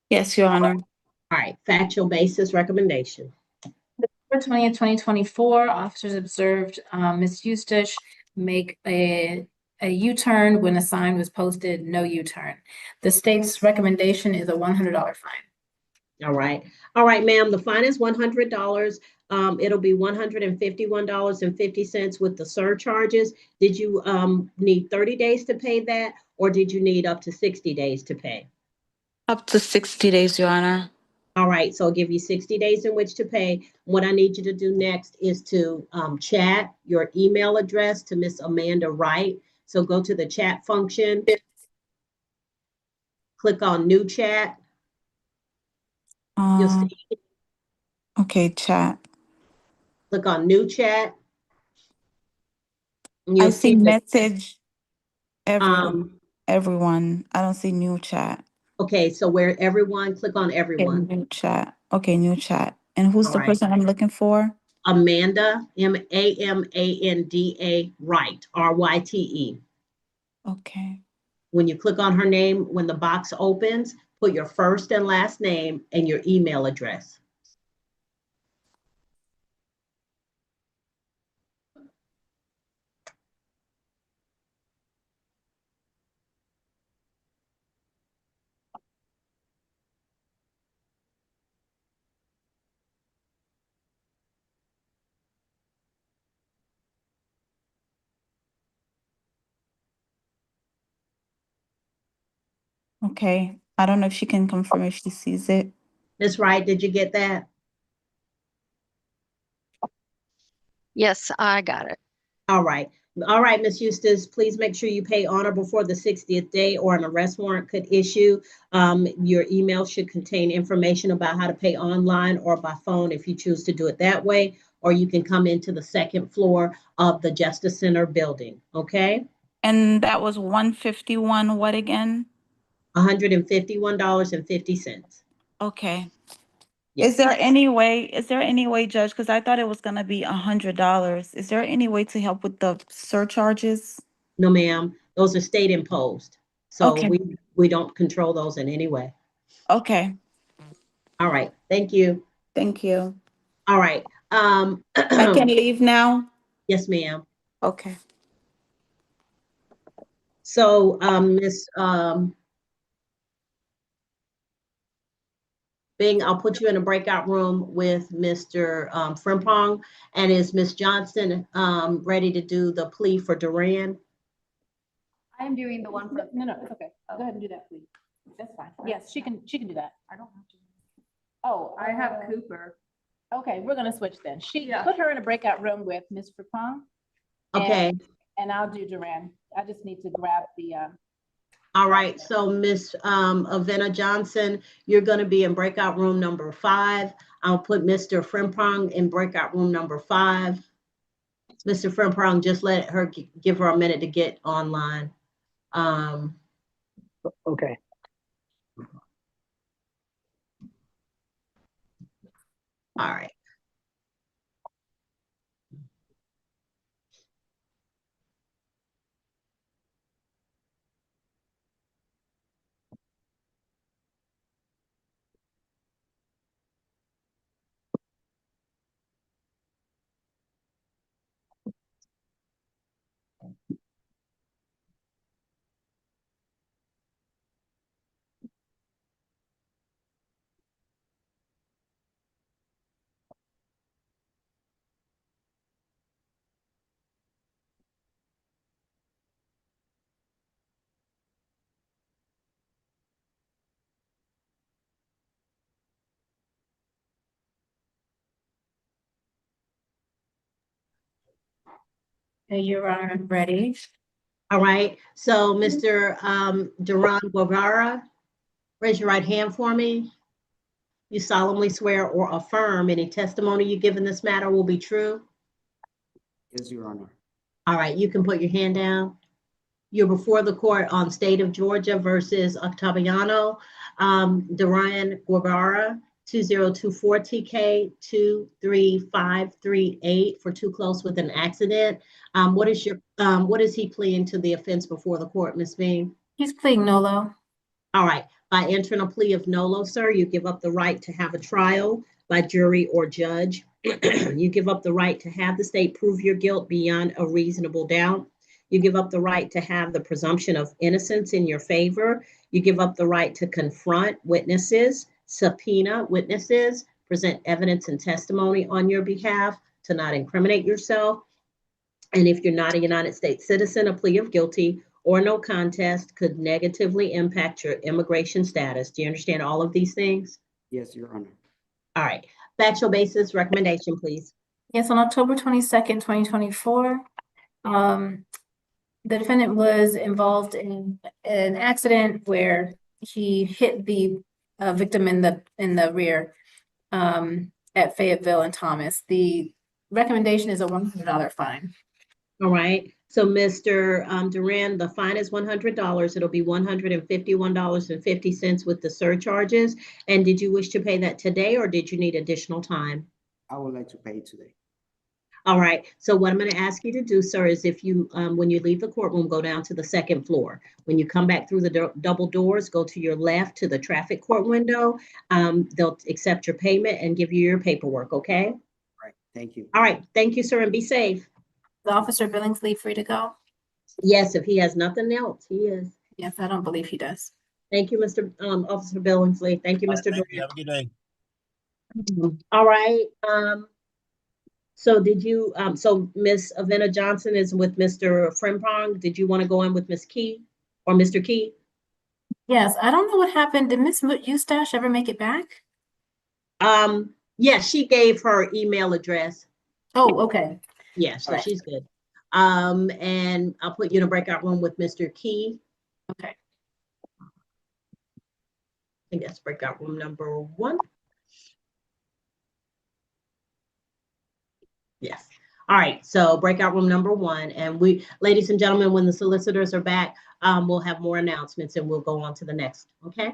Yes, Your Honor. All right, factual basis recommendation. December 20th, 2024, officers observed Ms. Eustace make a U-turn when a sign was posted, no U-turn. The state's recommendation is a $100 fine. All right, ma'am, the fine is $100. It'll be $151.50 with the surcharges. Did you need 30 days to pay that, or did you need up to 60 days to pay? Up to 60 days, Your Honor. All right, so I'll give you 60 days in which to pay. What I need you to do next is to chat your email address to Miss Amanda Wright. So go to the chat function, click on new chat. You'll see. Okay, chat. Click on new chat. And I you'll see see message everyone. I don't see new chat. Okay, so where everyone, click on Okay, everyone. new chat. Okay, new chat. And who's All the right. person I'm looking for? Amanda, Amanda Wright, Ryte. Okay. When you click on her name, when the box opens, put your first and last name and your email address. Okay. I don't know if she can confirm if she sees it. Miss Wright, did you get that? Yes, I got it. All right. All right, Miss Eustace, please make sure you pay honor before the 60th day or an arrest warrant could issue. Your email should contain information about how to pay online or by phone if you choose to do it that way, or you can come into the second floor of the Justice Center building, okay? And that was 151, what again? $151.50. Okay. Yes. Is there any way, Judge, because I thought it was gonna be $100. Is there any way to help with the surcharges? No, ma'am, those are state imposed. So Okay. we don't control those in any way. Okay. All right, thank you. Thank you. All right. I can leave now? Yes, ma'am. Okay. So, Miss Bing, I'll put you in a breakout room with Mr. Frimpong. And is Miss Johnson ready to do the plea for Duran? I am doing the one for. No, it's okay. Go ahead and do that, please. That's fine. Yes, she can do that. I don't have to. Oh, I have Cooper. Okay, we're gonna switch then. Put her in a breakout room with Ms. Fripong. Okay. And I'll do Duran. I just need to grab the, All right, so Miss Avena Johnson, you're going to be in breakout room number 5. I'll put Mr. Frimpong in breakout room number 5. Mr. Frimpong, just let her give her a minute to get online. Okay. All right. okay, Your Honor, I'm ready. All right. So Mr. Duran Guevara, raise your right hand for me. You solemnly swear or affirm any testimony you give in this matter will be true? Yes, Your Honor. All right, you can put your hand down. You're before the court on State of Georgia versus Octaviano Duran Guevara, 2024 TK 23538 for too close with an accident. What is he pleading to the offense before the court, Ms. Bean? He's pleading nolo. All right. By entering a plea of nolo, sir, you give up the right to have a trial by jury or judge. You give up the right to have the state prove your guilt beyond a reasonable doubt. You give up the right to have the presumption of innocence in your favor. You give up the right to confront witnesses, subpoena witnesses, present evidence and testimony on your behalf, to not incriminate yourself. And if you're not a United States citizen, a plea of guilty or no contest could negatively impact your immigration status. Do you understand all of these things? Yes, Your Honor. All right. Factual basis recommendation, please. Yes, on October 22nd, 2024, the defendant was involved in an accident where he hit the victim in the rear at Fayetteville and Thomas. The recommendation is a $100 fine. All right. So Mr. Duran, the fine is $100. It'll be $151.50 with the surcharges. And did you wish to pay that today or did you need additional time? I would like to pay today. All right. So what I'm going to ask you to do, sir, is if you, when you leave the courtroom, go down to the second floor. When you come back through the double doors, go to your left to the traffic court window. They'll accept your payment and give you your paperwork. Okay. All right. Thank you. All right. Thank you, sir, and be safe. Is Officer Billingsley free to go? Yes, if he has nothing else, he is. Yes, I don't believe he does. Thank you, Mr. Officer Billingsley. Thank you, Mr. Thank you. Have a good day. All right. So did you, so Miss Avena Johnson is with Mr. Frimpong. Did you want to go in with Miss Key or Mr. Key? Yes, I don't know what happened. Did Miss Eustache ever make it back? Yeah, she gave her email address. Oh, okay. Yeah, so All right. she's good. And I'll put you in a breakout room with Mr. Key. Okay. I think that's breakout room number 1. Yes. All right. So breakout room number 1. And we, ladies and gentlemen, when the solicitors are back, we'll have more announcements and we'll go on to the next. Okay.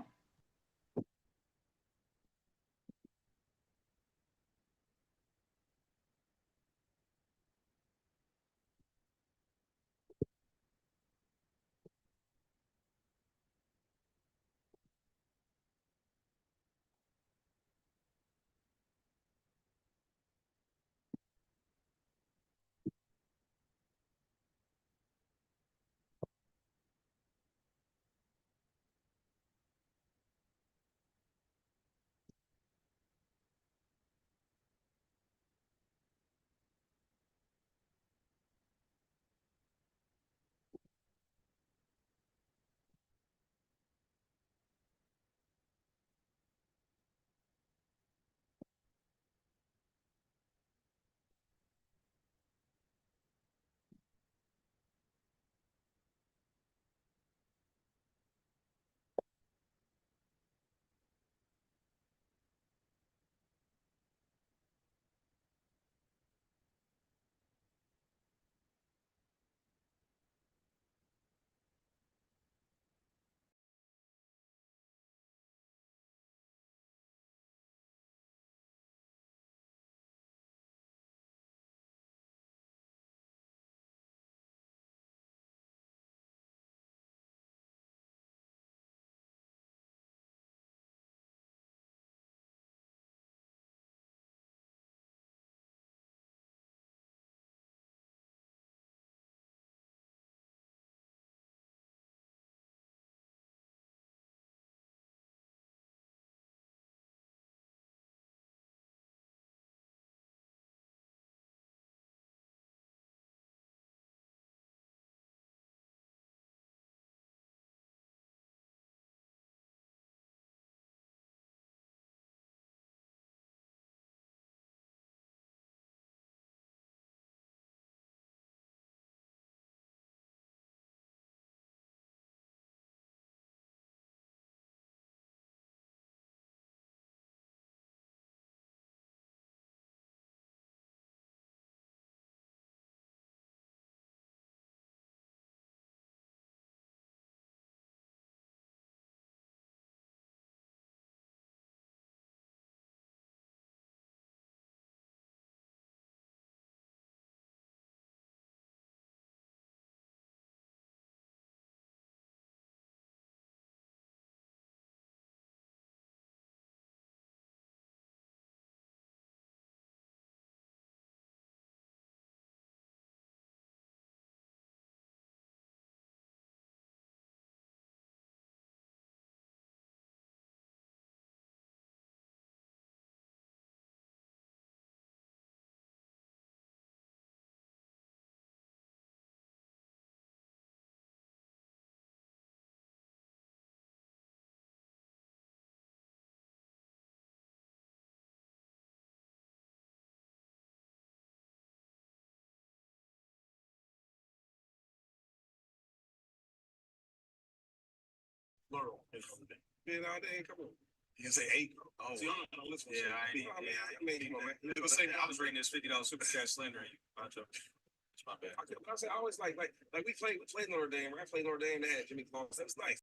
Plural. Man, all day, come on. You can say 8. Oh, see, I'm not listening. Yeah, I was reading this $50 super cash slander. It's my bad. I said I always like we played Notre Dame. I played Notre Dame. They had Jimmy Claus. That was nice.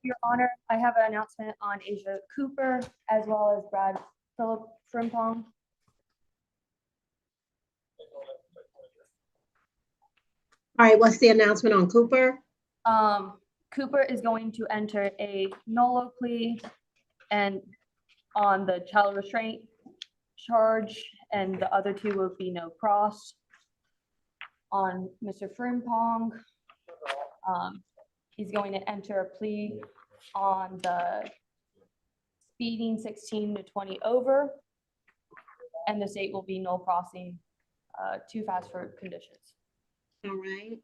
Your Honor, I have an announcement on Asia Cooper as well as Brad Philip Frimpong. All right, what's the announcement on Cooper? Cooper is going to enter a NOLO plea and on the child restraint charge, and the other two will be no cross. On Mr. Frimpong, he's going to enter a plea on the speeding 16 to 20 over, and the state will be no crossing too fast for conditions. All right.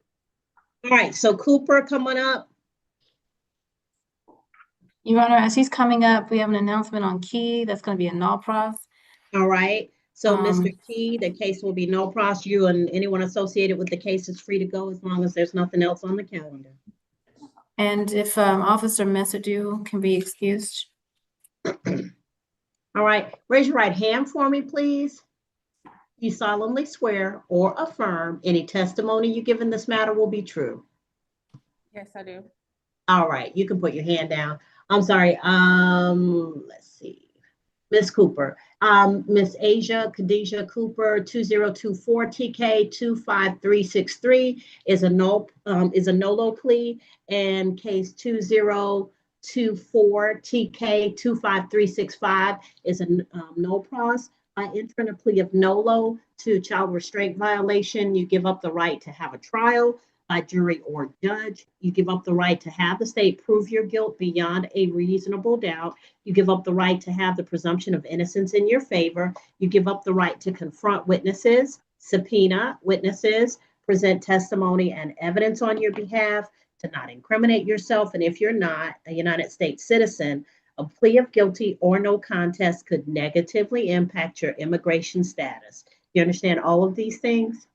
All right, so Cooper, come on up. Your Honor, as he's coming up, we have an announcement on Key. That's going to be a null pros. All right. So, Mr. Key, the case will be no pros. You and anyone associated with the case is free to go as long as there's nothing else on the calendar. And if Officer Messerdew can be excused. All right. Raise your right hand for me, please. You solemnly swear or affirm any testimony you give in this matter will be true. Yes, I do. All right. You can put your hand down. I'm sorry. Let's see. Miss Cooper, Miss Asia Khadijah Cooper, 2024 TK 25363 is a NOLO plea, and case 2024 TK 25365 is a no pros. By entering a plea of NOLO to child restraint violation, you give up the right to have a trial by jury or judge. You give up the right to have the state prove your guilt beyond a reasonable doubt. You give up the right to have the presumption of innocence in your favor. You give up the right to confront witnesses, subpoena witnesses, present testimony and evidence on your behalf, to not incriminate yourself. And if you're not a United States citizen, a plea of guilty or no contest could negatively impact your immigration status. You understand all of these things?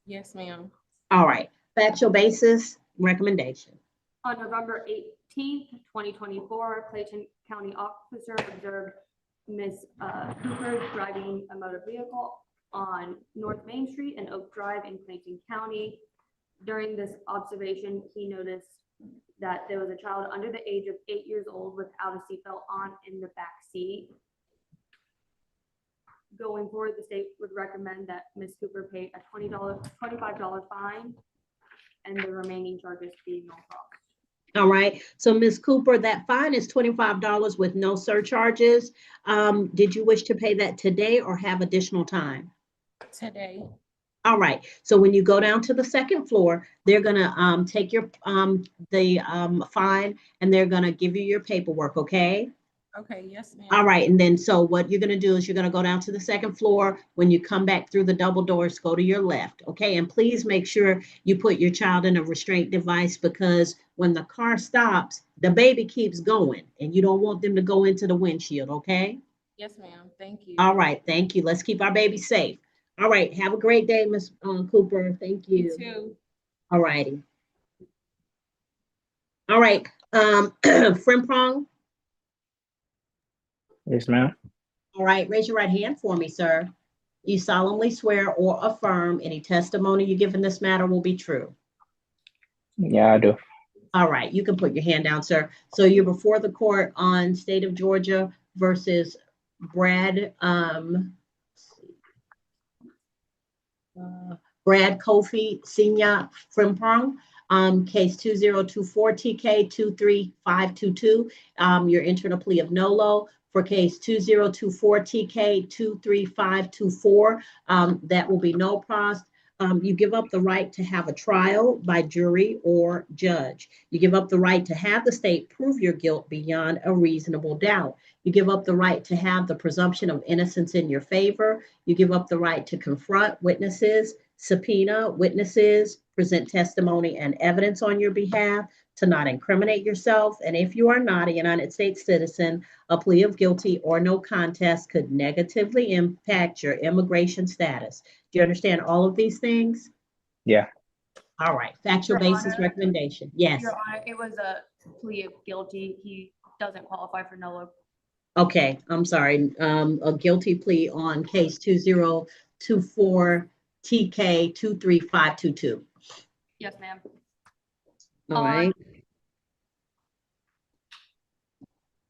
Yes, ma'am. All right. Factual basis recommendation. On November 18th, 2024, Clayton County officer observed Ms. Cooper driving a motor vehicle on North Main Street and Oak Drive in Clayton County. During this observation, he noticed that there was a child under the age of 8 years old without a seatbelt on in the back seat. Going forward, the state would recommend that Ms. Cooper pay a $25 fine and the remaining charges be no cost. All right. So, Ms. Cooper, that fine is $25 with no surcharges. Did you wish to pay that today or have additional time? Today. All right. So when you go down to the second floor, they're gonna take your fine and they're gonna give you your paperwork. Okay. Okay. Yes, ma'am. All right. And then so what you're gonna do is you're gonna go down to the second floor. When you come back through the double doors, go to your left. Okay. And please make sure you put your child in a restraint device, because when the car stops, the baby keeps going and you don't want them to go into the windshield. Okay. Yes, ma'am. Thank you. All right. Thank you. Let's keep our baby safe. All right. Have a great day, Ms. Cooper. Thank you. You too. All righty. All right. Frimpong. Yes, ma'am. All right. Raise your right hand for me, sir. You solemnly swear or affirm any testimony you give in this matter will be true. Yeah, I do. All right. You can put your hand down, sir. So you're before the court on State of Georgia versus Brad Kofi Senior Frimpong, case 2024 TK 23522. You're entering a plea of NOLO for case 2024 TK 23524. That will be no pros. You give up the right to have a trial by jury or judge. You give up the right to have the state prove your guilt beyond a reasonable doubt. You give up the right to have the presumption of innocence in your favor. You give up the right to confront witnesses, subpoena witnesses, present testimony and evidence on your behalf, to not incriminate yourself. And if you are not a United States citizen, a plea of guilty or no contest could negatively impact your immigration status. Do you understand all of these things? Yeah. All right. Factual Your basis Honor, recommendation. Yes. Your Honor, it was a plea of guilty. He doesn't qualify for NOLO. Okay. I'm sorry. A guilty plea on case 2024 TK 23522. Yes, ma'am. All right.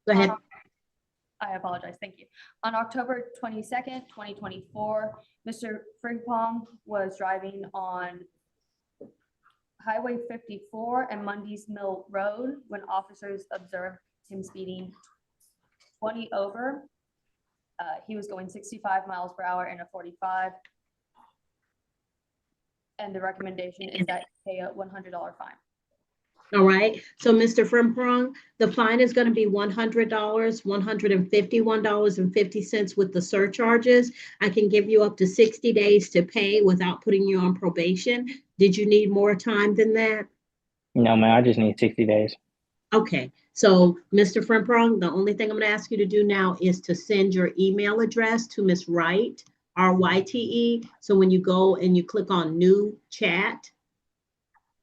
Go ahead. I apologize. Thank you. On October 22nd, 2024, Mr. Frimpong was driving on Highway 54 and Mundy's Mill Road when officers observed him speeding 20 over. He was going 65 miles per hour in a 45. And the recommendation is that you pay a $100 fine. All right, so Mr. Frempong, the fine is gonna be $100, $151.50 with the surcharges. I can give you up to 60 days to pay without putting you on probation. Did you need more time than that? No, man, I just need 60 days. Okay, so Mr. Frempong, the only thing I'm gonna ask you to do now is to send your email address to Miss Wright, RYTE. So when you go and you click on new chat,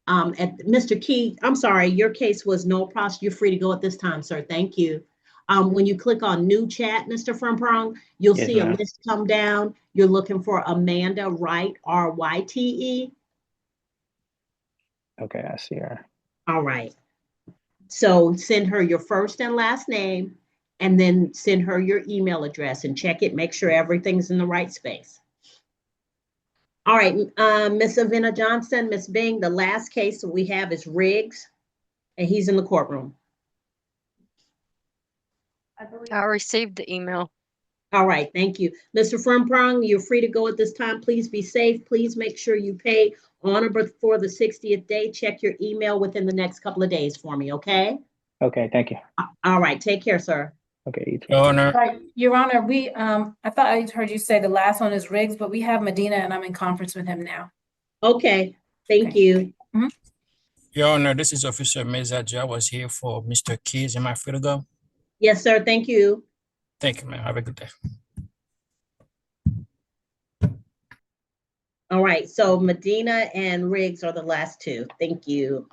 at Mr. Key, I'm sorry, your case was no pros. You're free to go at this time, sir. Thank you. When you click on new chat, Mr. Frempong, you'll Yes, see a ma'am. list come down. You're looking for Amanda Wright, RYTE. Okay, I see her. All right. So send her your first and last name, and then send her your email address and check it. Make sure everything's in the right space. All right, Miss Avina Johnson, Miss Bing, the last case that we have is Riggs, and he's in the courtroom. I received the email. All right, thank you. Mr. Frempong, you're free to go at this time. Please be safe. Please make sure you pay on or before the 60th day. Check your email within the next couple of days for me, okay? Okay, thank you. All right, take care, sir. Okay, you too. Your Honor. Right, Your Honor, I thought I heard you say the last one is Riggs, but we have Medina and I'm in conference with him now. Okay, thank you. Your Honor, this is Officer Mezaji. I was here for Mr. Keys. Am I free to go? Yes, sir, thank you. Thank you, ma'am. Have a good day. All right, so Medina and Riggs are the last two. Thank you.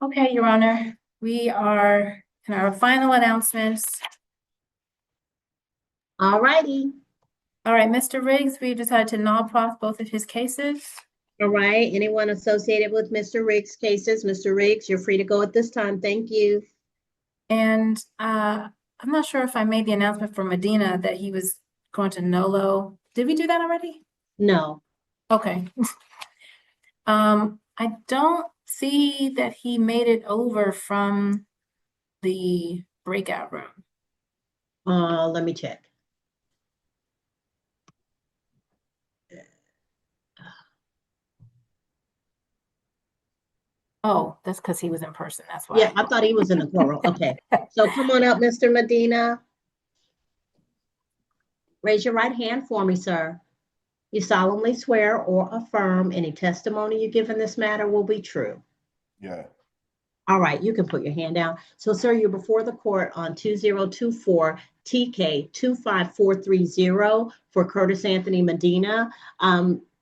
Okay, Your Honor, we are in our final announcements. All righty. All right, Mr. Riggs, we decided to null prof both of his cases. All right. Anyone associated with Mr. Riggs' cases? Mr. Riggs, you're free to go at this time. Thank you. And I'm not sure if I made the announcement for Medina that he was going to Nolo. Did we do that already? No. Okay. I don't see that he made it over from the breakout room. Let me check. Oh, that's because he was in person. That's why. Yeah, I thought he was in the courtroom. Okay. So come on up, Mr. Medina. Raise your right hand for me, sir. You solemnly swear or affirm any testimony you give in this matter will be true. Yeah. All right, you can put your hand down. So, sir, you're before the court on 2024 TK 25430 for Curtis Anthony Medina.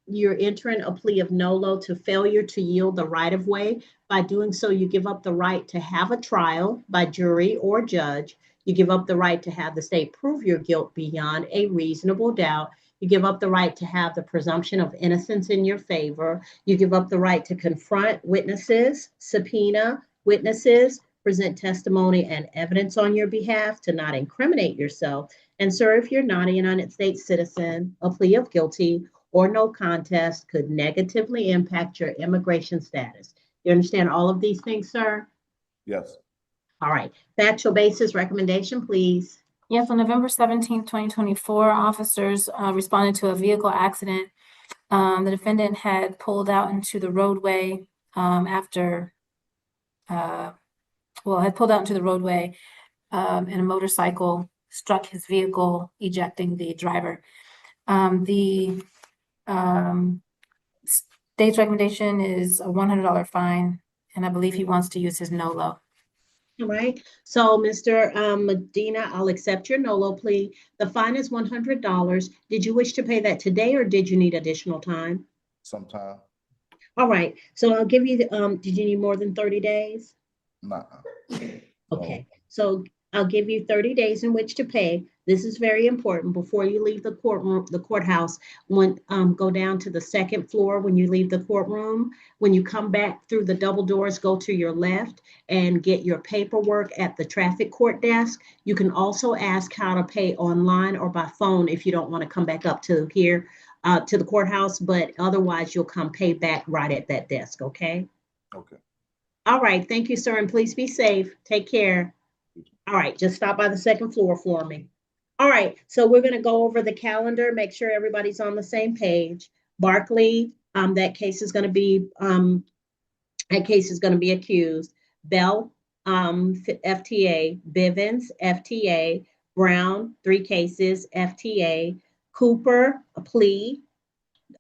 You're entering a plea of nolo to failure to yield the right of way. By doing so, you give up the right to have a trial by jury or judge. You give up the right to have the state prove your guilt beyond a reasonable doubt. You give up the right to have the presumption of innocence in your favor. You give up the right to confront witnesses, subpoena witnesses, present testimony and evidence on your behalf, to not incriminate yourself. And sir, if you're not a United States citizen, a plea of guilty or no contest could negatively impact your immigration status. You understand all of these things, sir? Yes. All right. Factual basis recommendation, please. Yes, on November 17th, 2024, officers responded to a vehicle accident. The defendant had pulled out into the roadway had pulled out into the roadway and a motorcycle struck his vehicle, ejecting the driver. The state's recommendation is a $100 fine, and I believe he wants to use his NOLO. All right. So, Mr. Medina, I'll accept your NOLO plea. The fine is $100. Did you wish to pay that today, or did you need additional time? Sometime. All right. So I'll give you the, did you need more than 30 days? Nah. Okay. So I'll give you 30 days in which to pay. This is very important. Before you leave the courtroom, the courthouse, when go down to the second floor when you leave the courtroom. When you come back through the double doors, go to your left and get your paperwork at the traffic court desk. You can also ask how to pay online or by phone if you don't want to come back up to here to the courthouse, but otherwise you'll come pay back right at that desk, okay? Okay. All right, thank you, sir, and please be safe. Take care. All right, just stop by the second floor for me. All right, so we're gonna go over the calendar, make sure everybody's on the same page. Barkley, that case is gonna be accused. Bell, FTA, Bivens, FTA, Brown, 3 cases, FTA, Cooper, a plea.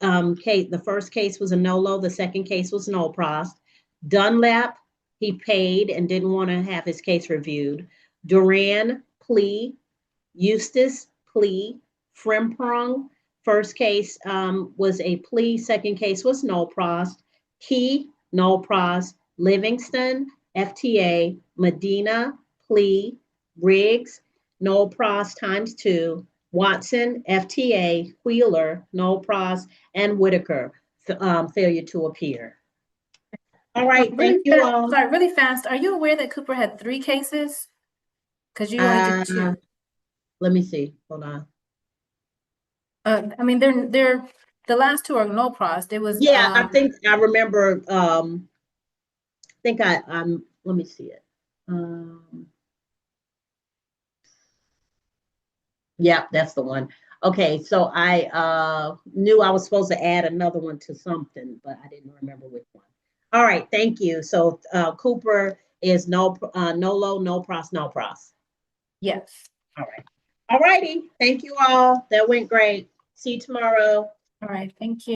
The first case was a NOLO, the second case was no prost. Dunlap, he paid and didn't want to have his case reviewed. Duran, plea. Eustace, plea. Frimpong, first case was a plea, second case was no prost. Key, no prost. Livingston, FTA. Medina, plea. Riggs, no prost ×2. Watson, FTA, Wheeler, no pros, and Whitaker, failure to appear. All right, thank you all. Sorry, really fast. Are you aware that Cooper had 3 cases? Because you only did 2. Let me see. Hold on. I mean, they're the last 2 are no pros. It was I think I remember. Let me see it. Yeah, that's the one. Okay, so I knew I was supposed to add another one to something, but I didn't remember which one. All right, thank you. So Cooper is no low, no pros, no pros. Yes. All right. All righty. Thank you all. That went great. See you tomorrow. All right. Thank you.